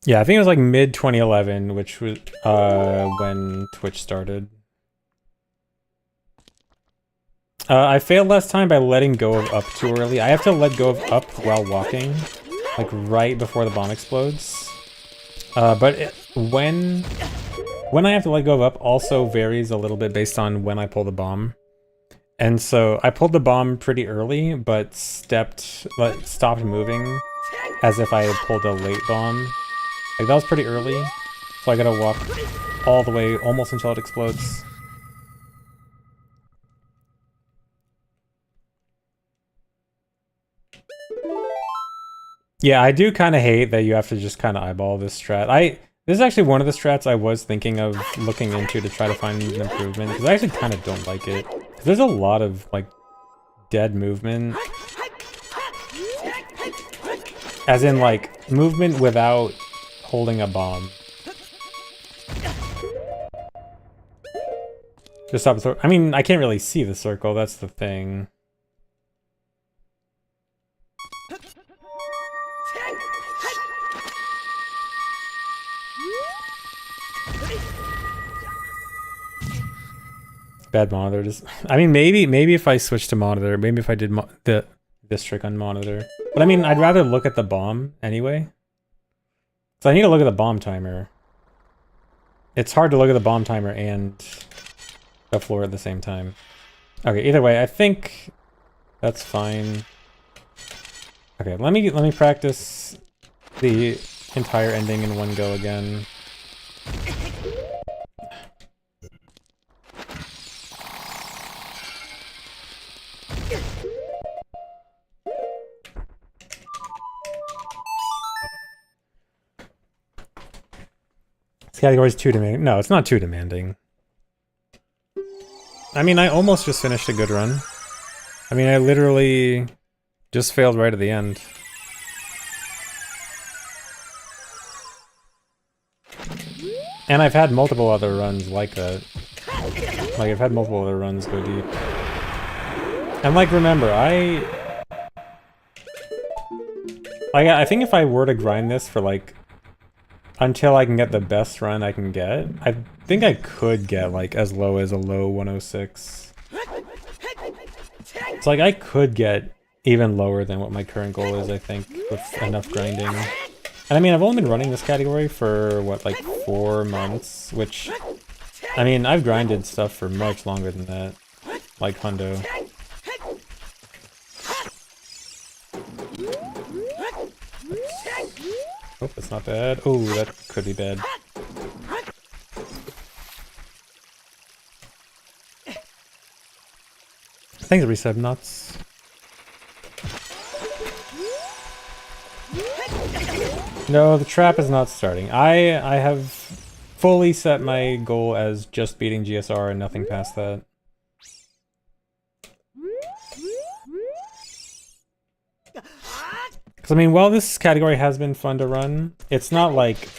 Yeah, I think it was like mid-2011, which was when Twitch started. I failed last time by letting go of up too early. I have to let go of up while walking, like right before the bomb explodes. But when I have to let go of up also varies a little bit based on when I pull the bomb. And so I pulled the bomb pretty early, but stopped moving as if I had pulled a late bomb. Like that was pretty early, so I gotta walk all the way almost until it explodes. Yeah, I do kind of hate that you have to just kind of eyeball this strat. This is actually one of the strats I was thinking of looking into to try to find an improvement, because I actually kind of don't like it. There's a lot of, like, dead movement. As in, like, movement without holding a bomb. Just stop the I mean, I can't really see the circle, that's the thing. Bad monitor. Just, I mean, maybe if I switched to monitor, maybe if I did this trick on monitor. But I mean, I'd rather look at the bomb anyway. So I need to look at the bomb timer. It's hard to look at the bomb timer and the floor at the same time. Okay, either way, I think that's fine. Okay, let me practice the entire ending in one go again. This category is too demanding. No, it's not too demanding. I mean, I almost just finished a good run. I mean, I literally just failed right at the end. And I've had multiple other runs like that. Like, I've had multiple other runs go deep. And, like, remember, I think if I were to grind this for, like, until I can get the best run I can get, I think I could get, like, as low as a low 106. It's like, I could get even lower than what my current goal is, I think, with enough grinding. And I mean, I've only been running this category for, what, like 4 months, which, I mean, I've grinded stuff for much longer than that, like Hundo. Oh, that's not bad. Oh, that could be bad. Thanks, Resub Nuts. No, the trap is not starting. I have fully set my goal as just beating GSR and nothing past that. Because, I mean, while this category has been fun to run, it's not like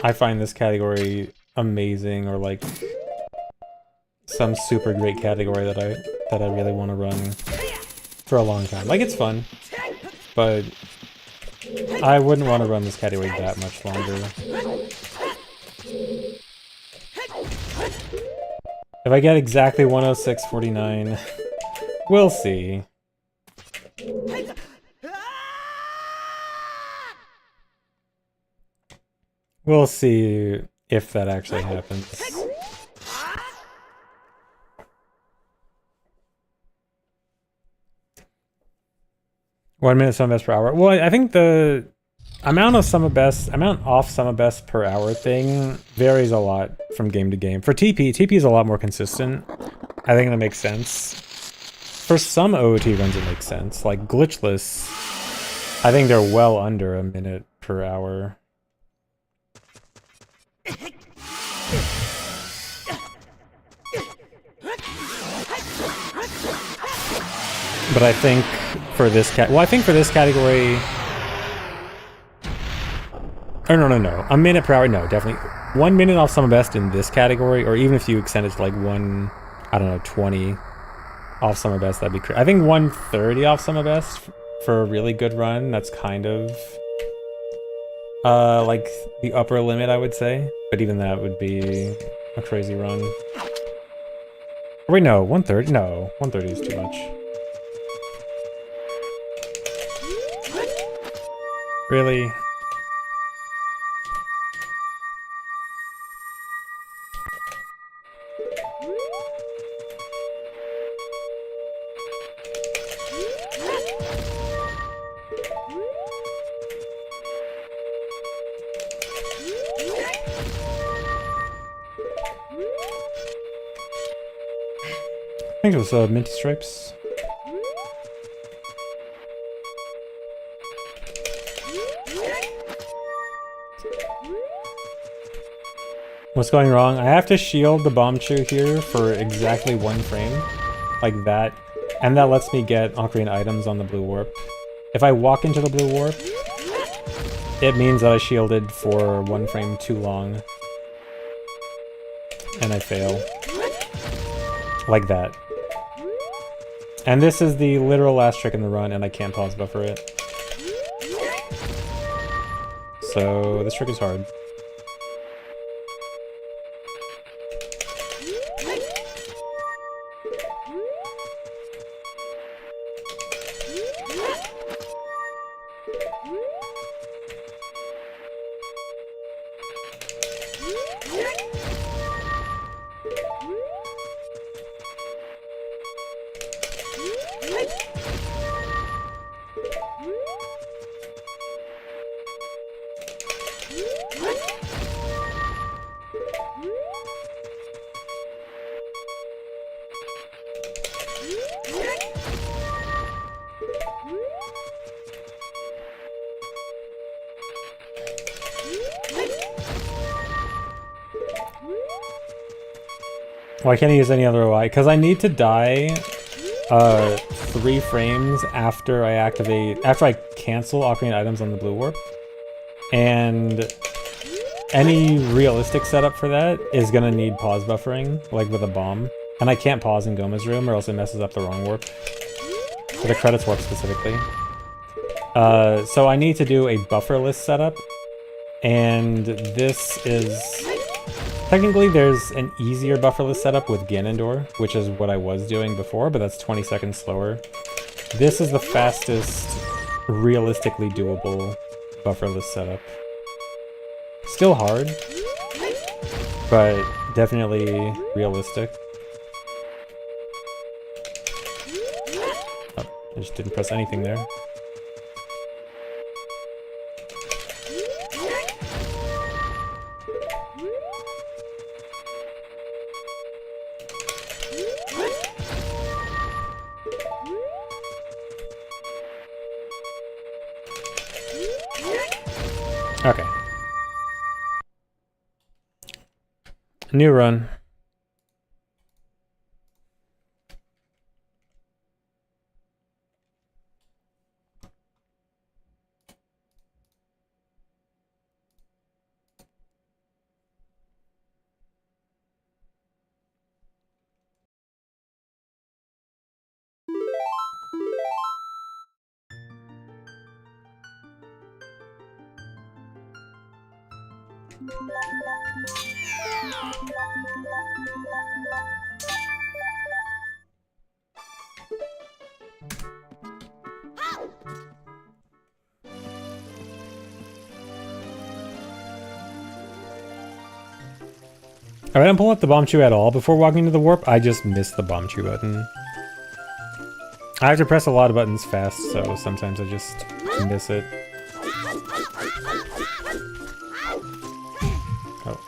I find this category amazing or like some super great category that I really want to run for a long time. Like, it's fun, but I wouldn't want to run this category that much longer. If I get exactly 106.49, we'll see. We'll see if that actually happens. One minute sum best per hour. Well, I think the amount off sum of best per hour thing varies a lot from game to game. For TP is a lot more consistent. I think that makes sense. For some OOT runs it makes sense. Like glitchless, I think they're well under a minute per hour. But I think for this category... Oh, no. A minute per hour? No, definitely. 1 minute off sum of best in this category, or even if you extend it to like 20 off sum of best, that'd be crazy. I think 130 off sum of best for a really good run, that's kind of... like the upper limit, I would say. But even that would be a crazy run. Or wait, no, 130? No, 130 is too much. Really? I think it was Minty Stripes. What's going wrong? I have to shield the bomb chew here for exactly 1 frame. Like that. And that lets me get Ocarina items on the blue warp. If I walk into the blue warp, it means that I shielded for 1 frame too long. And I fail. Like that. And this is the literal last trick in the run, and I can't pause buffer it. So this trick is hard. Well, I can't use any other UI because I need to die 3 frames after I cancel Ocarina items on the blue warp. And any realistic setup for that is gonna need pause buffering, like with a bomb. And I can't pause in Goma's room or else it messes up the wrong warp. For the credits warp specifically. So I need to do a bufferless setup. And this is... Technically, there's an easier bufferless setup with Ganondorf, which is what I was doing before, but that's 20 seconds slower. This is the fastest, realistically doable bufferless setup. Still hard, but definitely realistic. Oh, I just didn't press anything there. Okay. New run. Alright, I'm pulling up the bomb chew at all. Before walking to the warp, I just missed the bomb chew button. I have to press a lot of buttons fast, so sometimes I just miss it. Oh.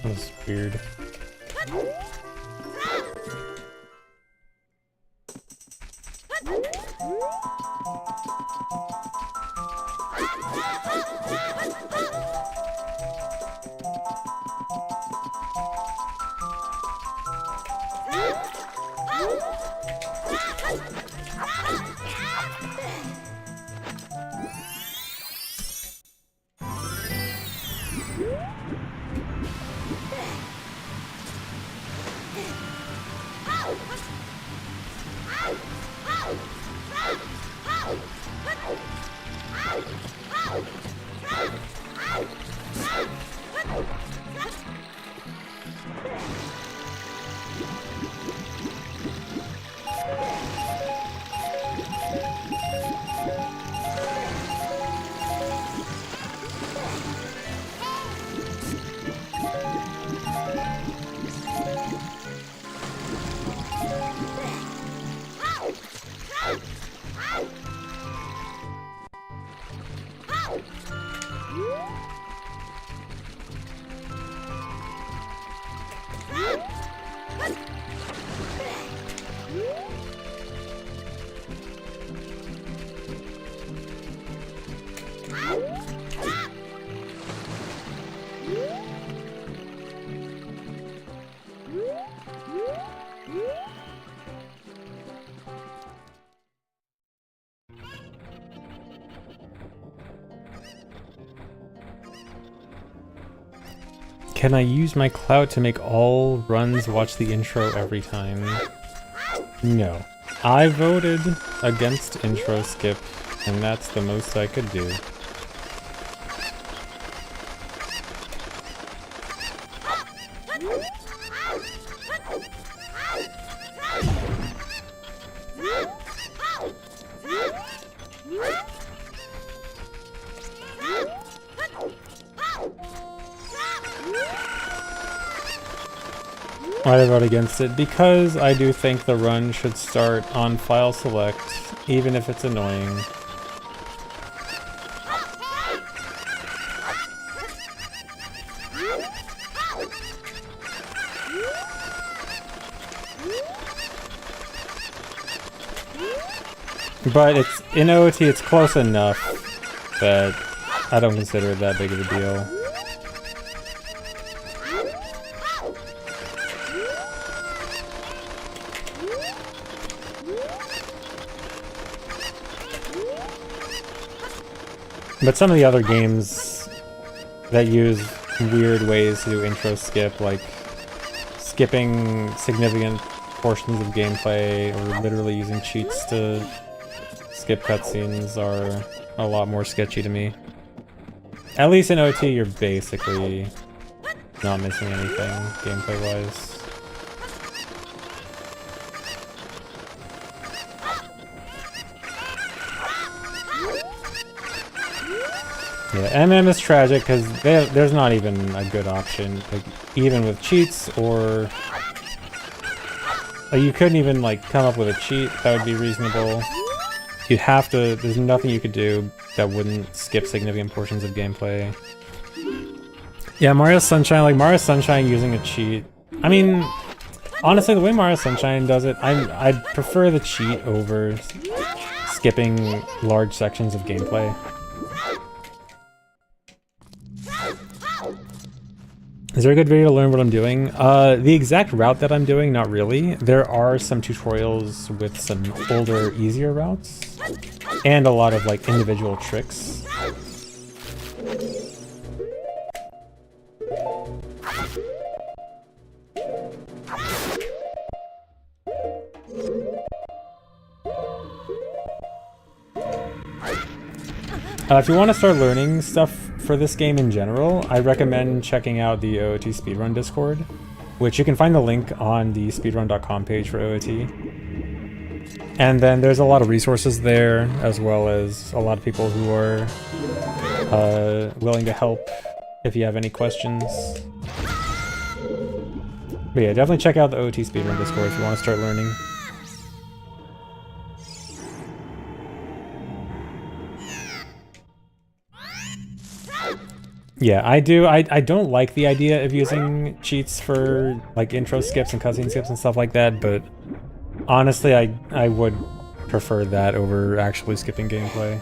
That was weird. Can I use my clout to make all runs watch the intro every time? No. I voted against intro skip, and that's the most I could do. Why'd I vote against it? Because I do think the run should start on file select, even if it's annoying. But it's in OOT, it's close enough that I don't consider it that big of a deal. But some of the other games that use weird ways to do intro skip, like skipping significant portions of gameplay or literally using cheats to skip cutscenes, are a lot more sketchy to me. At least in OT, you're basically not missing anything gameplay-wise. Yeah, MM is tragic because there's not even a good option, like even with cheats, or like, you couldn't even like come up with a cheat that would be reasonable. You'd have to, there's nothing you could do that wouldn't skip significant portions of gameplay. Yeah, Mario Sunshine, like Mario Sunshine using a cheat. I mean, honestly, the way Mario Sunshine does it, I'd prefer the cheat over skipping large sections of gameplay. Is there a good video to learn what I'm doing? The exact route that I'm doing, not really. There are some tutorials with some older, easier routes, and a lot of like individual tricks. If you want to start learning stuff for this game in general, I recommend checking out the OOT Speedrun Discord, which you can find the link on the speedrun.com page for OOT. And then there's a lot of resources there, as well as a lot of people who are willing to help if you have any questions. But yeah, definitely check out the OOT Speedrun Discord if you want to start learning. Yeah, I do. I don't like the idea of using cheats for like intro skips and cutscene skips and stuff like that, but honestly, I would prefer that over actually skipping gameplay.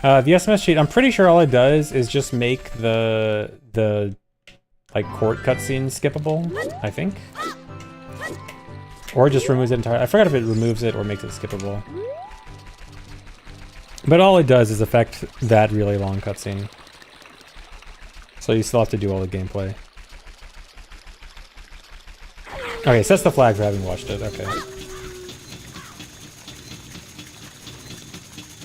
The SMS cheat, I'm pretty sure all it does is just make the like court cutscene skippable, I think. Or just removes it entirely. I forgot if it removes it or makes it skippable. But all it does is affect that really long cutscene. So you still have to do all the gameplay. Okay, sets the flag for having watched it, okay.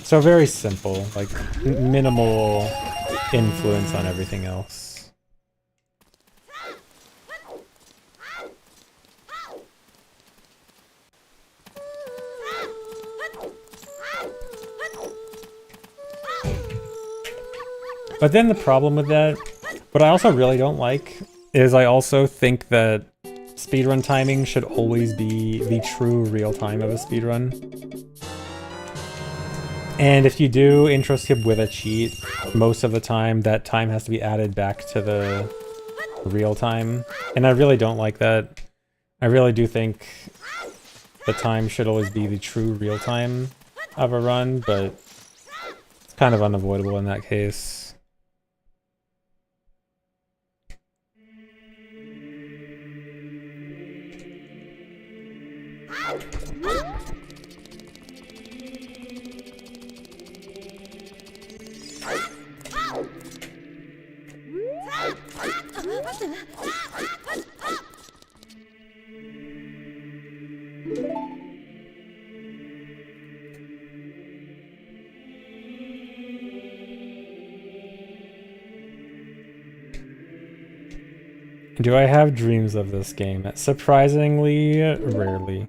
So very simple, like minimal influence on everything else. But then the problem with that, what I also really don't like, is I also think that speedrun timing should always be the true real time of a speedrun. And if you do intro skip with a cheat, most of the time that time has to be added back to the real time. And I really don't like that. I really do think the time should always be the true real time of a run, but it's kind of unavoidable in that case. Do I have dreams of this game? Surprisingly, rarely.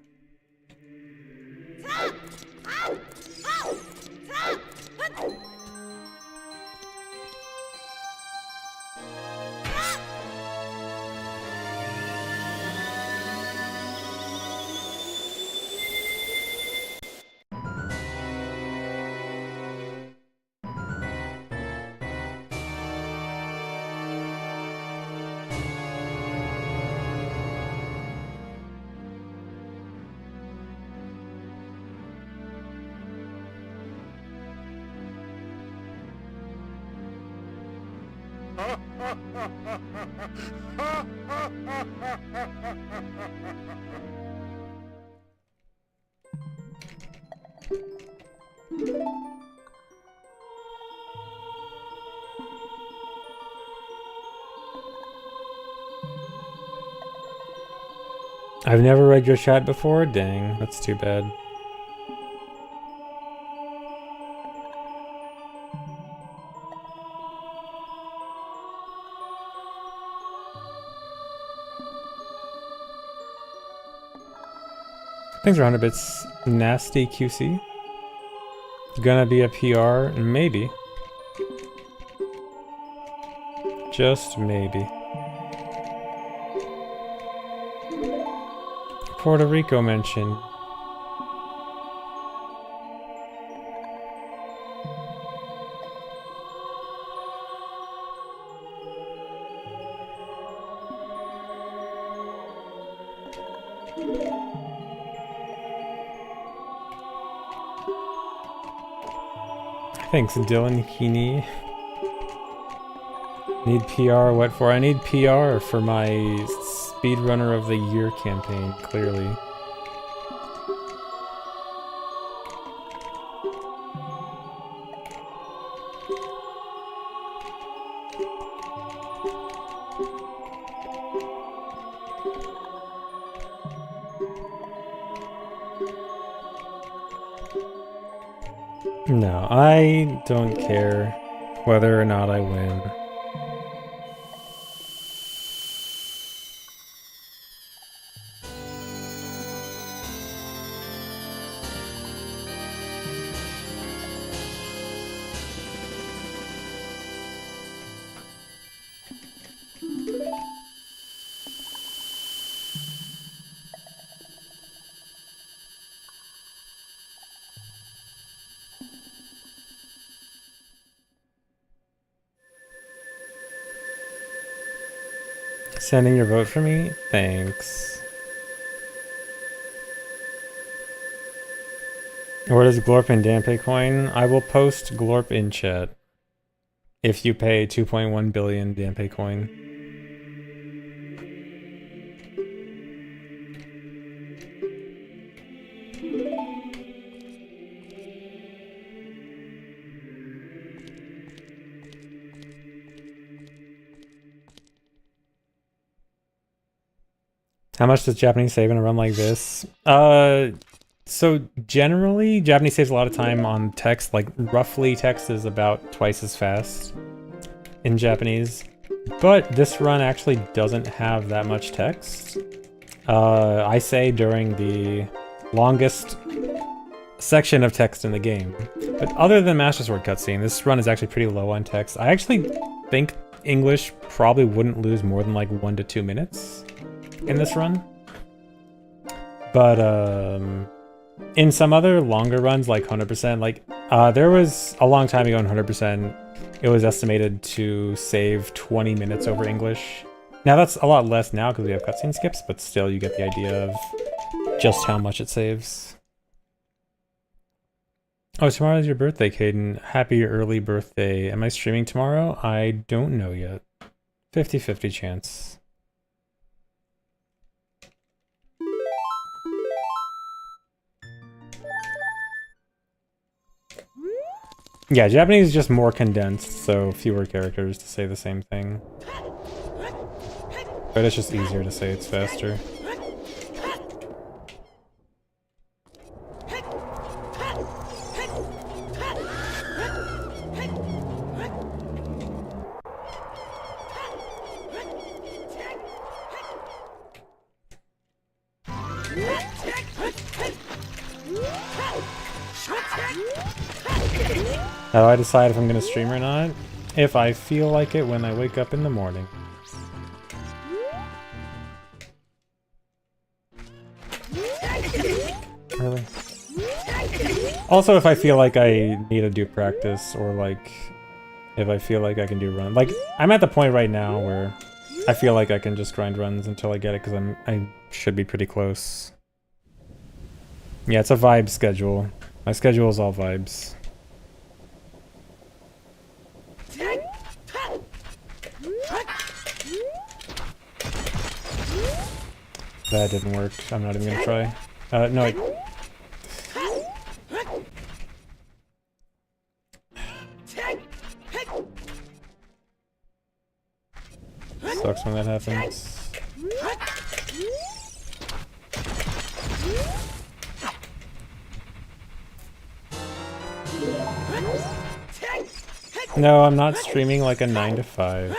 I've never read your chat before? Dang, that's too bad. Thanks for 100 bits. Nasty QC. Gonna be a PR? Maybe. Just maybe. Puerto Rico mention. Thanks, Dylan Heaney. Need PR, what for? I need PR for my Speedrunner of the Year campaign, clearly. No, I don't care whether or not I win. Sending your vote for me? Thanks. What is Glorp and Dampe coin? I will post Glorp in chat if you pay 2.1 billion Dampe coin. How much does Japanese save in a run like this? So generally, Japanese saves a lot of time on text. Like, roughly text is about twice as fast in Japanese. But this run actually doesn't have that much text. I say during the longest section of text in the game. But other than Master Sword cutscene, this run is actually pretty low on text. I actually think English probably wouldn't lose more than like 1 to 2 minutes in this run. But in some other longer runs, like 100%, like there was a long time ago in 100%, it was estimated to save 20 minutes over English. Now that's a lot less now because we have cutscene skips, but still you get the idea of just how much it saves. Oh, tomorrow's your birthday, Caden. Happy early birthday. Am I streaming tomorrow? I don't know yet. 50-50 chance. Yeah, Japanese is just more condensed, so fewer characters to say the same thing. But it's just easier to say it's faster. How do I decide if I'm gonna stream or not? If I feel like it when I wake up in the morning. Really? Also, if I feel like I need to do practice, or like, if I feel like I can do run. Like, I'm at the point right now where I feel like I can just grind runs until I get it, because I should be pretty close. Yeah, it's a vibe schedule. My schedule is all vibes. That didn't work. I'm not even gonna try. No, sucks when that happens. No, I'm not streaming like a 9 to 5.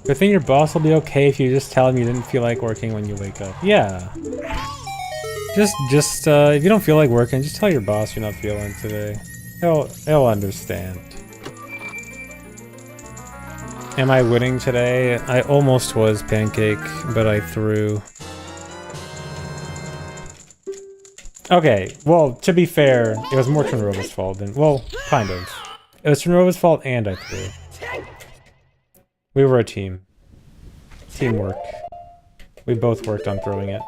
I think your boss will be okay if you just tell him you didn't feel like working when you wake up. Yeah. Just if you don't feel like working, just tell your boss you're not feeling today. He'll understand. Am I winning today? I almost was, Pancake, but I threw. Okay, well, to be fair, it was more Trinrova's fault than, well, kind of. It was Trinrova's fault and I threw. We were a team. Teamwork. We both worked on throwing it.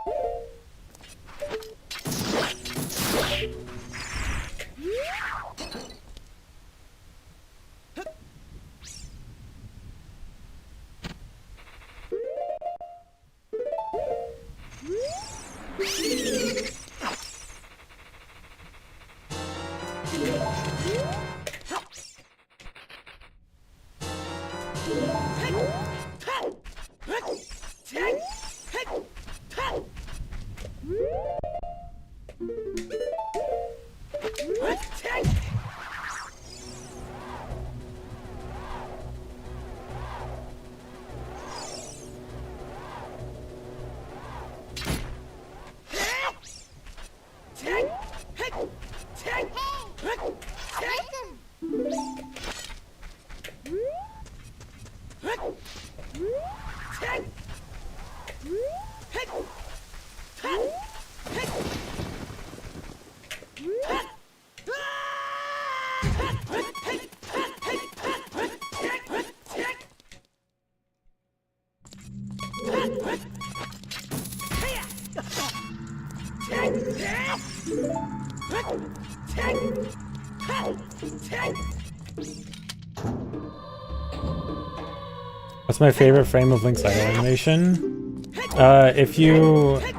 What's my favorite frame of Link's idle animation?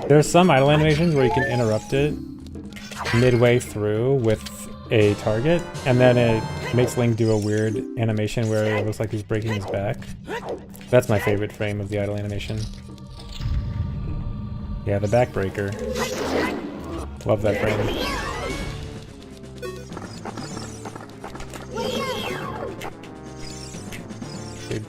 There's some idle animations where you can interrupt it midway through with a target, and then it makes Link do a weird animation where it looks like he's breaking his back. That's my favorite frame of the idle animation. Yeah, the backbreaker. Love that frame. Dude.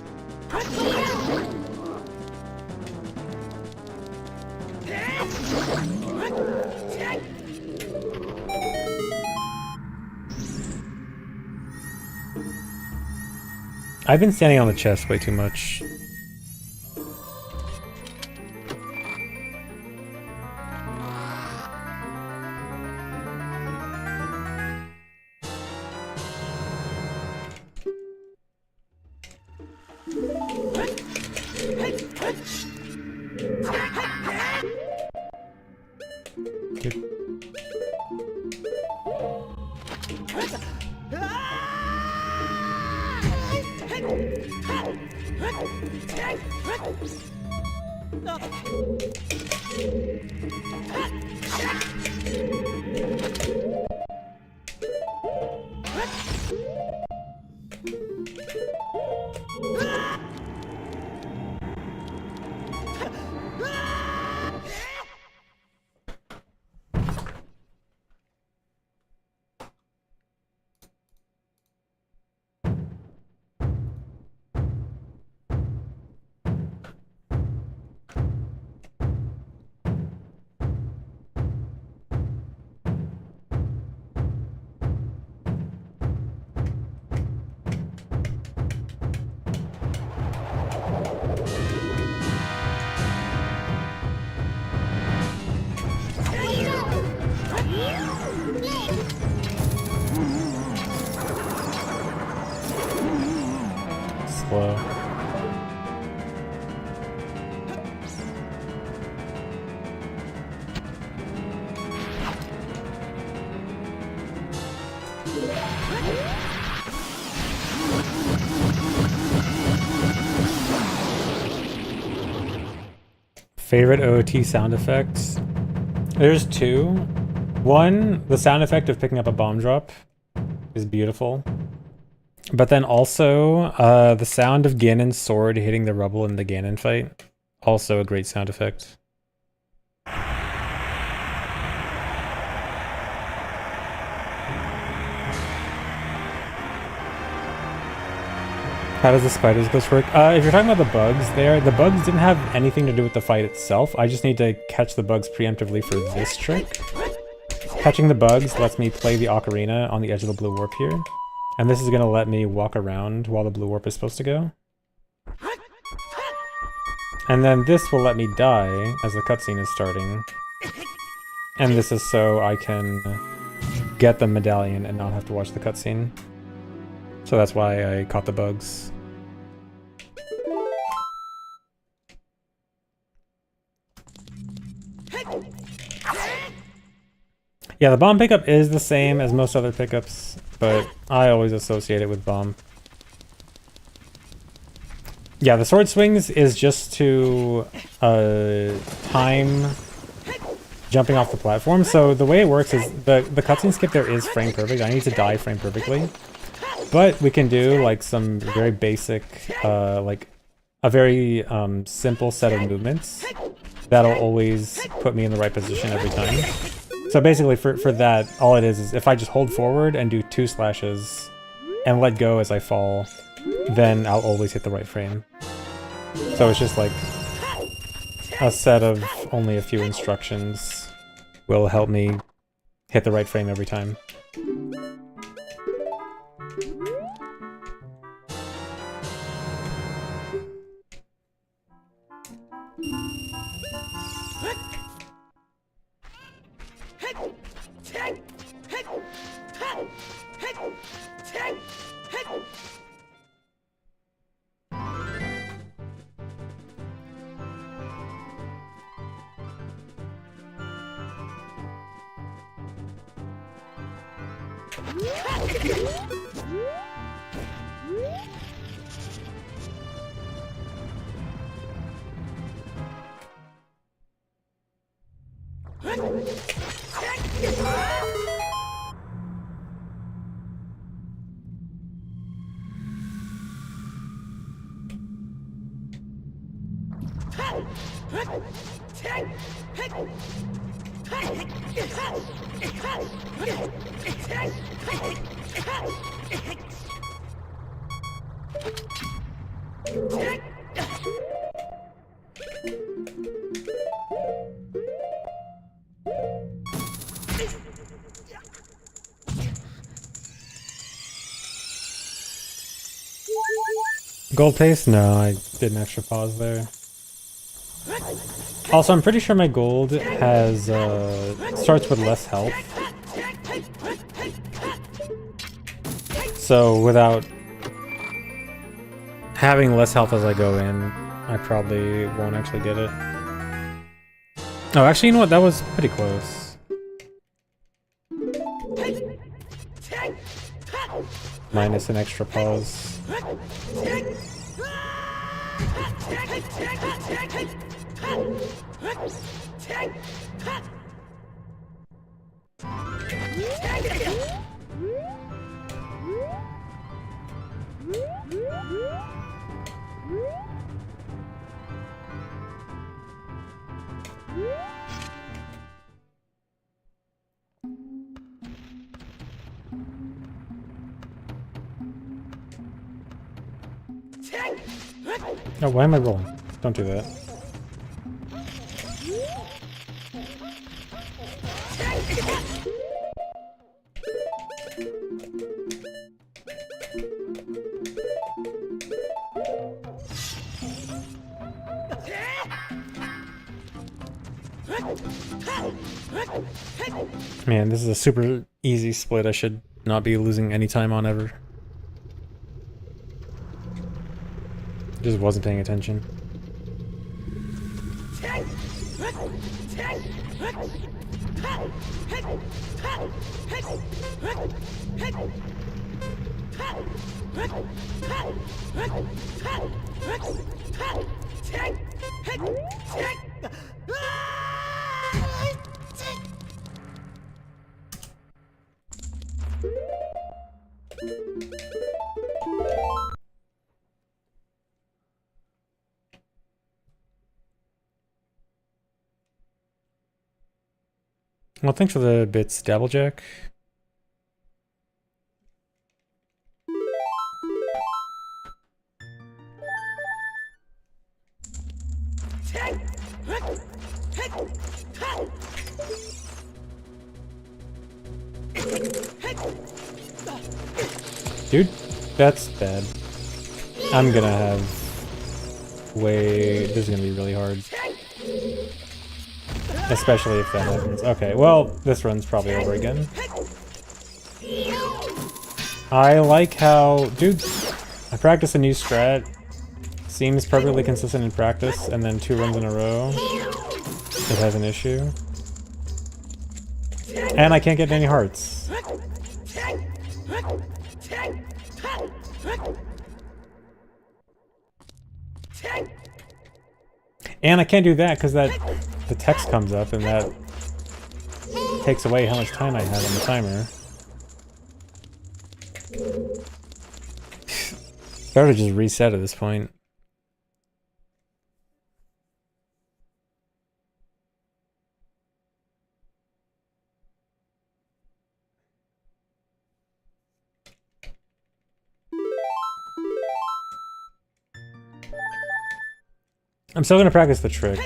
I've been standing on the chest way too much. Slow. Favorite OOT sound effects? There's two. One, the sound effect of picking up a bomb drop is beautiful. But then also, the sound of Ganon's sword hitting the rubble in the Ganon fight. Also a great sound effect. How does the spiders glitch work? If you're talking about the bugs there, the bugs didn't have anything to do with the fight itself. I just need to catch the bugs preemptively for this trick. Catching the bugs lets me play the Ocarina on the edge of the blue warp here. And this is going to let me walk around while the blue warp is supposed to go. And then this will let me die as the cutscene is starting. And this is so I can get the medallion and not have to watch the cutscene. So that's why I caught the bugs. Yeah, the bomb pickup is the same as most other pickups, but I always associate it with bomb. Yeah, the sword swings is just to time jumping off the platform. So the way it works is the cutscene skip there is frame perfect. I need to die frame perfectly. But we can do like some very basic, like a very simple set of movements that'll always put me in the right position every time. So basically for that, all it is if I just hold forward and do 2 slashes and let go as I fall, then I'll always hit the right frame. So it's just like a set of only a few instructions will help me hit the right frame every time. Gold paste? No, I did an extra pause there. Also, I'm pretty sure my gold has, starts with less health. So without having less health as I go in, I probably won't actually get it. Oh, actually, you know what? That was pretty close. Minus an extra pause. Oh, why am I rolling? Don't do that. Man, this is a super easy split. I should not be losing any time on ever. Just wasn't paying attention. Well, thanks for the bits, Dabblejack. Dude, that's bad. I'm gonna have way... This is gonna be really hard. Especially if that happens. Okay, well, this run's probably over again. I like how... Dude, I practiced a new strat. Seems perfectly consistent in practice, and then 2 runs in a row, it has an issue. And I can't get any hearts. And I can't do that because the text comes up and that takes away how much time I have on the timer. Better just reset at this point. I'm still gonna practice the trick.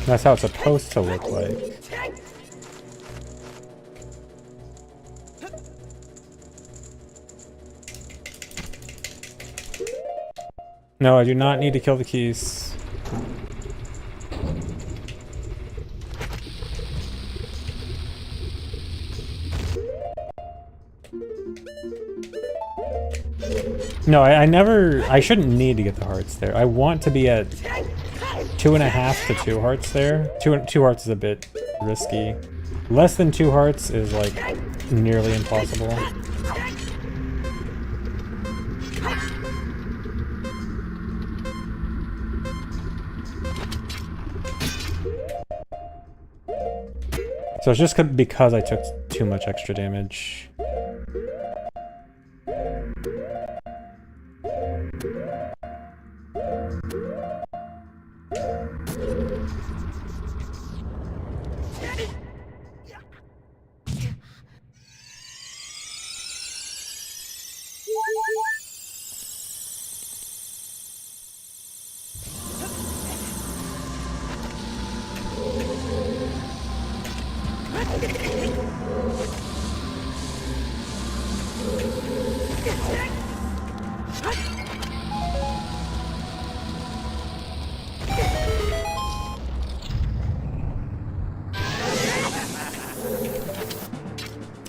That's how it's supposed to look like. No, I do not need to kill the keys. No, I shouldn't need to get the hearts there. I want to be at 2.5 to 2 hearts there. Two hearts is a bit risky. Less than 2 hearts is like nearly impossible. So it's just because I took too much extra damage.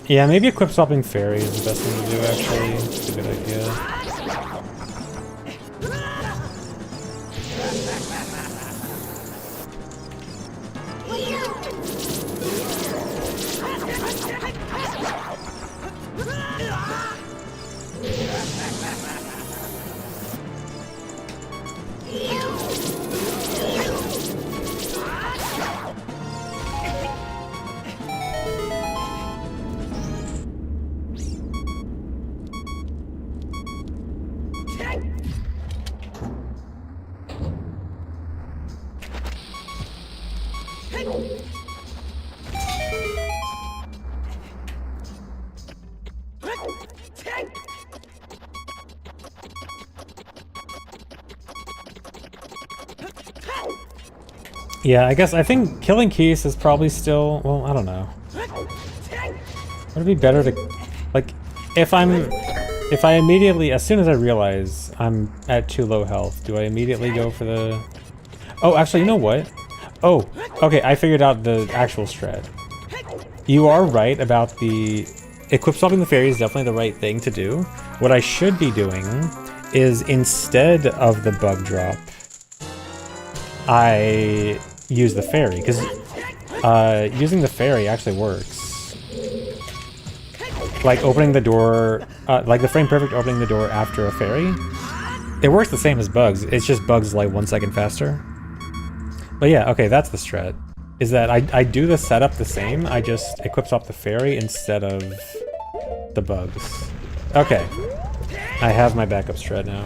Yeah, maybe equip swapping fairy is the best thing to do, actually. It's a good idea. Yeah, I think killing Keys is probably still, well, I don't know. Would it be better to, like, if I immediately, as soon as I realize I'm at too low health, do I immediately go for the... Oh, actually, you know what? Oh, okay, I figured out the actual strat. You are right about the... Equip swapping the fairy is definitely the right thing to do. What I should be doing is, instead of the bug drop, I use the fairy, because using the fairy actually works. Like opening the door, like the frame perfect opening the door after a fairy. It works the same as bugs, it's just bugs like 1 second faster. But yeah, okay, that's the strat. Is that I do the setup the same, I just equip swap the fairy instead of the bugs. Okay, I have my backup strat now.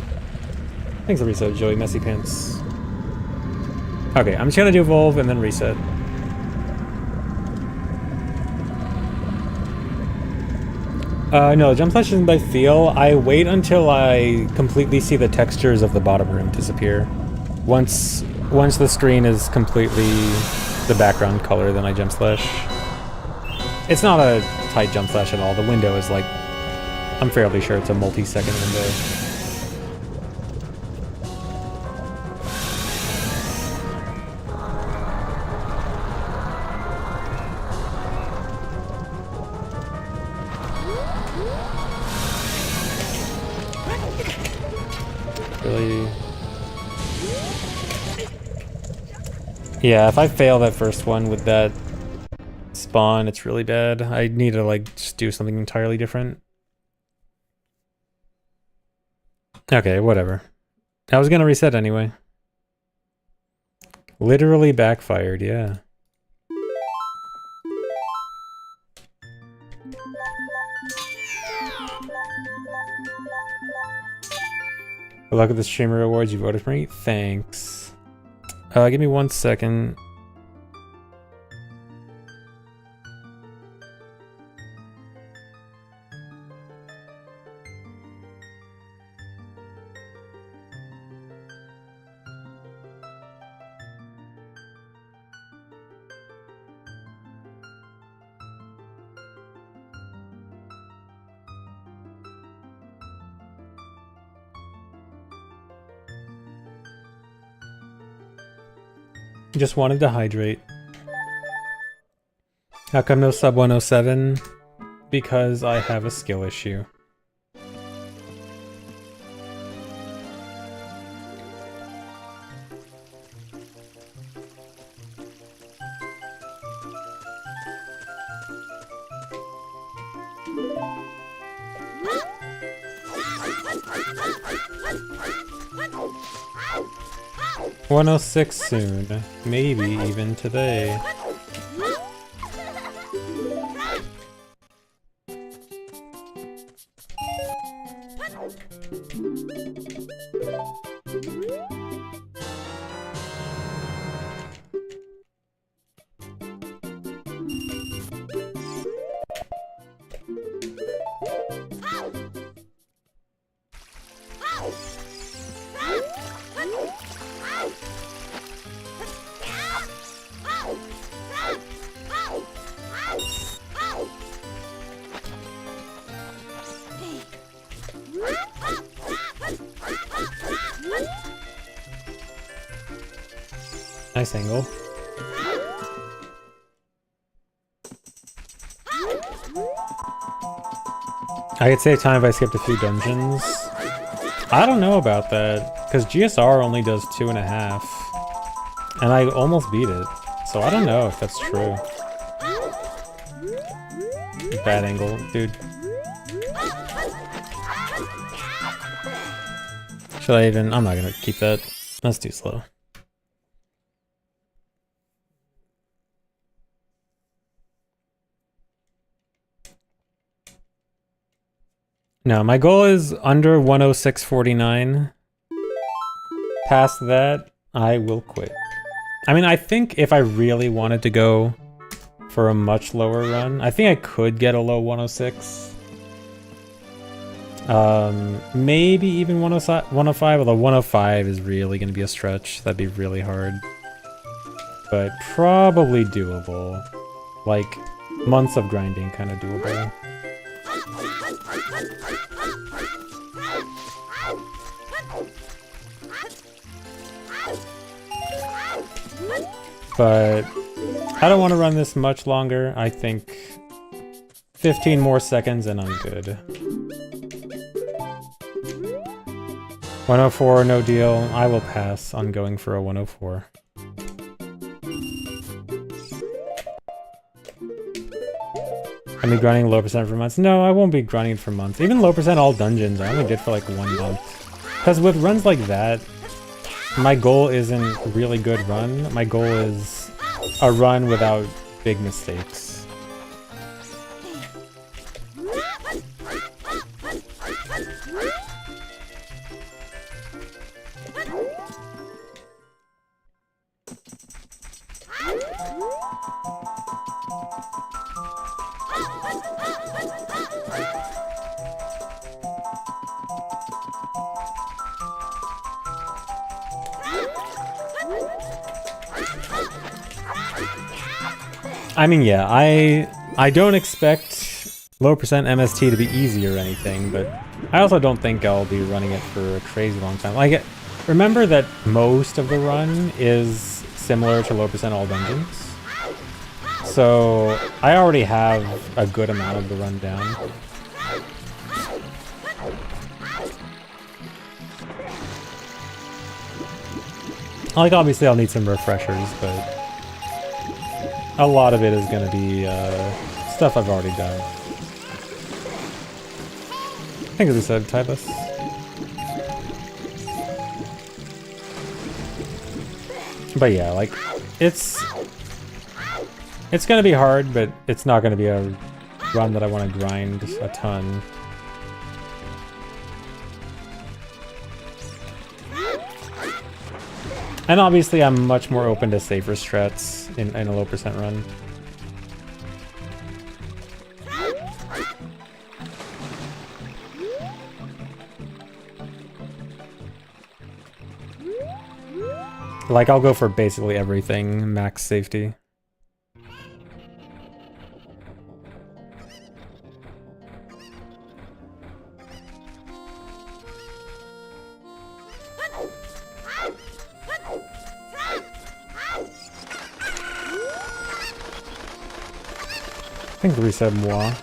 Thanks for the reset, Joey Messy Pants. Okay, I'm just gonna do evolve and then reset. No, jump slash isn't by feel. I wait until I completely see the textures of the bottom room disappear. Once the screen is completely the background color, then I jump slash. It's not a tight jump slash at all. The window is like, I'm fairly sure it's a multi-second window. Really? Yeah, if I fail that first one with that spawn, it's really bad. I need to like just do something entirely different. Okay, whatever. I was gonna reset anyway. Literally backfired, yeah. Good luck with the streamer awards. You voted for me? Thanks. Give me 1 second. Just wanted to hydrate. How come no sub 107? Because I have a skill issue. $106 soon, maybe even today. Nice angle. I could save time if I skipped a few dungeons. I don't know about that, because GSR only does 2.5. And I almost beat it, so I don't know if that's true. Bad angle, dude. Should I even... I'm not gonna keep that. That's too slow. No, my goal is under 106.49. Past that, I will quit. I mean, I think if I really wanted to go for a much lower run, I think I could get a low 106. Maybe even 105, although 105 is really going to be a stretch. That'd be really hard. But probably doable. Like, months of grinding kind of doable. But I don't want to run this much longer. I think 15 more seconds and I'm good. 104, no deal. I will pass on going for a 104. I'll be grinding low percent for months. No, I won't be grinding for months. Even low percent all dungeons, I only did for like 1 month. Because with runs like that, my goal isn't really good run. My goal is a run without big mistakes. I mean, yeah, I don't expect low percent MST to be easy or anything, but I also don't think I'll be running it for a crazy long time. Like, remember that most of the run is similar to low percent all dungeons. So I already have a good amount of the run down. Like, obviously I'll need some refreshers, but a lot of it is going to be stuff I've already done. I think as we said, Tybus. But yeah, like, it's going to be hard, but it's not going to be a run that I want to grind a ton. And obviously I'm much more open to safer strats in a low percent run. Like, I'll go for basically everything, max safety. I think we said moi.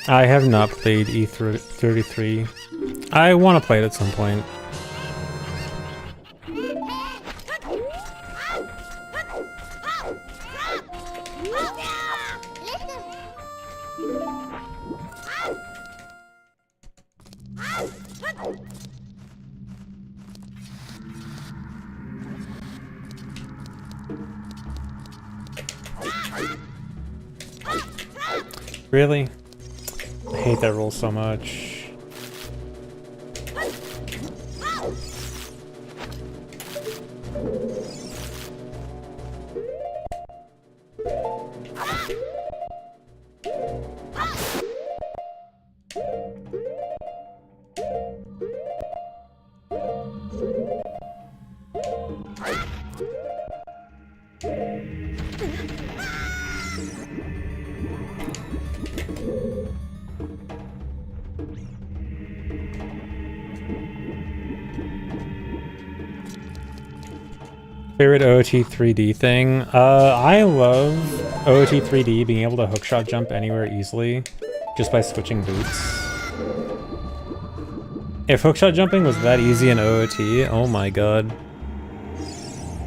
I have not played E33. I want to play it at some point. Really? I hate that roll so much. Favorite OOT 3D thing? I love OOT 3D being able to hookshot jump anywhere easily just by switching boots. If hookshot jumping was that easy in OOT, oh my god.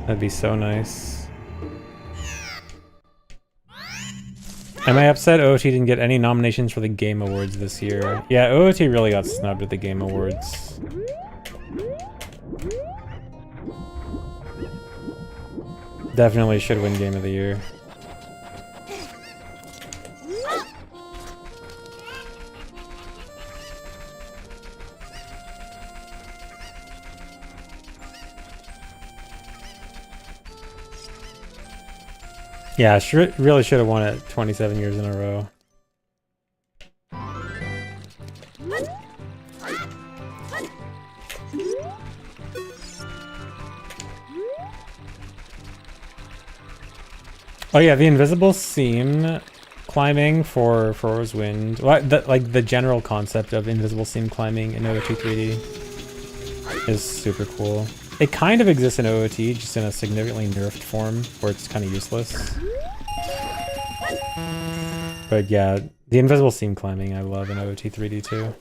That'd be so nice. Am I upset OOT didn't get any nominations for the Game Awards this year? Yeah, OOT really got snubbed at the Game Awards. Definitely should win Game of the Year. Yeah, really should have won it 27 years in a row. Oh yeah, the invisible seam climbing for Roar's Wind. Like the general concept of invisible seam climbing in OOT 3D is super cool. It kind of exists in OOT, just in a significantly nerfed form, where it's kind of useless. But yeah, the invisible seam climbing I love in OOT 3D too.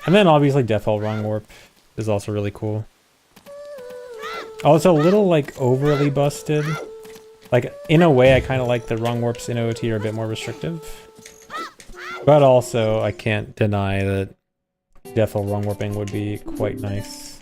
And then obviously Deathfall Wrong Warp is also really cool. Oh, it's a little like overly busted. Like, in a way I kind of like the Wrong Warps in OOT are a bit more restrictive. But also, I can't deny that Deathfall Wrong Warping would be quite nice.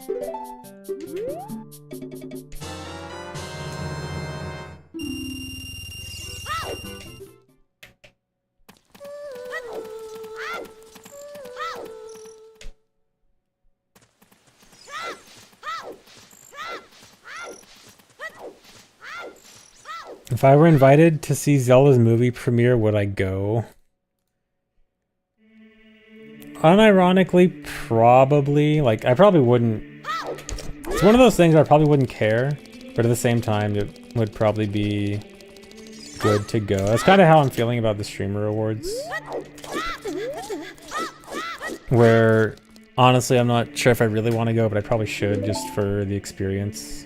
If I were invited to see Zelda's movie premiere, would I go? Unironically, probably. Like, I probably wouldn't... It's one of those things where I probably wouldn't care, but at the same time, it would probably be good to go. That's kind of how I'm feeling about the Streamer Awards. Where, honestly, I'm not sure if I really want to go, but I probably should, just for the experience.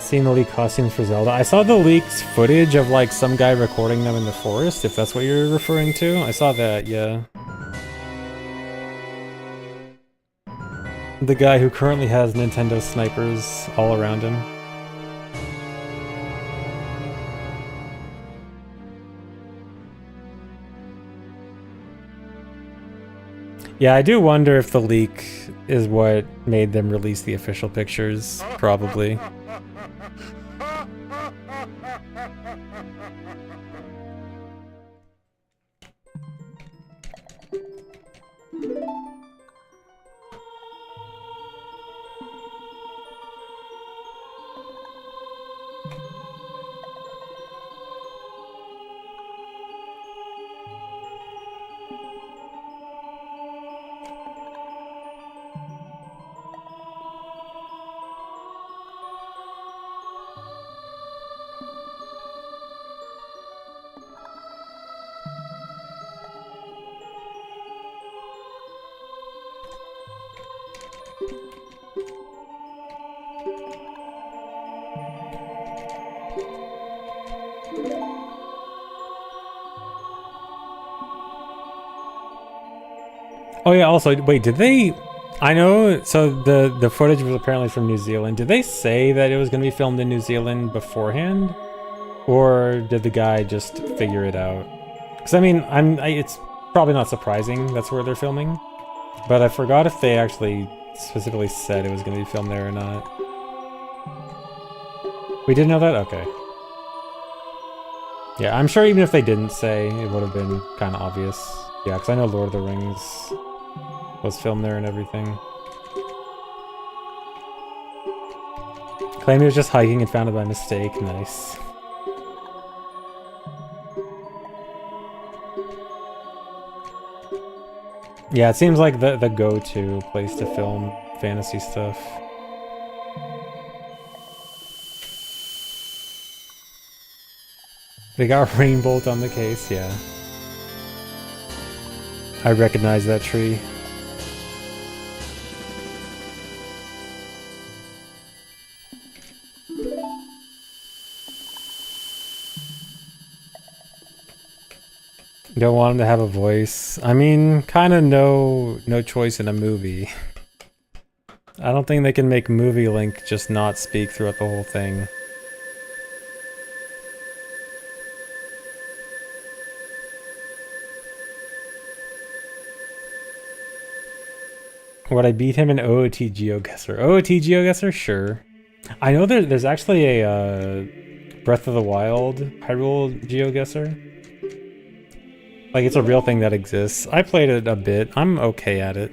Seeing the leaked costumes for Zelda. I saw the leaked footage of like some guy recording them in the forest, if that's what you're referring to. I saw that, yeah. The guy who currently has Nintendo snipers all around him. Yeah, I do wonder if the leak is what made them release the official pictures, probably. Oh yeah, also, wait, did they... I know, so the footage was apparently from New Zealand. Did they say that it was going to be filmed in New Zealand beforehand? Or did the guy just figure it out? Because, I mean, it's probably not surprising that's where they're filming. But I forgot if they actually specifically said it was going to be filmed there or not. We didn't know that? Okay. Yeah, I'm sure even if they didn't say, it would have been kind of obvious. Yeah, because I know Lord of the Rings was filmed there and everything. Claim he was just hiking and found it by mistake. Nice. Yeah, it seems like the go-to place to film fantasy stuff. They got Rainbolt on the case, yeah. I recognize that tree. Don't want him to have a voice. I mean, kind of no choice in a movie. I don't think they can make Movie Link just not speak throughout the whole thing. Would I beat him in OOT GeoGuessr? OOT GeoGuessr? Sure. I know there's actually a Breath of the Wild Hyrule GeoGuessr. Like, it's a real thing that exists. I played it a bit. I'm okay at it.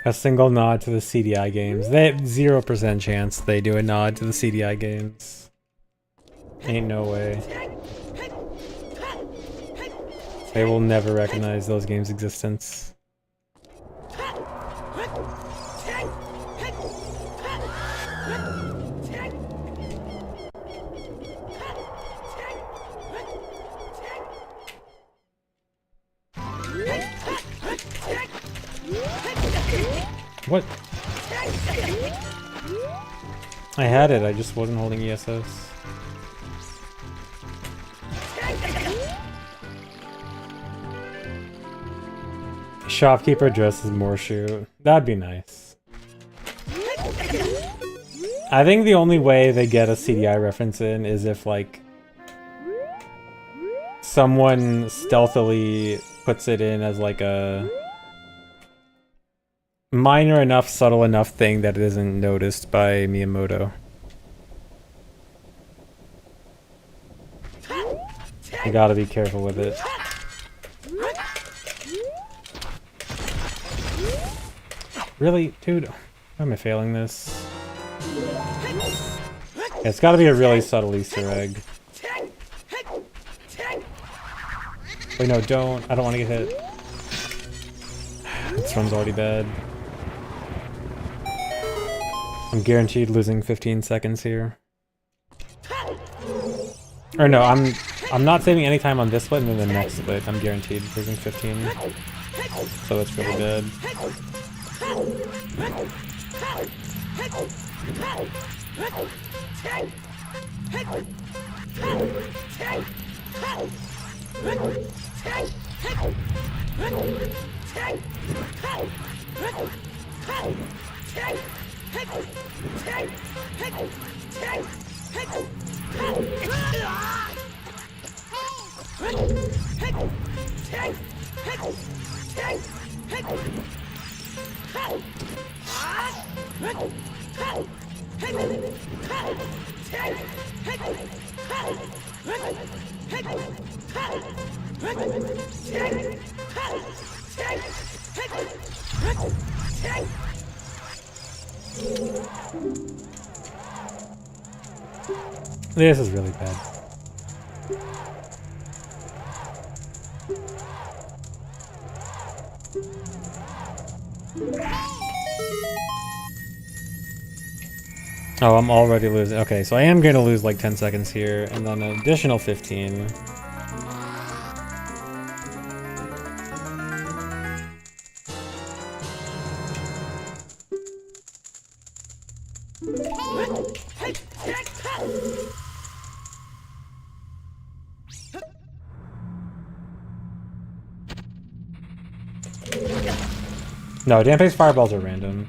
A single nod to the CDI games. They have 0% chance they do a nod to the CDI games. Ain't no way. They will never recognize those games' existence. What? I had it, I just wasn't holding ESS. Shopkeeper dresses Morshu. That'd be nice. I think the only way they get a CDI reference in is if, like, someone stealthily puts it in as, like, a minor enough, subtle enough thing that it isn't noticed by Miyamoto. You gotta be careful with it. Really? Dude, why am I failing this? Yeah, it's gotta be a really subtle Easter egg. Wait, no, don't. I don't want to get hit. This run's already bad. I'm guaranteed losing 15 seconds here. Or no, I'm not saving any time on this split and then the next split. I'm guaranteed losing 15. So it's really bad. This is really bad. Oh, I'm already losing. Okay, so I am going to lose like 10 seconds here, and then an additional 15. No, Dampé's fireballs are random.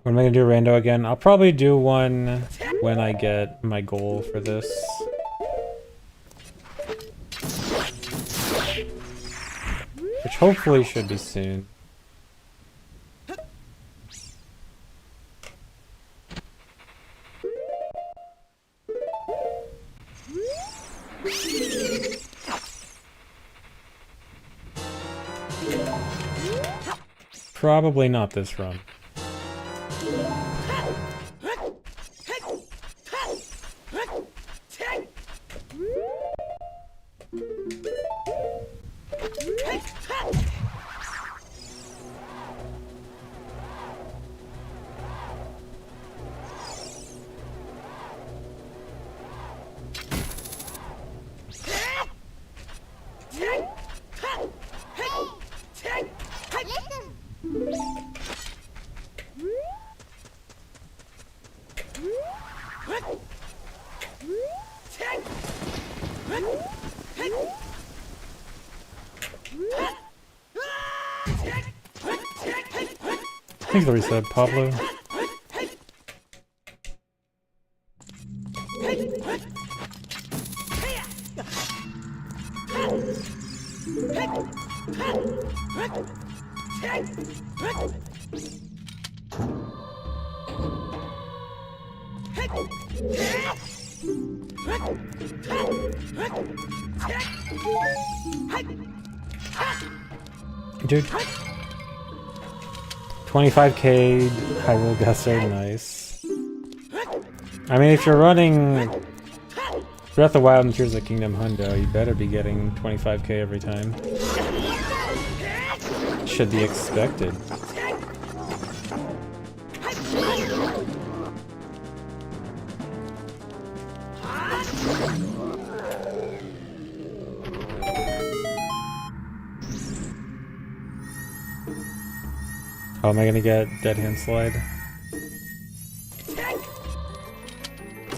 When am I gonna do rando again? I'll probably do one when I get my goal for this. Which hopefully should be soon. Probably not this run. Thanks for the reset, Pablo. Dude. 25k Hyrule Gusto, nice. I mean, if you're running Breath of the Wild and Tears of the Kingdom Hundo, you better be getting 25k every time. Should be expected. Oh, am I gonna get Dead Hand Slide?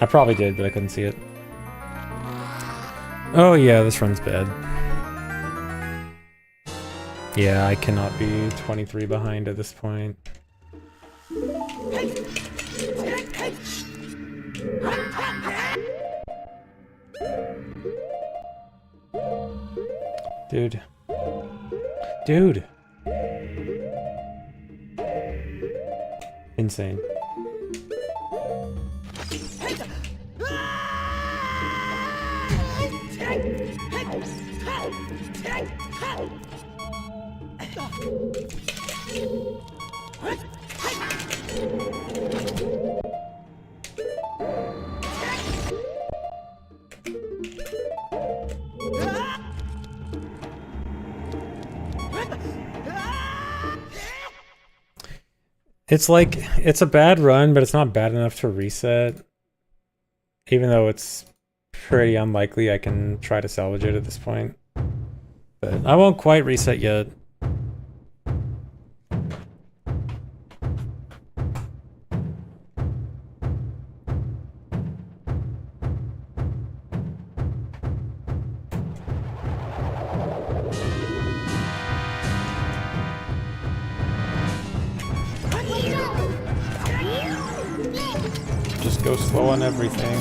I probably did, but I couldn't see it. Oh yeah, this run's bad. Yeah, I cannot be 23 behind at this point. Dude. Dude! Insane. It's like, it's a bad run, but it's not bad enough to reset. Even though it's pretty unlikely I can try to salvage it at this point. But I won't quite reset yet. Just go slow on everything.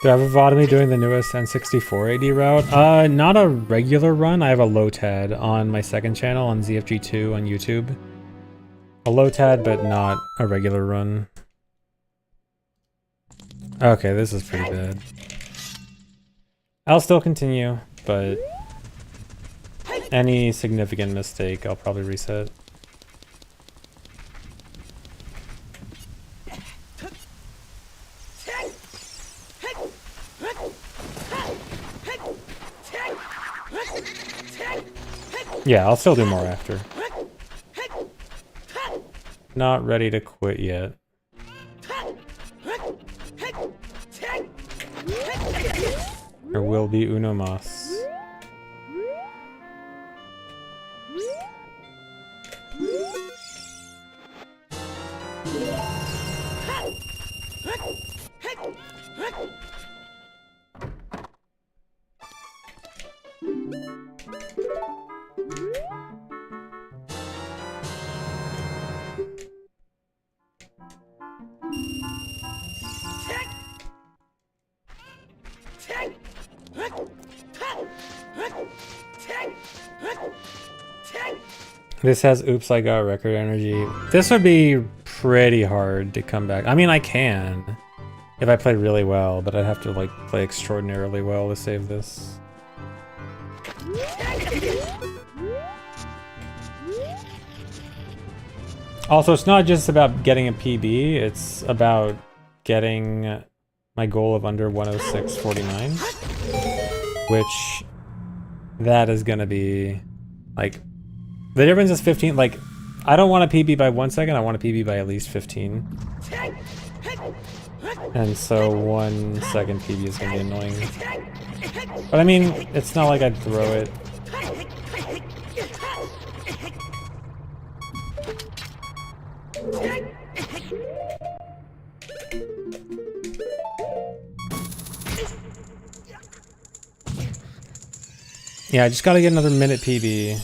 Do I have a VOD of me doing the newest N64 AD route? Not a regular run. I have a low tad on my second channel on ZFG2 on YouTube. A low tad, but not a regular run. Okay, this is pretty bad. I'll still continue, but any significant mistake, I'll probably reset. Yeah, I'll still do more after. Not ready to quit yet. There will be uno mas. This has oops I got record energy. This would be pretty hard to come back. I mean, I can if I play really well, but I'd have to like play extraordinarily well to save this. Also, it's not just about getting a PB, it's about getting my goal of under 106.49, which that is gonna be like, the difference is 15, like, I don't want a PB by 1 second, I want a PB by at least 15. And so 1 second PB is gonna be annoying. But I mean, it's not like I'd throw it. Yeah, I just gotta get another minute PB.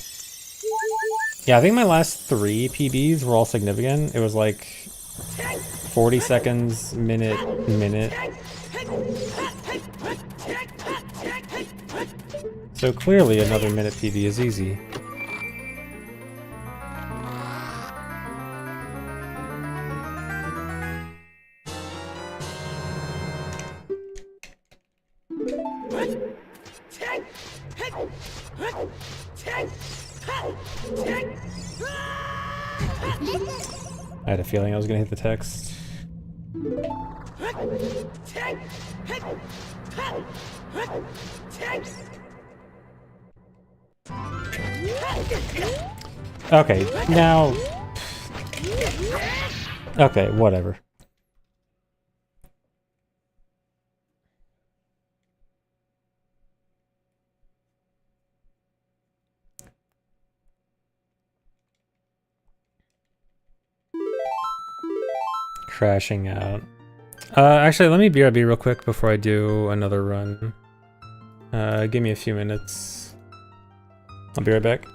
Yeah, I think my last 3 PBs were all significant. It was like 40 seconds, minute. So clearly another minute PB is easy. I had a feeling I was gonna hit the text. Okay, now... Okay, whatever. Crashing out. Actually, let me BRB real quick before I do another run. Give me a few minutes. I'll be right back.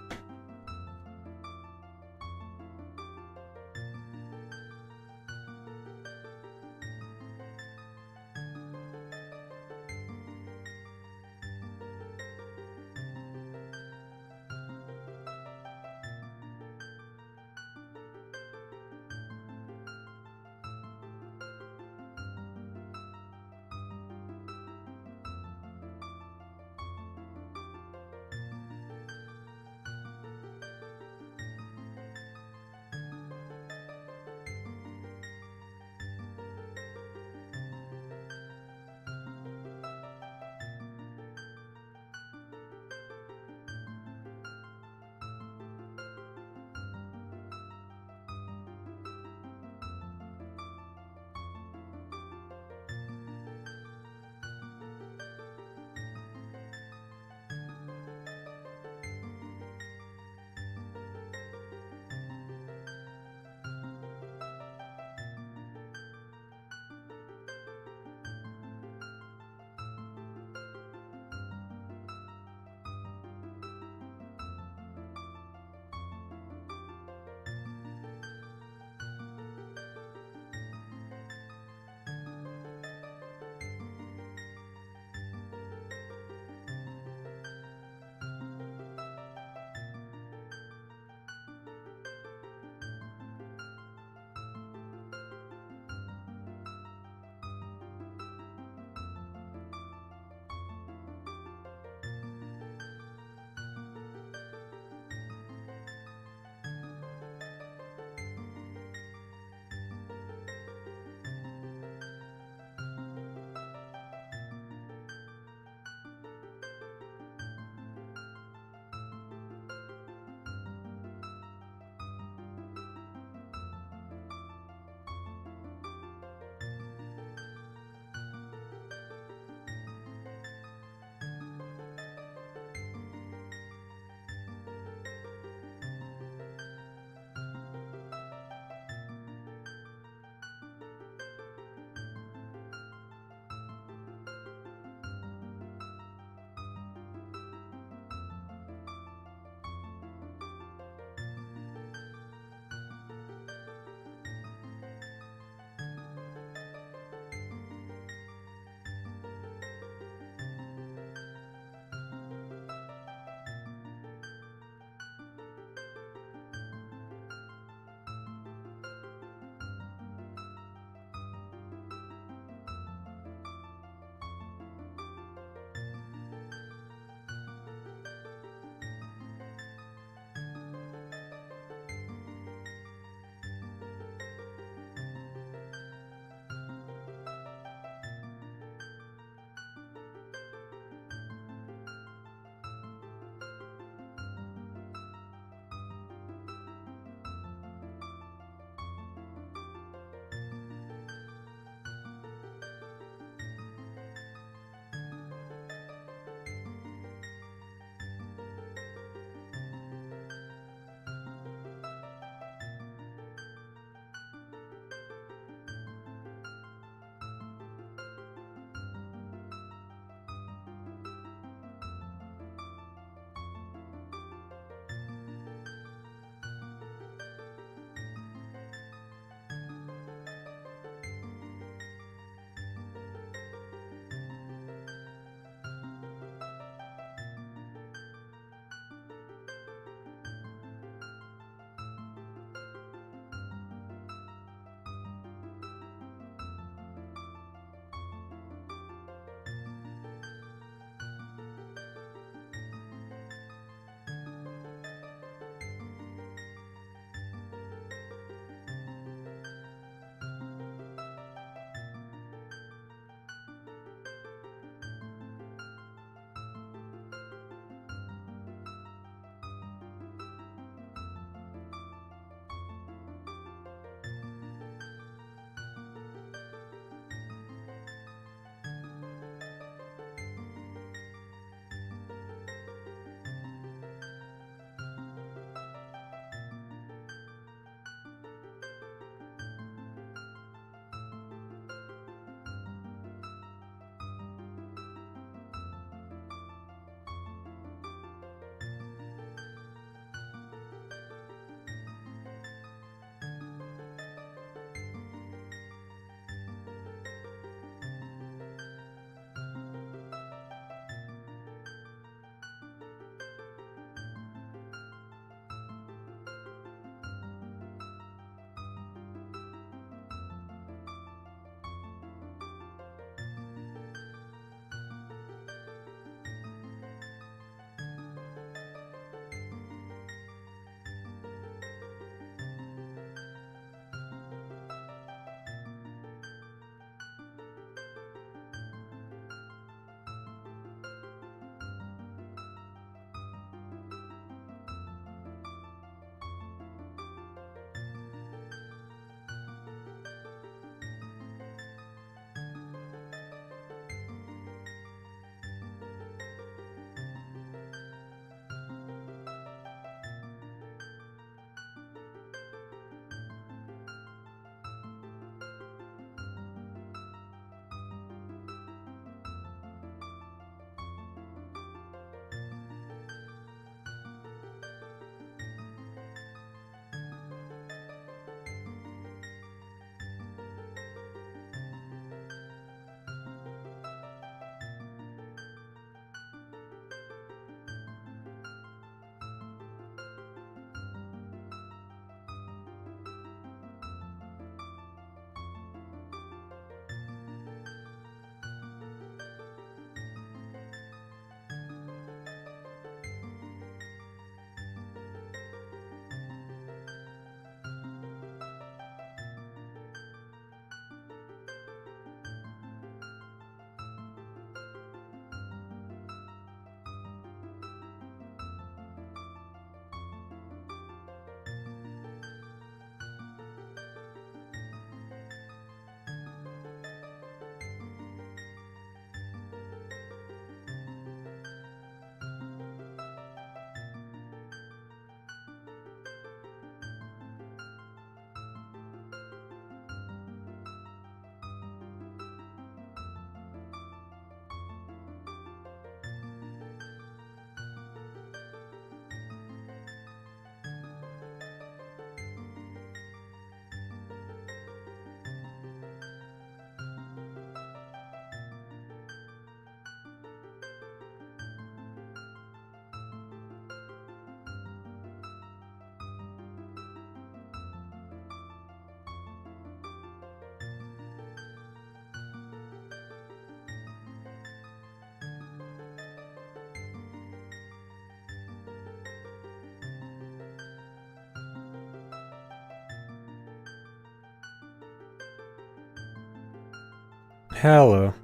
Hello.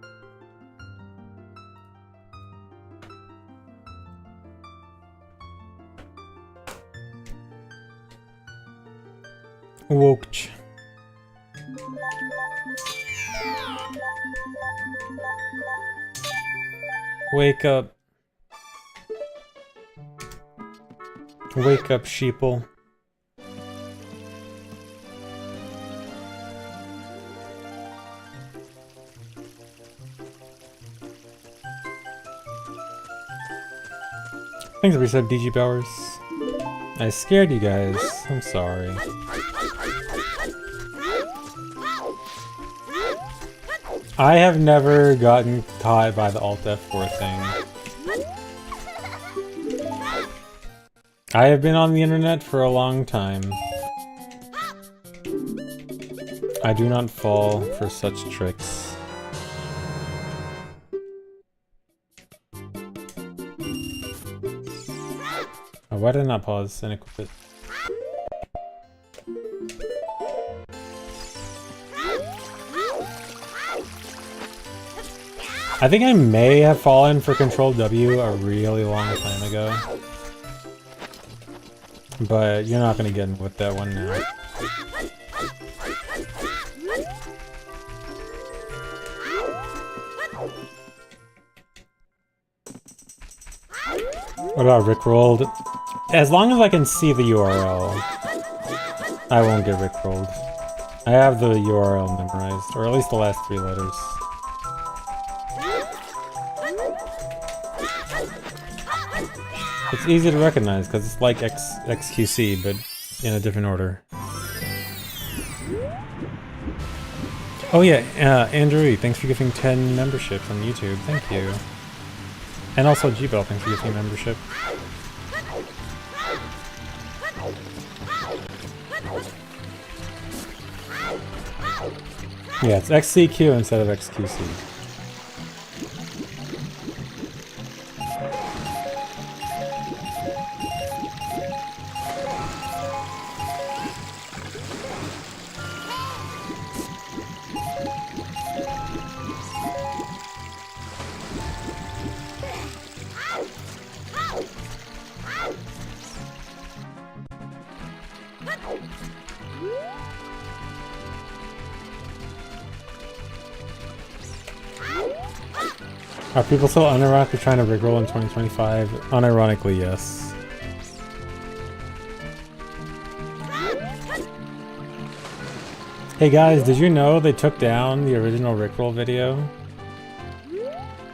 Wokch. Wake up. Wake up, sheeple. Thanks for resub, DG Bowers. I scared you guys. I'm sorry. I have never gotten caught by the Alt F4 thing. I have been on the internet for a long time. I do not fall for such tricks. Oh, why did I not pause and equip it? I think I may have fallen for Control W a really long time ago. But you're not gonna get in with that one now. What about Rickrolled? As long as I can see the URL, I won't get Rickrolled. I have the URL memorized, or at least the last 3 letters. It's easy to recognize because it's like XQC, but in a different order. Oh yeah, Andrew, thanks for giving 10 memberships on YouTube. Thank you. And also G-Bell, thanks for giving membership. Yeah, it's XCQ instead of XQC. Are people still unironically trying to rickroll in 2025? Unironically, yes. Hey guys, did you know they took down the original rickroll video?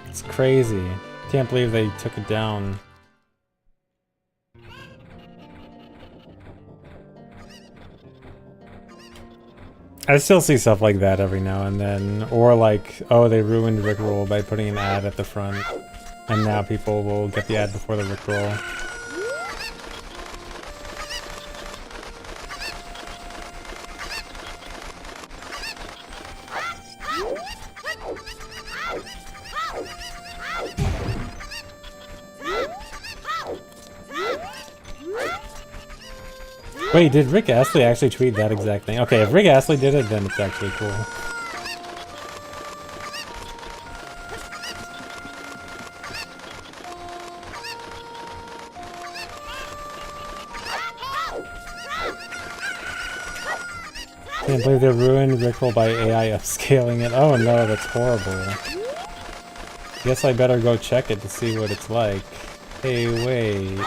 It's crazy. Can't believe they took it down. I still see stuff like that every now and then, or like, oh, they ruined Rickroll by putting an ad at the front, and now people will get the ad before the Rickroll. Wait, did Rick Astley actually tweet that exact thing? Okay, if Rick Astley did it, then it's actually cool. Can't believe they ruined Rickroll by AI upscaling it. Oh no, that's horrible. Guess I better go check it to see what it's like. Hey, wait.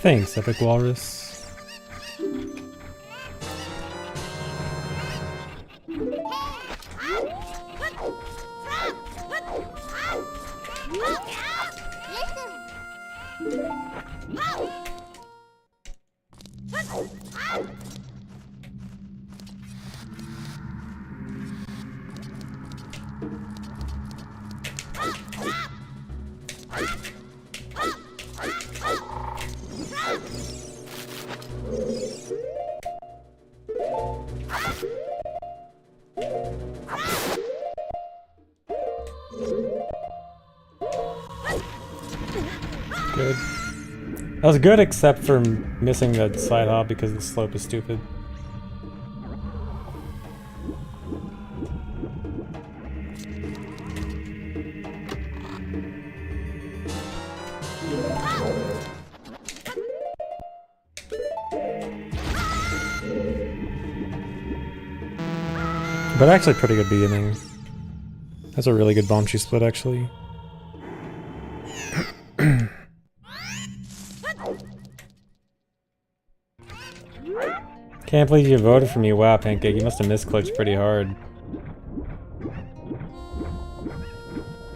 Thanks, Epic Walrus. Good. That was good except for missing the side hop because the slope is stupid. But actually pretty good beginning. That's a really good Bombchi split actually. Can't believe you voted for me. Wow, Pancake, you must have misclicked pretty hard.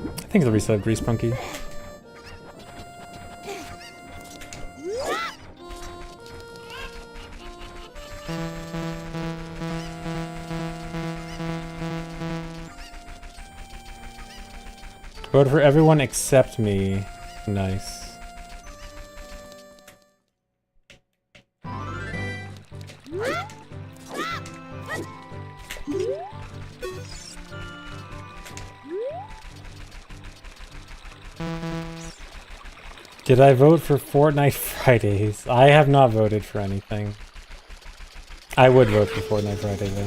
I think the reset Grease Punky. Vote for everyone except me. Nice. Did I vote for Fortnite Fridays? I have not voted for anything. I would vote for Fortnite Friday though.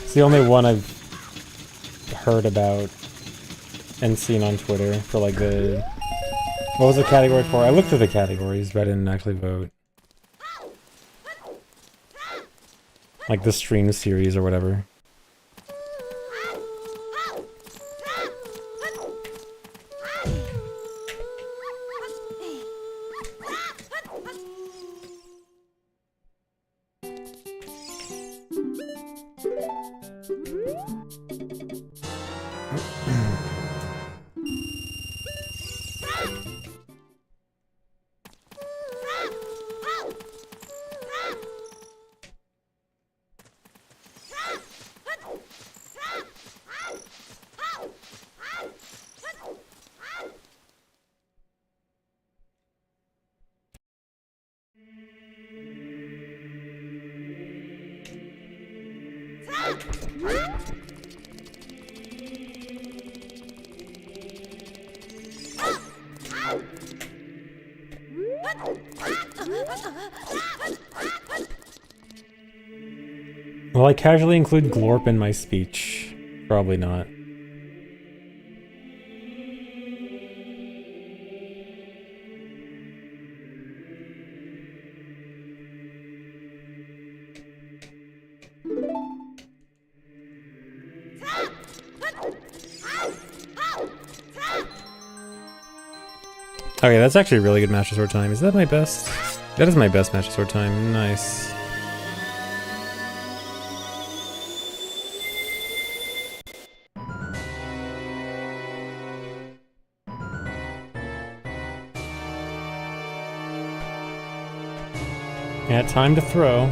It's the only one I've heard about and seen on Twitter for like the... What was the category for? I looked at the categories, but I didn't actually vote. Like the stream series or whatever. Will I casually include Glorp in my speech? Probably not. Okay, that's actually a really good Master Sword time. Is that my best? That is my best Master Sword time. Nice. Yeah, time to throw.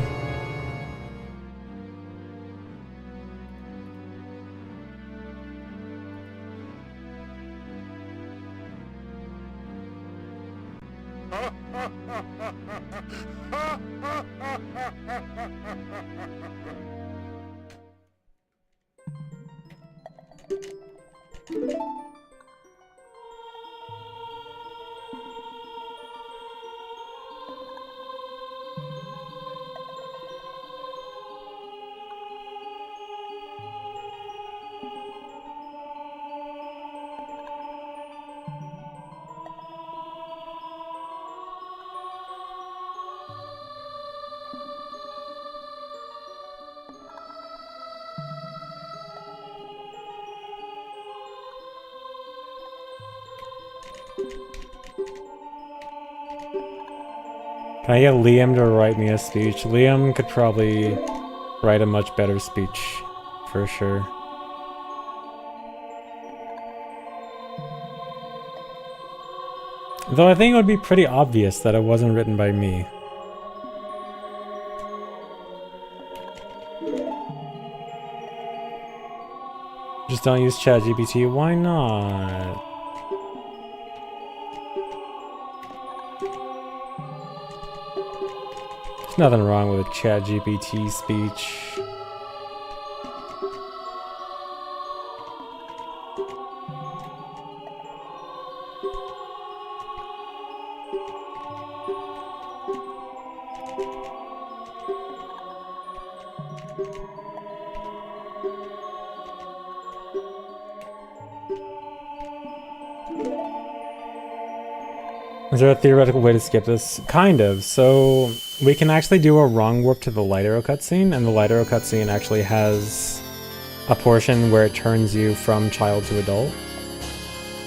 Can I get Liam to write me a speech? Liam could probably write a much better speech, for sure. Though I think it would be pretty obvious that it wasn't written by me. Just don't use ChatGPT. Why not? There's nothing wrong with a ChatGPT speech. Is there a theoretical way to skip this? Kind of. So we can actually do a wrong warp to the light arrow cutscene, and the light arrow cutscene actually has a portion where it turns you from child to adult.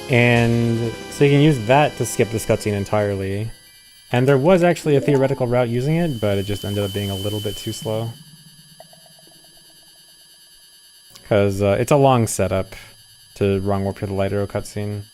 And so you can use that to skip this cutscene entirely. And there was actually a theoretical route using it, but it just ended up being a little bit too slow. Because it's a long setup to wrong warp to the light arrow cutscene.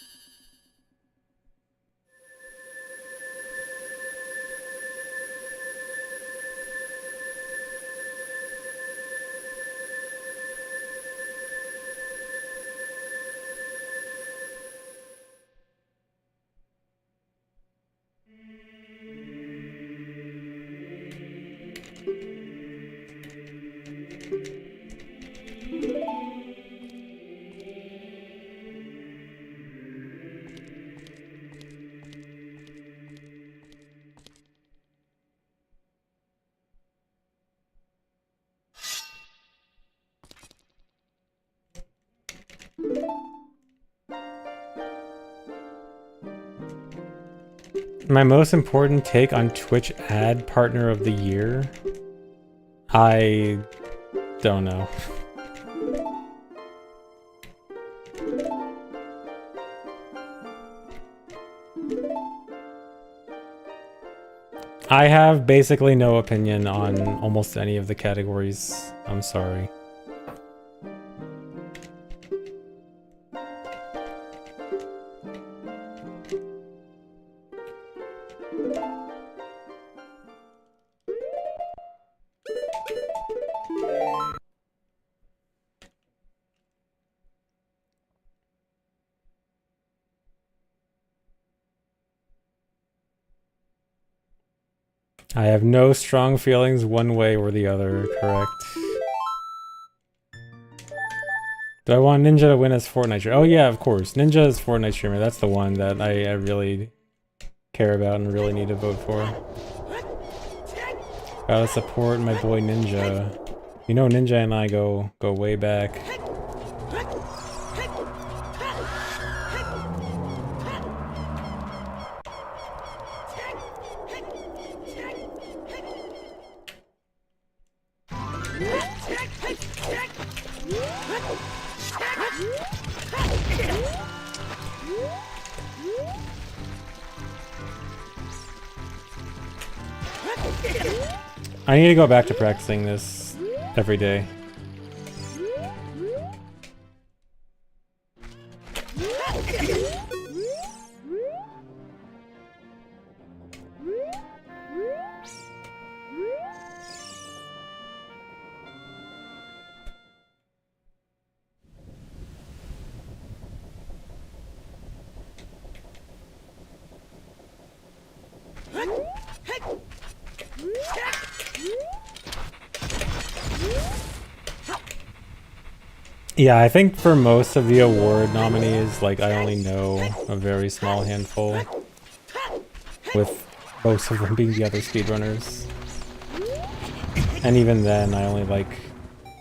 My most important take on Twitch ad partner of the year? I don't know. I have basically no opinion on almost any of the categories. I'm sorry. I have no strong feelings one way or the other, correct? Do I want Ninja to win as Fortnite streamer? Oh yeah, of course. Ninja is Fortnite streamer. That's the one that I really care about and really need to vote for. Gotta support my boy Ninja. You know Ninja and I go way back. I need to go back to practicing this every day. Yeah, I think for most of the award nominees, like, I only know a very small handful, with most of them being the other speedrunners. And even then, I only, like,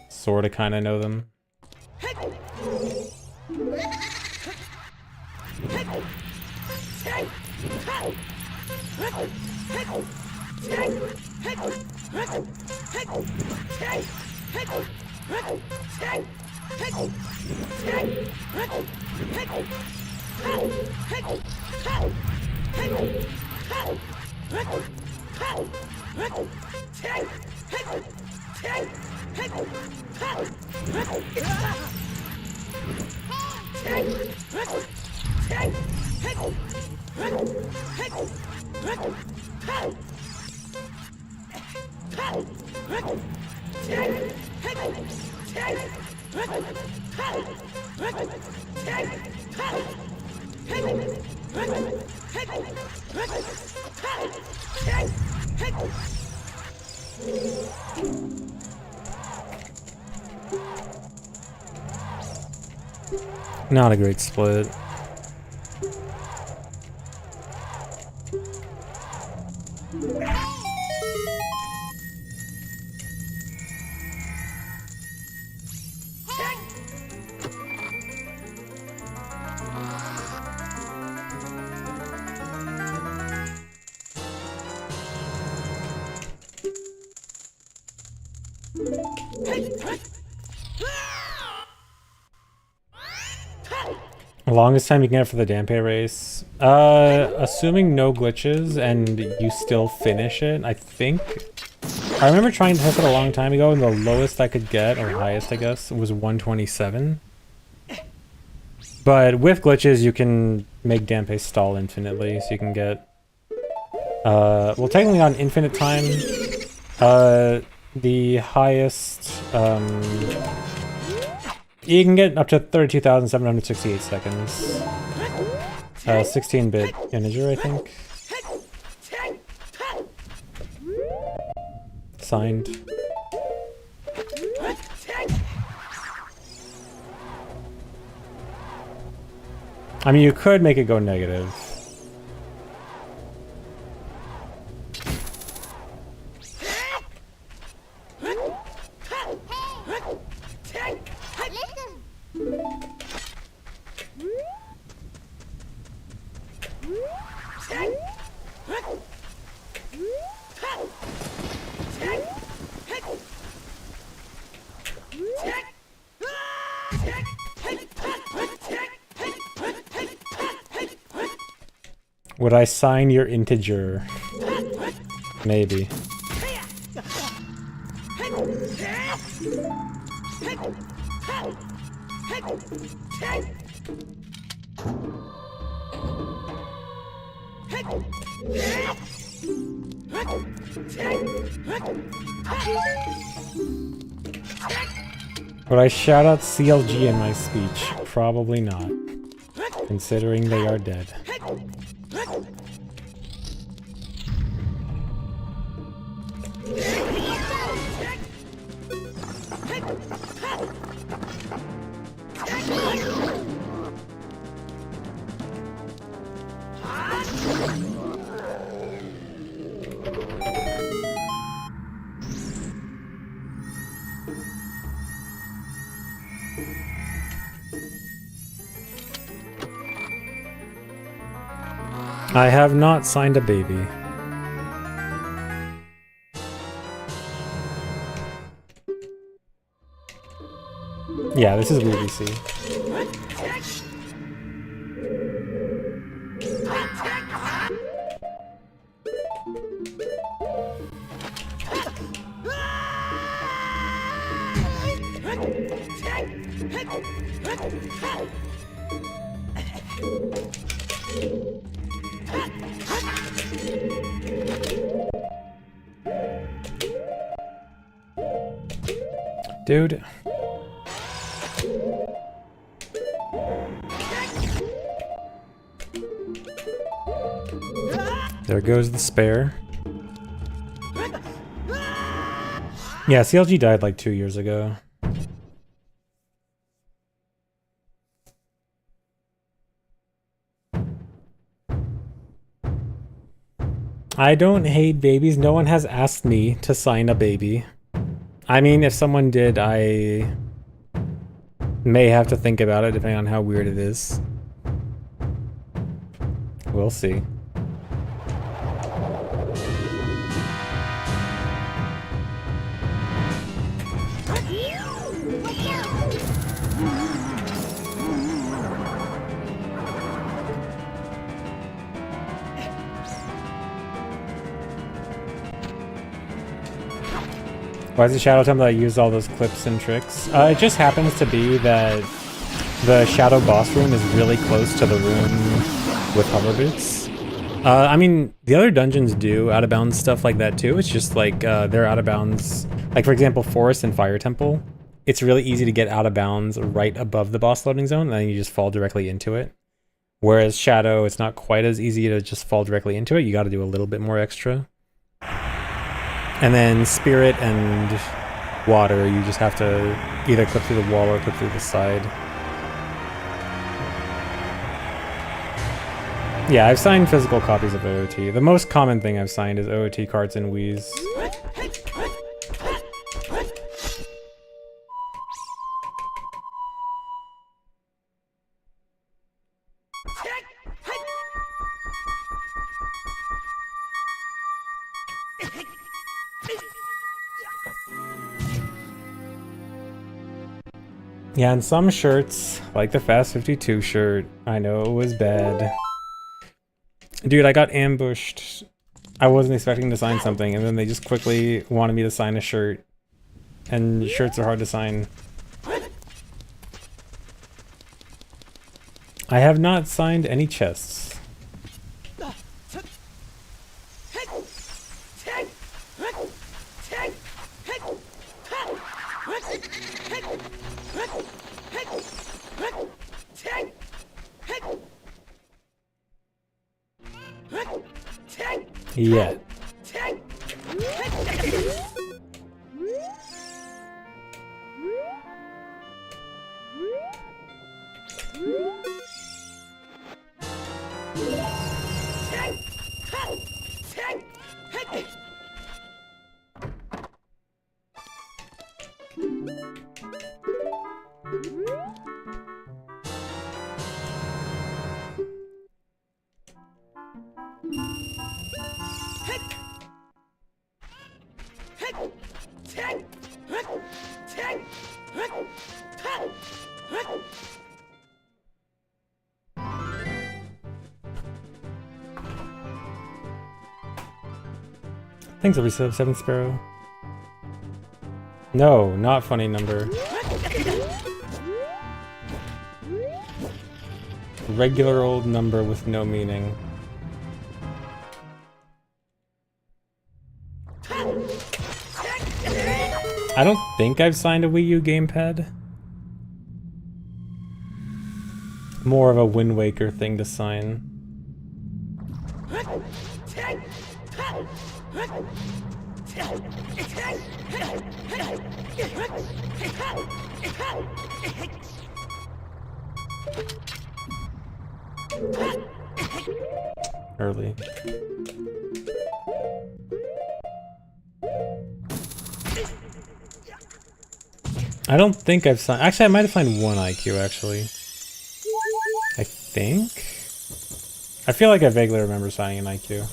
sorta kinda know them. Not a great split. Longest time you can get for the Dampe race? Assuming no glitches and you still finish it, I think. I remember trying to test it a long time ago and the lowest I could get, or highest I guess, was 127. But with glitches you can make Dampe stall infinitely, so you can get... well, technically on infinite time, the highest... you can get up to 32,768 seconds. 16-bit integer, I think. Signed. I mean, you could make it go negative. Would I sign your integer? Maybe. Would I shout out CLG in my speech? Probably not, considering they are dead. I have not signed a baby. Yeah, this is WBC. Dude. There goes the spare. Yeah, CLG died like 2 years ago. I don't hate babies. No one has asked me to sign a baby. I mean, if someone did, I may have to think about it, depending on how weird it is. We'll see. Why is the Shadow Temple that used all those clips and tricks? It just happens to be that the Shadow boss room is really close to the room with hover boots. I mean, the other dungeons do out-of-bounds stuff like that too. It's just like they're out-of-bounds. Like, for example, Forest and Fire Temple. It's really easy to get out-of-bounds right above the boss loading zone, and then you just fall directly into it. Whereas Shadow, it's not quite as easy to just fall directly into it. You got to do a little bit more extra. And then Spirit and Water, you just have to either clip through the wall or clip through the side. Yeah, I've signed physical copies of OOT. The most common thing I've signed is OOT cards and Wii's. Yeah, and some shirts, like the Fast 52 shirt, I know it was bad. Dude, I got ambushed. I wasn't expecting to sign something, and then they just quickly wanted me to sign a shirt. And shirts are hard to sign. I have not signed any chests. Yet. Thanks, every 7 Sparrow. No, not funny number. Regular old number with no meaning. I don't think I've signed a Wii U gamepad. More of a Wind Waker thing to sign. Early. I don't think I've signed. Actually, I might have signed one IQ, actually. I think? I feel like I vaguely remember signing an IQ.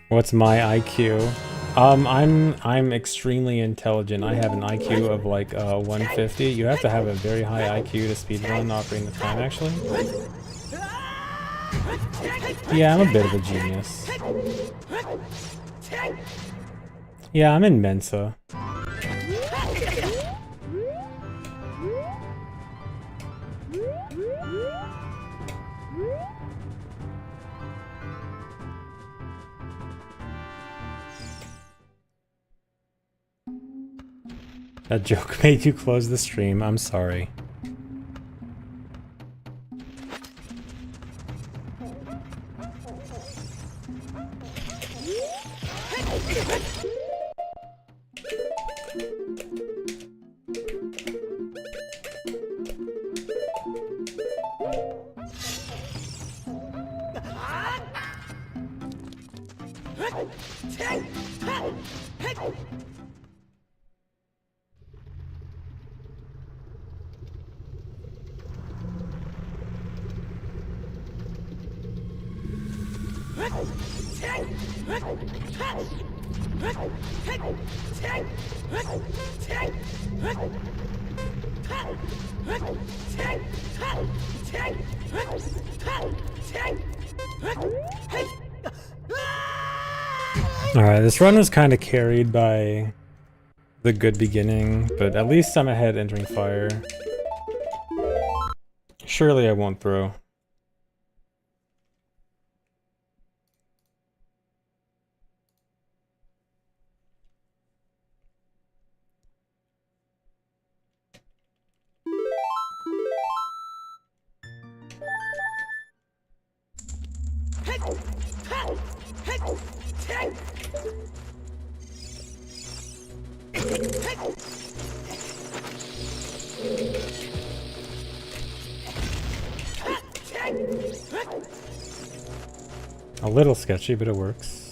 What's my IQ? I'm extremely intelligent. I have an IQ of like 150. You have to have a very high IQ to speedrun Ocarina of Time, actually. Yeah, I'm a bit of a genius. Yeah, I'm in Mensa. That joke made you close the stream. I'm sorry. Alright, this run was kind of carried by the good beginning, but at least I'm ahead entering fire. Surely I won't throw. A little sketchy, but it works.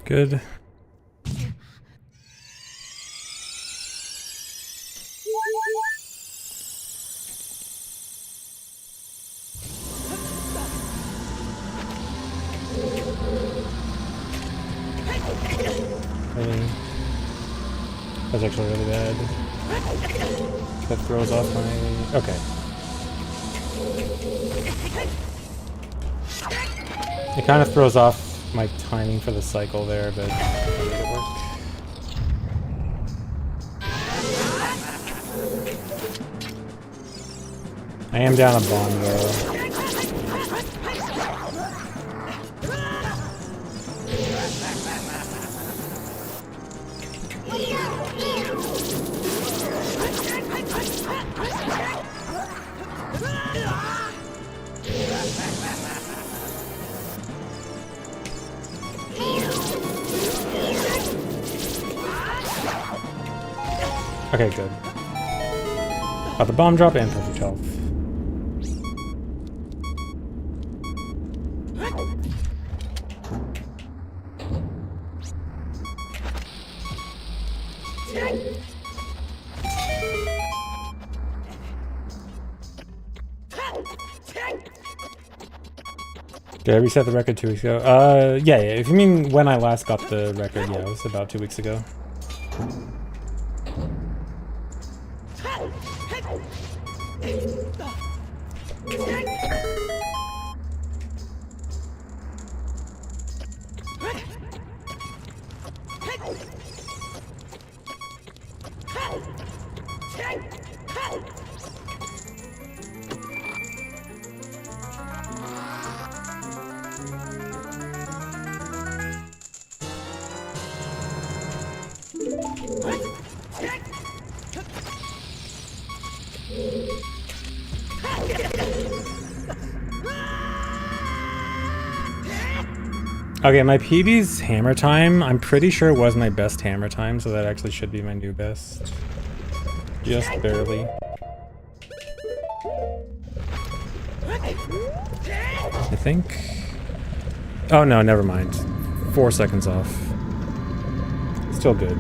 Good. Really? That's actually really bad. That throws off my... Okay. It kind of throws off my timing for the cycle there, but I made it work. I am down a bomb though. Okay, good. Got the bomb drop and perfect health. Did I reset the record 2 weeks ago? Yeah. If you mean when I last got the record, yeah, it was about 2 weeks ago. Okay, my PB's hammer time, I'm pretty sure it was my best hammer time, so that actually should be my new best. Just barely. I think. Oh no, never mind. 4 seconds off. Still good.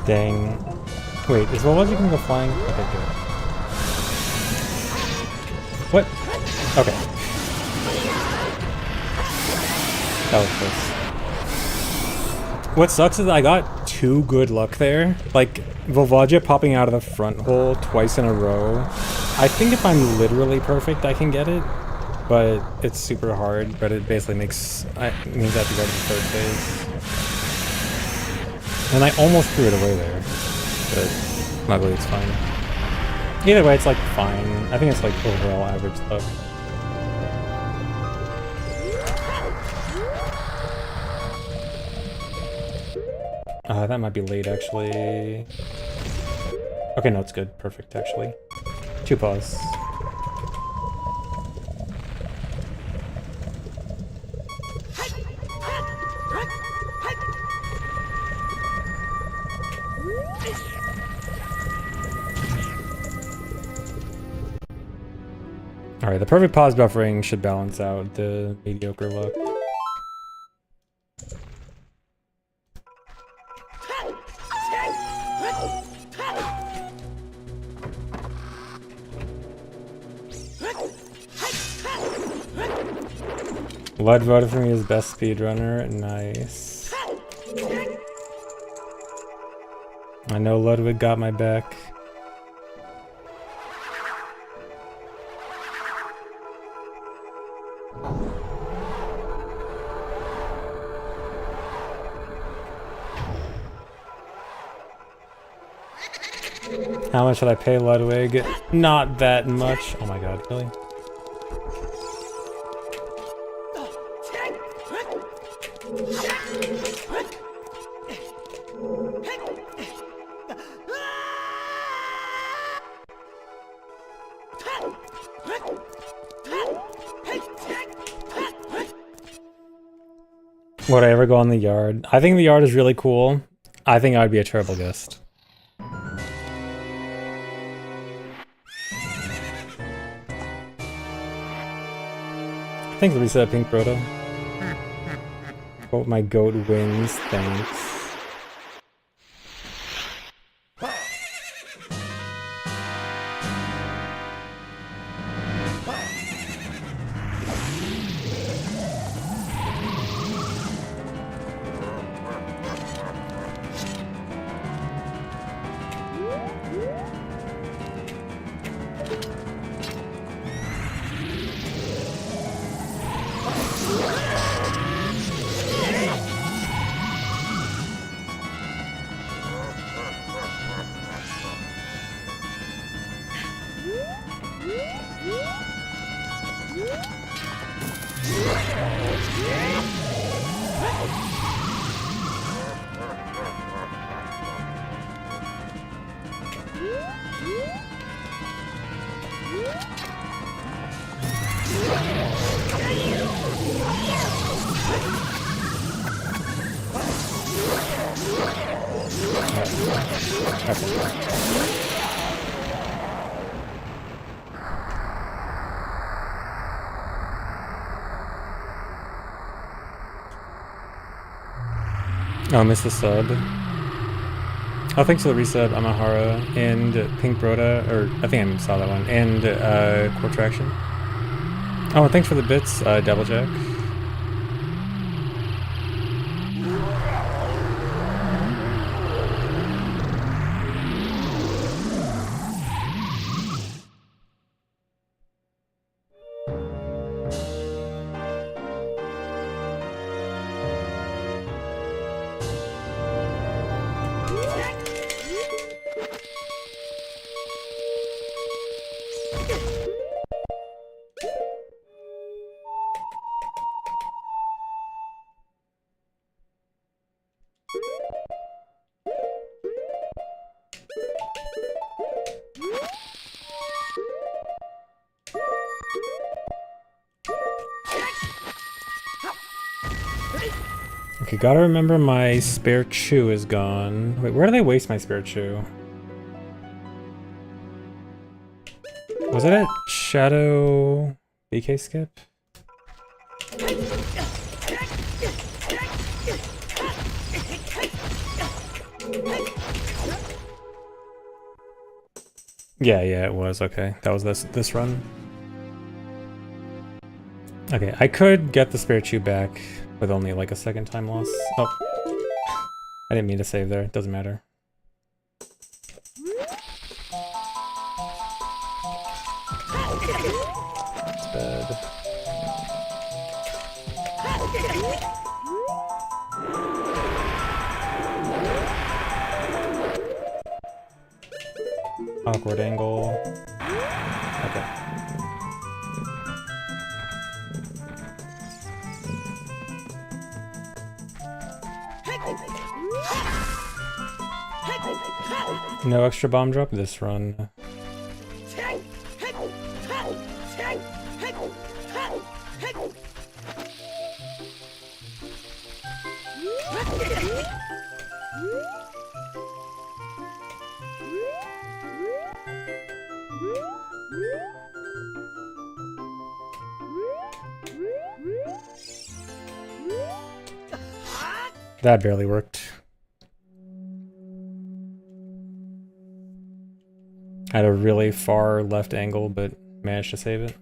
Dang. Wait, is Waluigi gonna go flying? Okay, good. What? Okay. That was close. What sucks is I got 2 good luck there. Like, Volvagia popping out of the front hole twice in a row. I think if I'm literally perfect, I can get it. But it's super hard, but it basically means I have to go to the 3rd phase. And I almost threw it away there. But luckily it's fine. Either way, it's like fine. I think it's like overall average luck. That might be late, actually. Okay, no, it's good. Perfect, actually. 2 paws. Alright, the perfect pause buffering should balance out the mediocre luck. Lud voted for me as best speedrunner. Nice. I know Ludwig got my back. How much should I pay Ludwig? Not that much. Oh my god, really? Would I ever go on the yard? I think the yard is really cool. I think I'd be a terrible guest. Thanks, Lisa, Pink Broda. Hope my goat wins, thanks. Oh, I missed the sub. Oh, thanks for the resub, Amahara, and Pink Broda, or I think I saw that one, and Core Traction. Oh, and thanks for the bits, Deviljack. Okay, gotta remember my spare chew is gone. Wait, where do they waste my spare chew? Was it at Shadow BK Skip? Yeah, it was. Okay, that was this run. Okay, I could get the Spirit Chew back with only like a second time loss. Oh, I didn't mean to save there. It doesn't matter. It's bad. Awkward angle. Okay. No extra bomb drop this run. That barely worked. I had a really far left angle, but managed to save it.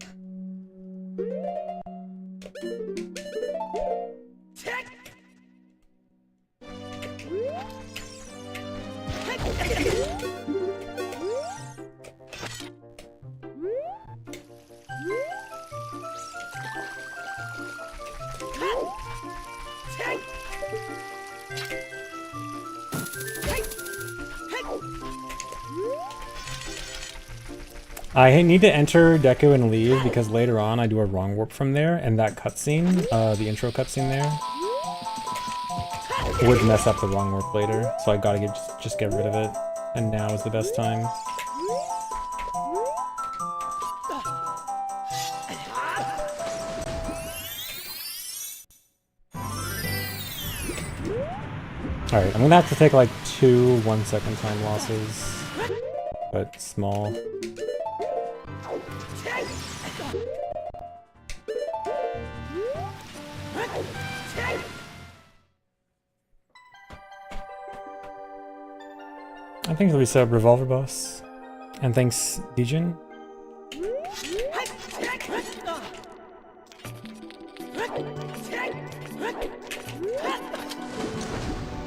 I need to enter Deku and leave because later on I do a wrong warp from there, and that cutscene, the intro cutscene there, would mess up the wrong warp later, so I gotta just get rid of it, and now is the best time. Alright, I'm gonna have to take like 2 1-second time losses, but small. I think we set up Revolver Boss. And thanks, Dijin.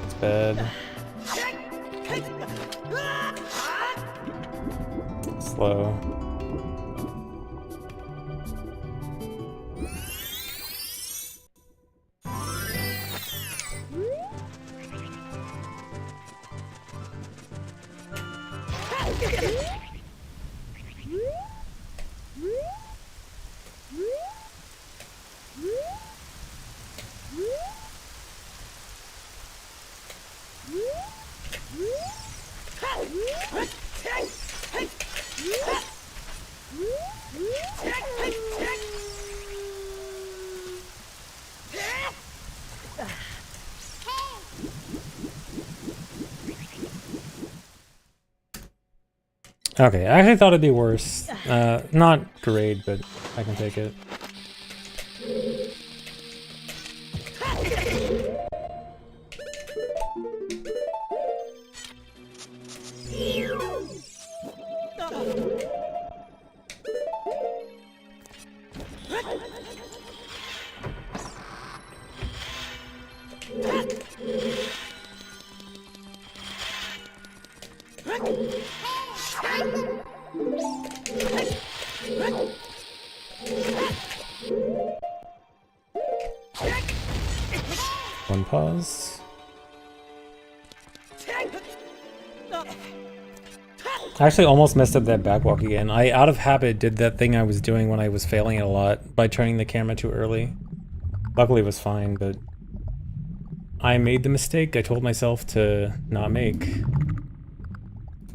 It's bad. Slow. Okay, I actually thought it'd be worse. Not great, but I can take it. One pause. I actually almost messed up that backwalk again. I, out of habit, did that thing I was doing when I was failing it a lot by turning the camera too early. Luckily it was fine, but I made the mistake I told myself to not make.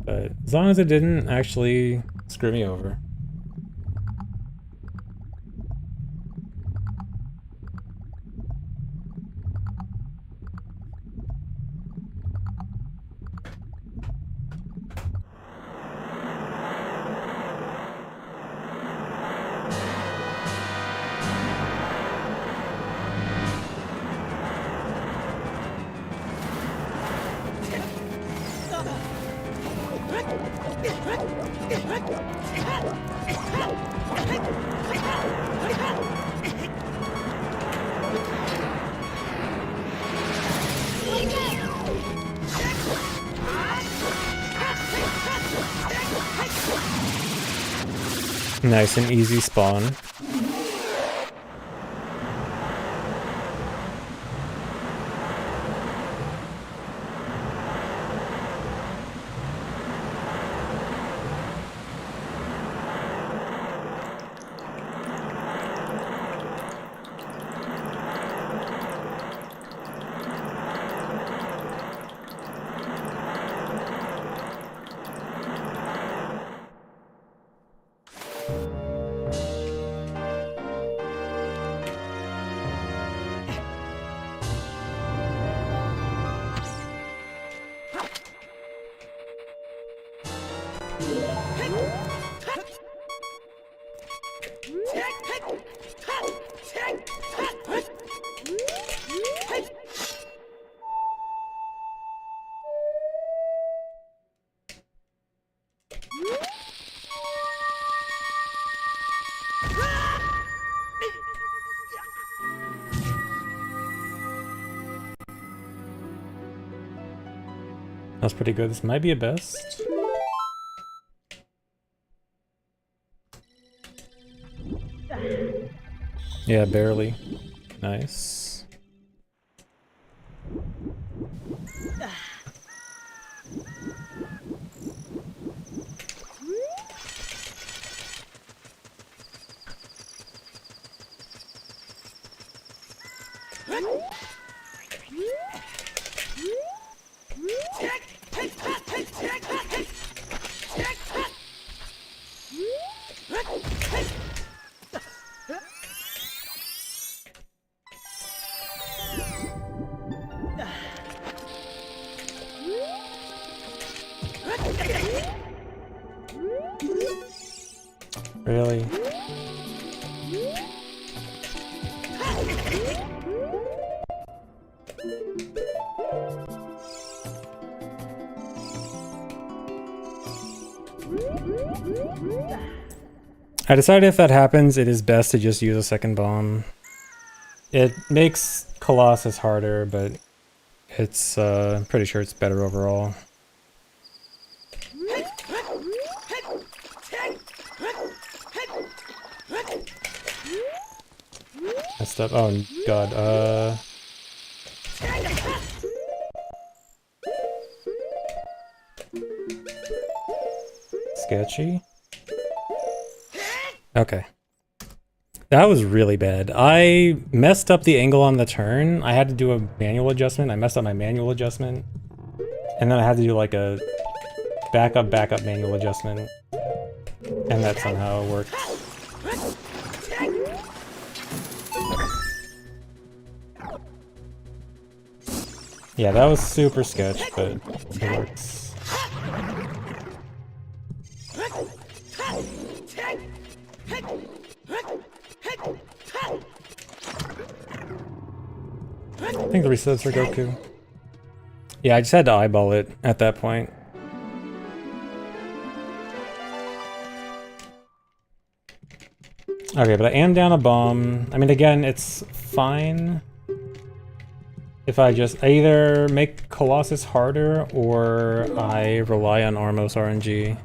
But as long as it didn't actually screw me over. Nice and easy spawn. That's pretty good. This might be a best. Yeah, barely. Nice. Really? I decided if that happens, it is best to just use a second bomb. It makes Colossus harder, but it's, I'm pretty sure it's better overall. Messed up. Oh god, sketchy? Okay. That was really bad. I messed up the angle on the turn. I had to do a manual adjustment. I messed up my manual adjustment. And then I had to do like a backup manual adjustment. And that somehow worked. Yeah, that was super sketch, but it works. I think the resets are Goku. Yeah, I just had to eyeball it at that point. Okay, but I am down a bomb. I mean, again, it's fine if I either make Colossus harder or I rely on Armos RNG.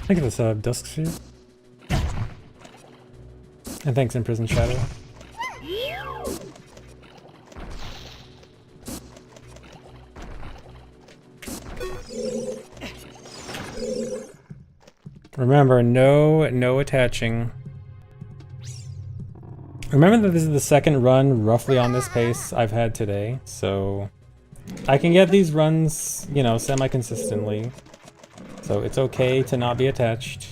Thank you for the Dusk Sphere. And thanks, Imprisoned Shadow. Remember, no attaching. Remember that this is the second run roughly on this pace I've had today, so I can get these runs, you know, semi-consistently. So it's okay to not be attached.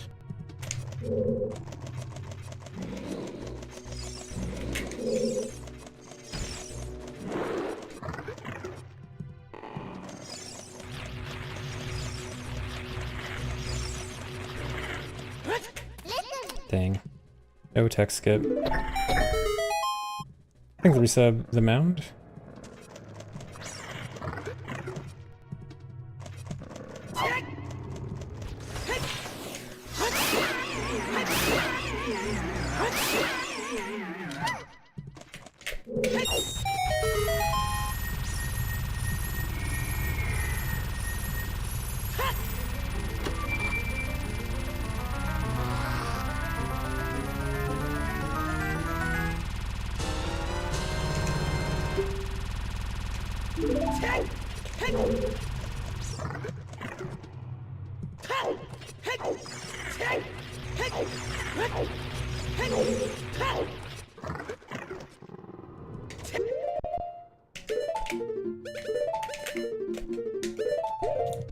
Dang. No tech skip. I think the resub the mound.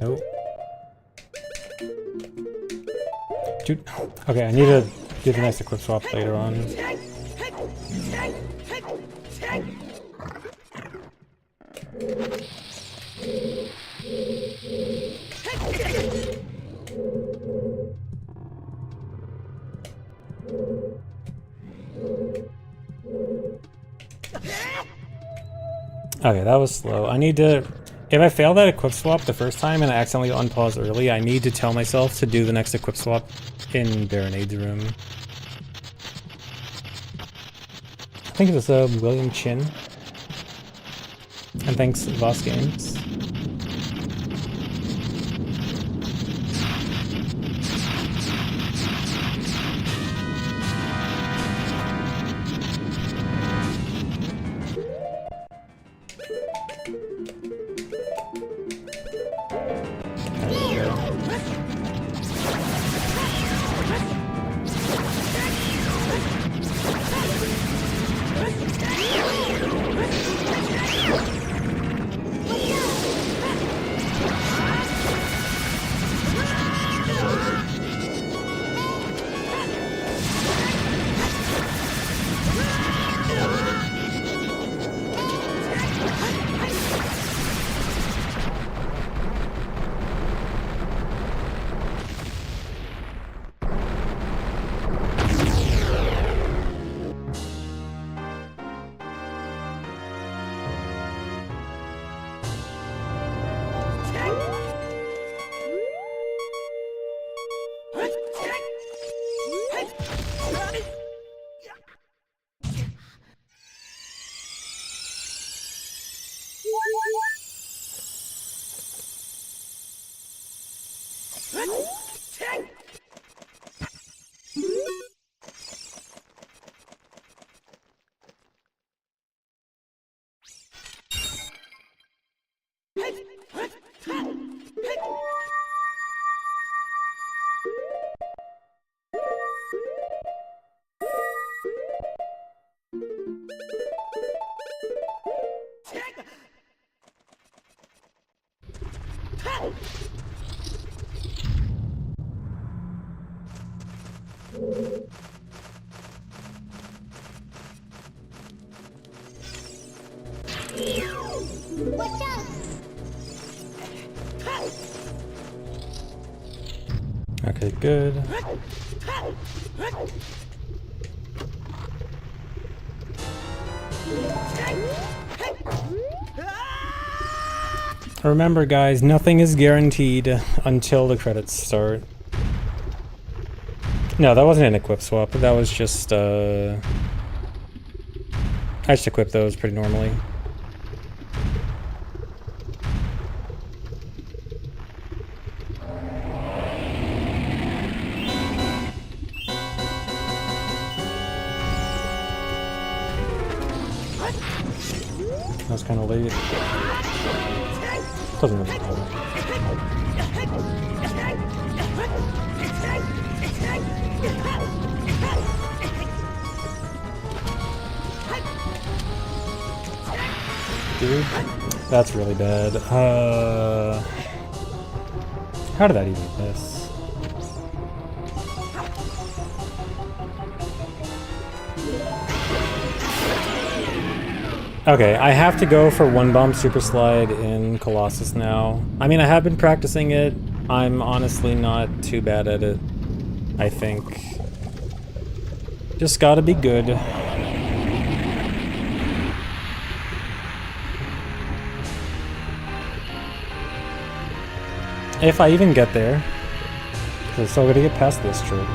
Nope. Dude. Okay, I need to do the nice equip swap later on. Okay, that was slow. I need to... If I fail that equip swap the first time and I accidentally unpause early, I need to tell myself to do the next equip swap in Baronade's room. I think it was William Chin. And thanks, Voss Games. Okay, good. Remember, guys, nothing is guaranteed until the credits start. No, that wasn't an equip swap. That was just, I just equipped those pretty normally. That was kind of late. Doesn't really matter. Dude, that's really bad. How did that even miss? Okay, I have to go for one bomb super slide in Colossus now. I mean, I have been practicing it. I'm honestly not too bad at it, I think. Just gotta be good. If I even get there. 'Cause I'm still gonna get past this trick.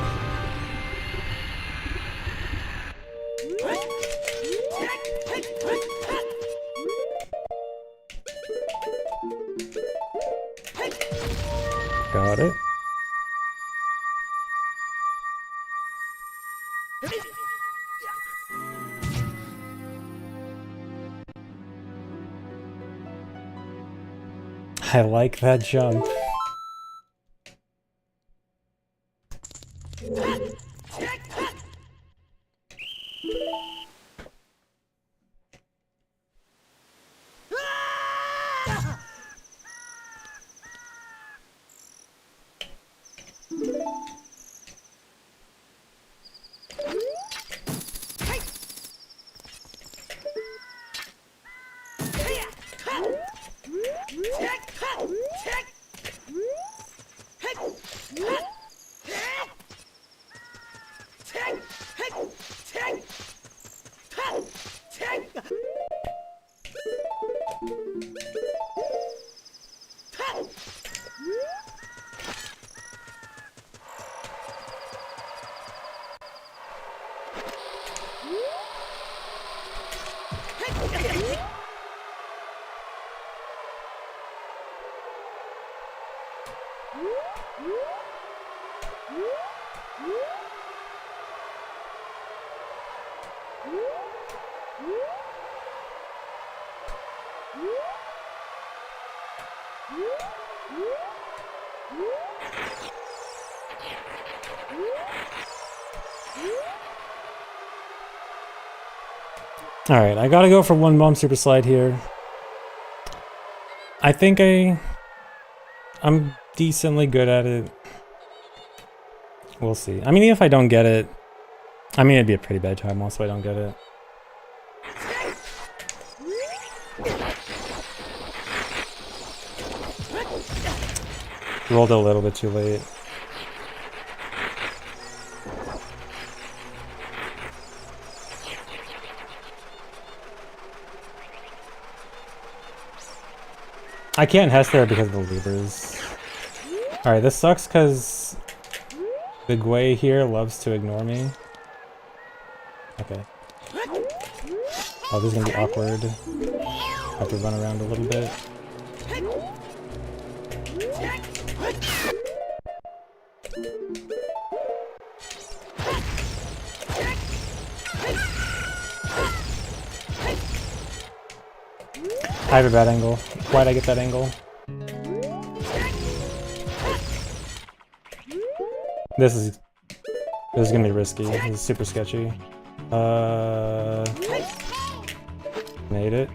Got it. I like that jump. Alright, I gotta go for one bomb super slide here. I think I'm decently good at it. We'll see. I mean, even if I don't get it, I mean, it'd be a pretty bad time also if I don't get it. Rolled a little bit too late. I can't Hess there because of the levers. Alright, this sucks because the Gwei here loves to ignore me. Okay. Oh, this is gonna be awkward. Have to run around a little bit. I have a bad angle. Why'd I get that angle? This is gonna be risky. This is super sketchy. Made it.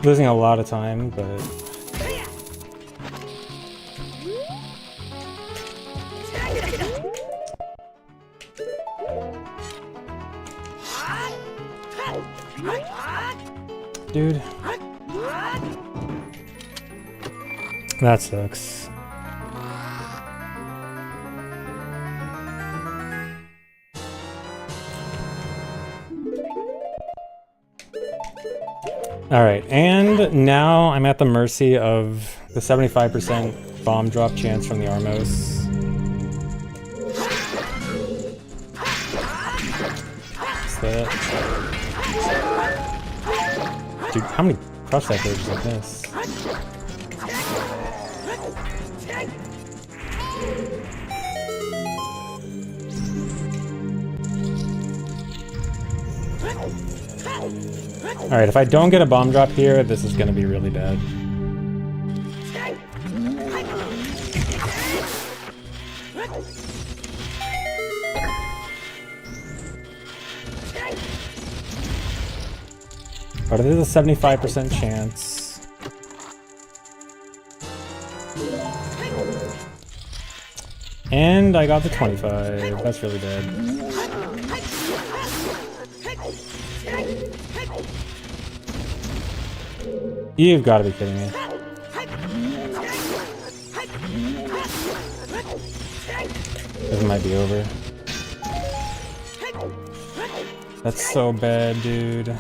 Losing a lot of time, but dude, that sucks. Alright, and now I'm at the mercy of the 75% bomb drop chance from the Armos. What's that? Dude, how many crush that gauges like this? Alright, if I don't get a bomb drop here, this is gonna be really bad. But it is a 75% chance. And I got the 25. That's really bad. You've got to be kidding me. This might be over. That's so bad, dude.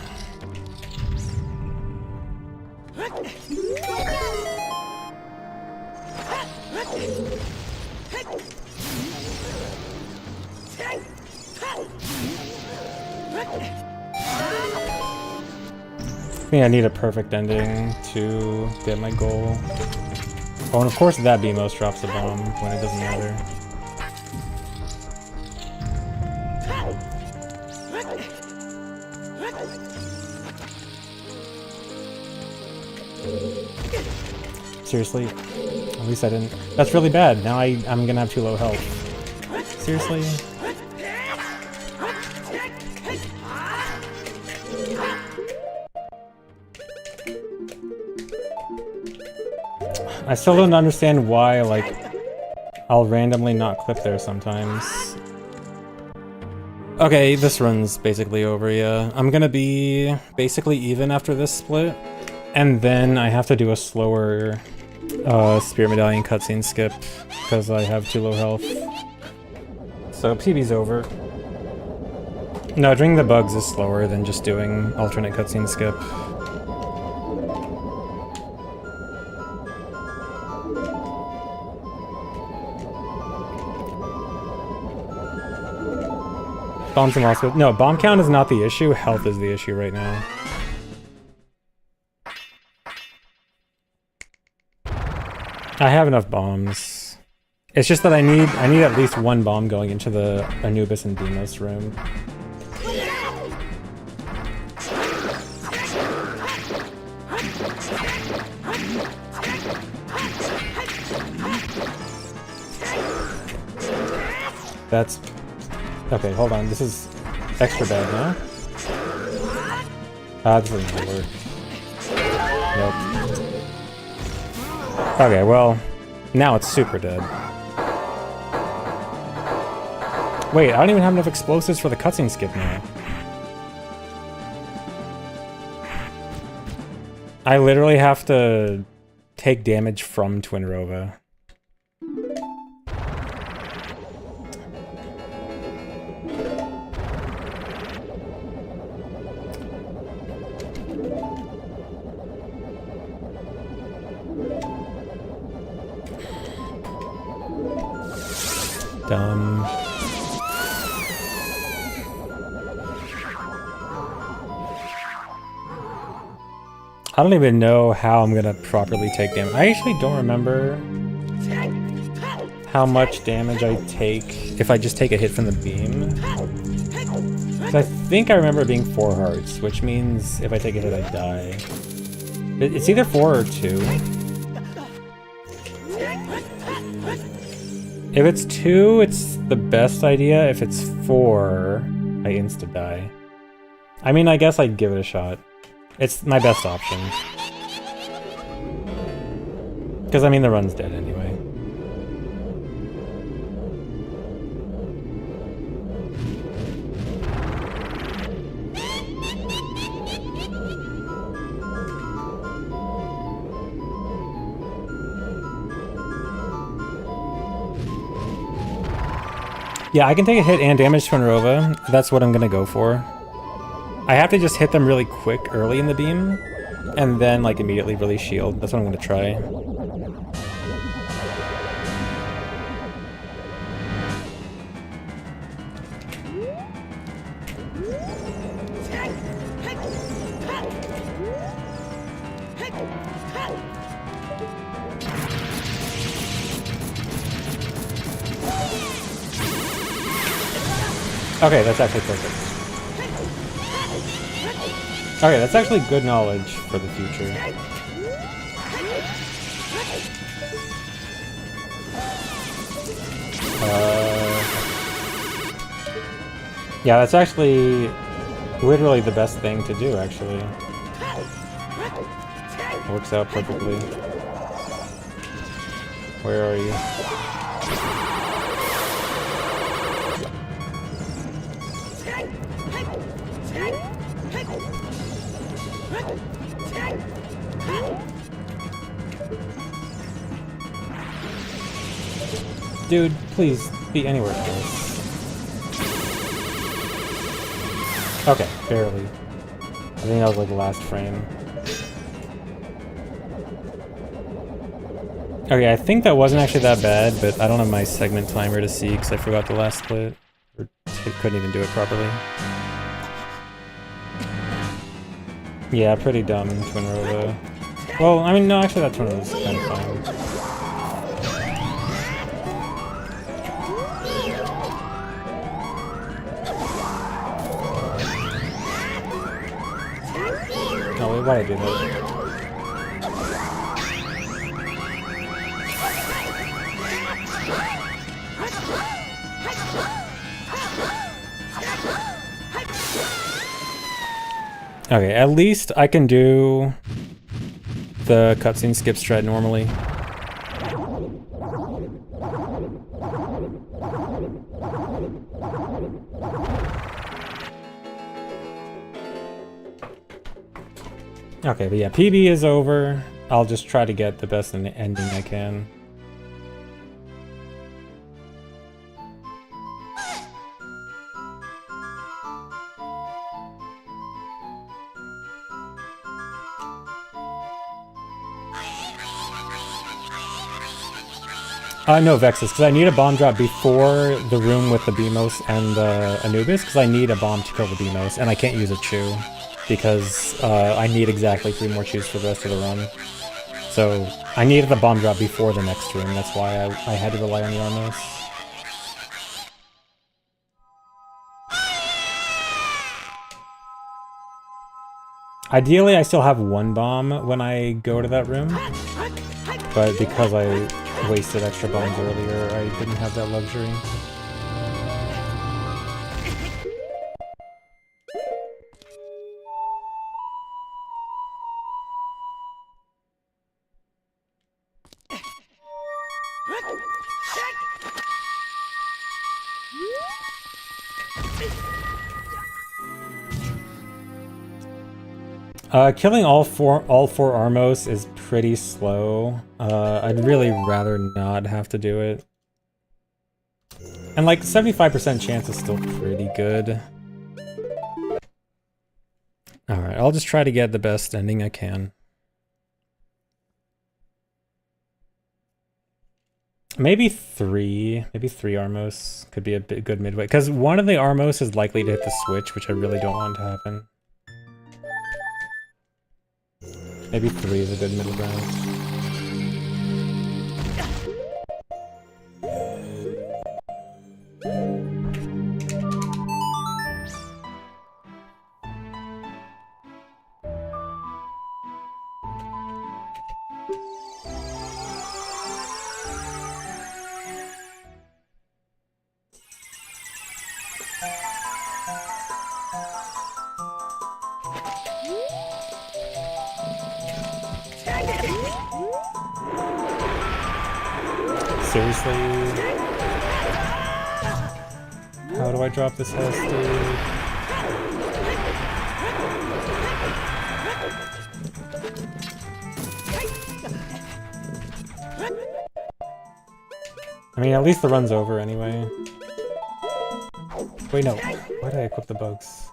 I think I need a perfect ending to get my goal. Oh, and of course that BMOS drops a bomb when it doesn't matter. Seriously? At least I didn't. That's really bad. Now I'm gonna have too low health. Seriously? I still don't understand why, like, I'll randomly not clip there sometimes. Okay, this run's basically over, yeah. I'm gonna be basically even after this split, and then I have to do a slower Spirit Medallion cutscene skip, because I have too low health. So PB's over. No, doing the bugs is slower than just doing alternate cutscene skip. Bombs and loss. No, bomb count is not the issue. Health is the issue right now. I have enough bombs. It's just that I need at least one bomb going into the Anubis and Deimos room. That's... Okay, hold on. This is extra bad now. This isn't gonna work. Nope. Okay, well, now it's super dead. Wait, I don't even have enough explosives for the cutscene skip now. I literally have to take damage from Twinrova. Dumb. I don't even know how I'm gonna properly take damage. I actually don't remember how much damage I take if I just take a hit from the beam. So I think I remember it being 4 hearts, which means if I take a hit I die. It's either 4 or 2. If it's 2, it's the best idea. If it's 4, I insta-die. I mean, I guess I'd give it a shot. It's my best option. Because, I mean, the run's dead anyway. Yeah, I can take a hit and damage to Twinrova. That's what I'm gonna go for. I have to just hit them really quick early in the beam, and then like immediately release shield. That's what I'm gonna try. Okay, that's actually perfect. Okay, that's actually good knowledge for the future. Yeah, that's actually literally the best thing to do, actually. Works out perfectly. Where are you? Dude, please be anywhere close. Okay, barely. I think that was like the last frame. Okay, I think that wasn't actually that bad, but I don't have my segment timer to see because I forgot the last split. Or couldn't even do it properly. Yeah, pretty dumb twin row though. Well, I mean, no, actually that twin row was kind of fine. Oh, wait, why'd I do that? Okay, at least I can do the cutscene skip strat normally. Okay, but yeah, PB is over. I'll just try to get the best ending I can. No Vexus, because I need a bomb drop before the room with the Beamos and the Anubis, because I need a bomb to kill the Beamos, and I can't use a Chew, because I need exactly 3 more Chews for the rest of the run. So I needed the bomb drop before the next room, that's why I had to rely on the Armos. Ideally, I still have 1 bomb when I go to that room, but because I wasted extra bombs earlier, I didn't have that luxury. Killing all four Armos is pretty slow. I'd really rather not have to do it. And like 75% chance is still pretty good. Alright, I'll just try to get the best ending I can. Maybe 3 Armos could be a bit good midway. Because one of the Armos is likely to hit the switch, which I really don't want to happen. Maybe 3 is a good middle ground. Seriously? How do I drop this house, dude? I mean, at least the run's over anyway. Wait, no. Why did I equip the bugs?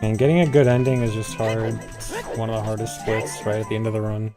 And getting a good ending is just hard. It's one of the hardest splits right at the end of the run.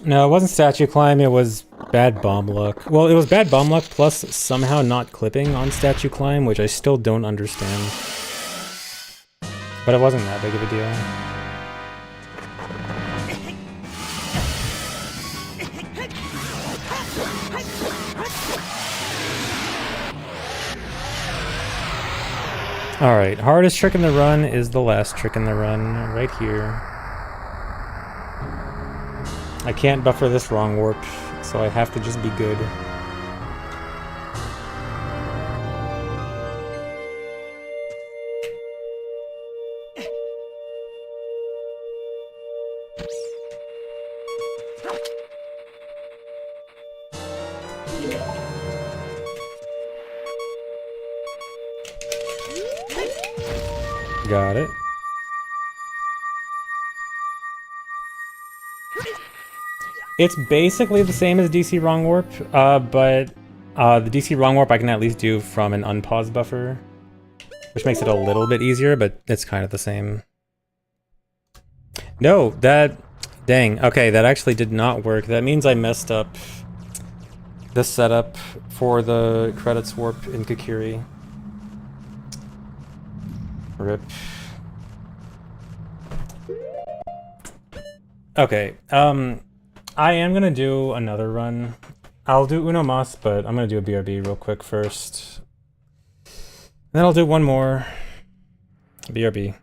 No, it wasn't statue climb, it was bad bomb luck. Well, it was bad bomb luck plus somehow not clipping on statue climb, which I still don't understand. But it wasn't that big of a deal. Alright, hardest trick in the run is the last trick in the run, right here. I can't buffer this wrong warp, so I have to just be good. Got it. It's basically the same as DC Wrong Warp, but the DC Wrong Warp I can at least do from an unpaused buffer, which makes it a little bit easier, but it's kind of the same. No, that... Dang, okay, that actually did not work. That means I messed up the setup for the credits warp in Kakiri. RIP. Okay, I am gonna do another run. I'll do Uno Mas, but I'm gonna do a BRB real quick first. Then I'll do one more BRB.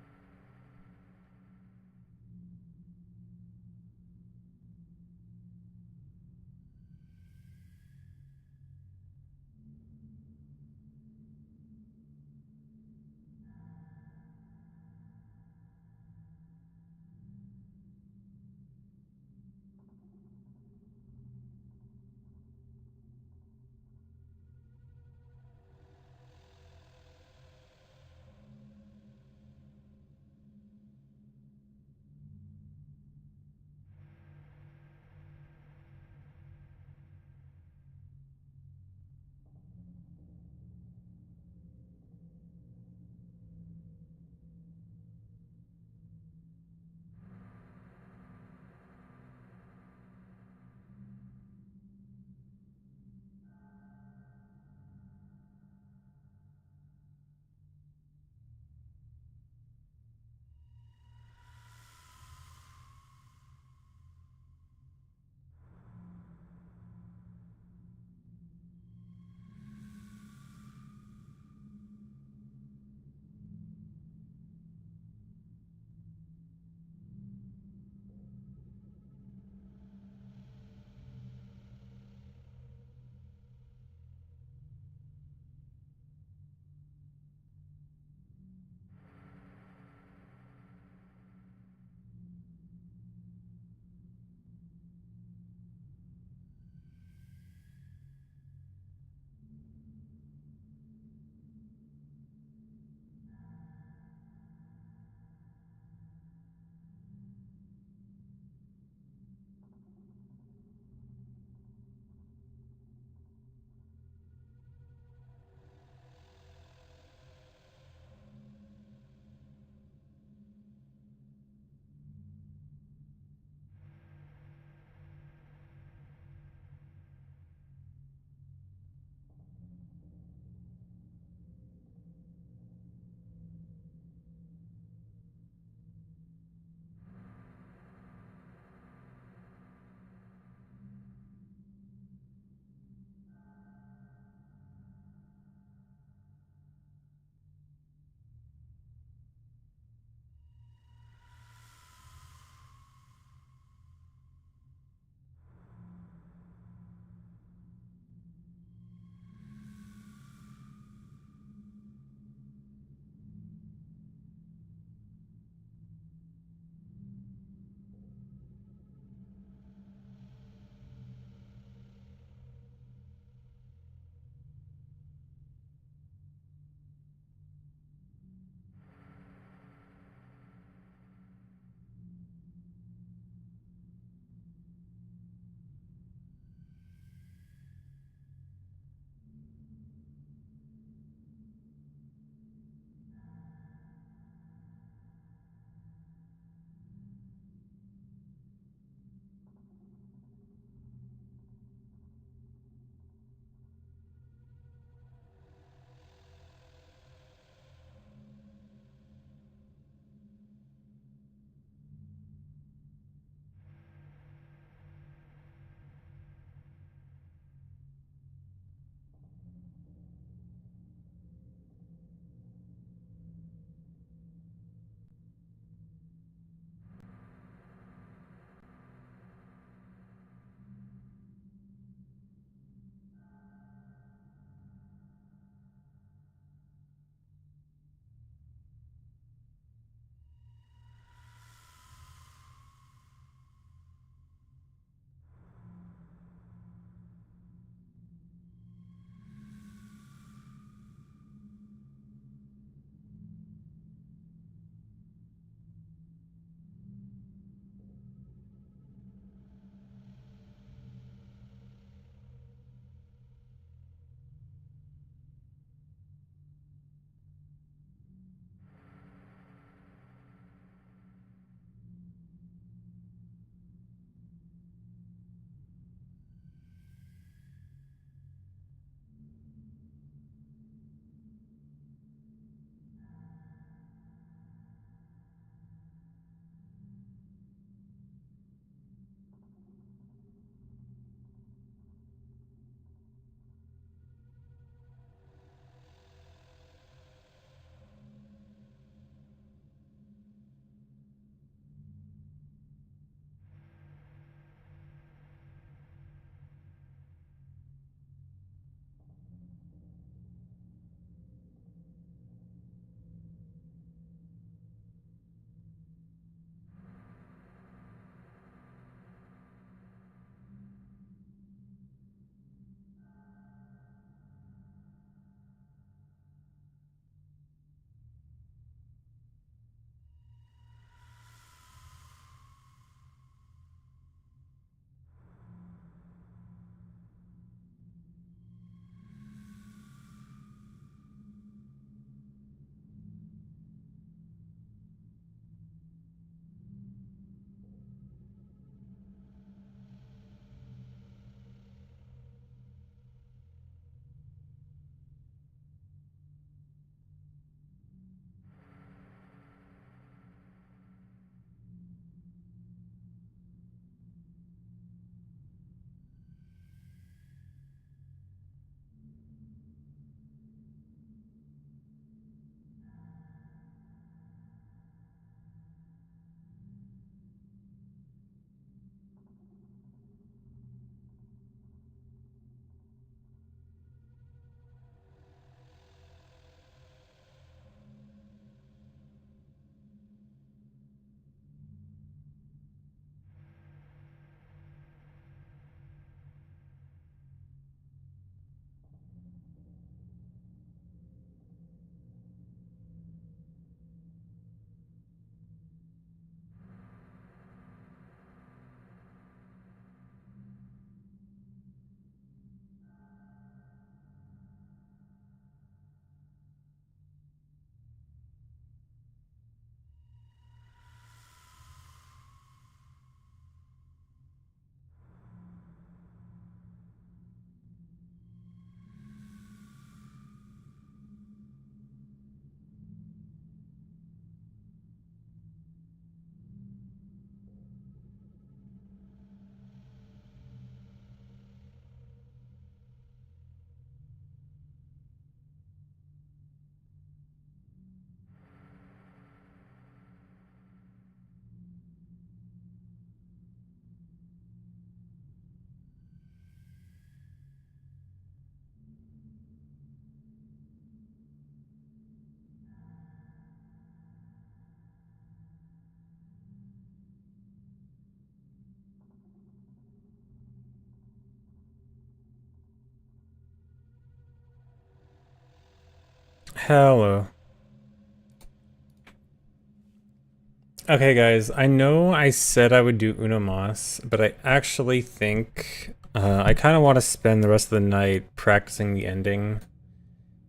Hello. Okay, guys, I know I said I would do Uno Mas, but I actually think I kind of want to spend the rest of the night practicing the ending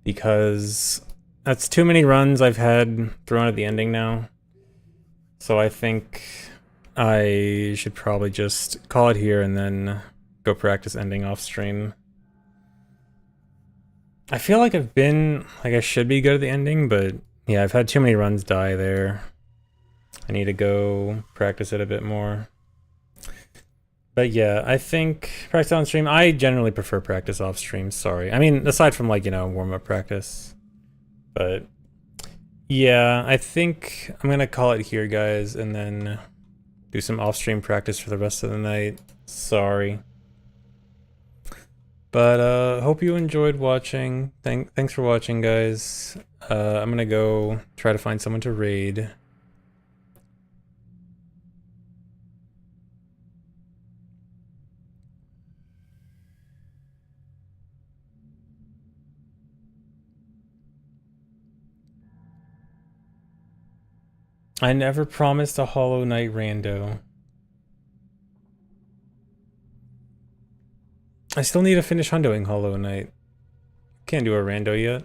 because that's too many runs I've had thrown at the ending now. So I think I should probably just call it here and then go practice ending off stream. I feel like I should be good at the ending, but yeah, I've had too many runs die there. I need to go practice it a bit more. But yeah, I think practice on stream. I generally prefer practice off stream, sorry. I mean, aside from like, warm-up practice. But yeah, I think I'm gonna call it here, guys, and then do some off-stream practice for the rest of the night. Sorry. But hope you enjoyed watching. Thanks for watching, guys. I'm gonna go try to find someone to raid. I never promised a Hollow Knight rando. I still need to finish hundoing Hollow Knight. Can't do a rando yet.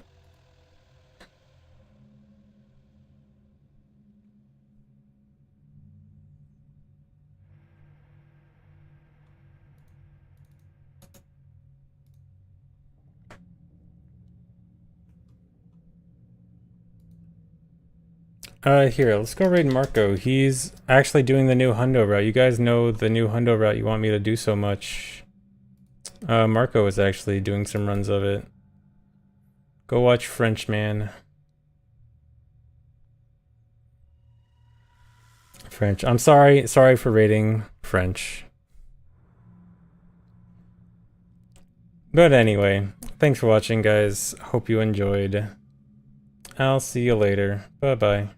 Here, let's go raid Marco. He's actually doing the new hundo route. You guys know the new hundo route you want me to do so much. Marco is actually doing some runs of it. Go watch Frenchman. French. I'm sorry for raiding French. But anyway, thanks for watching, guys. Hope you enjoyed. I'll see you later. Bye-bye.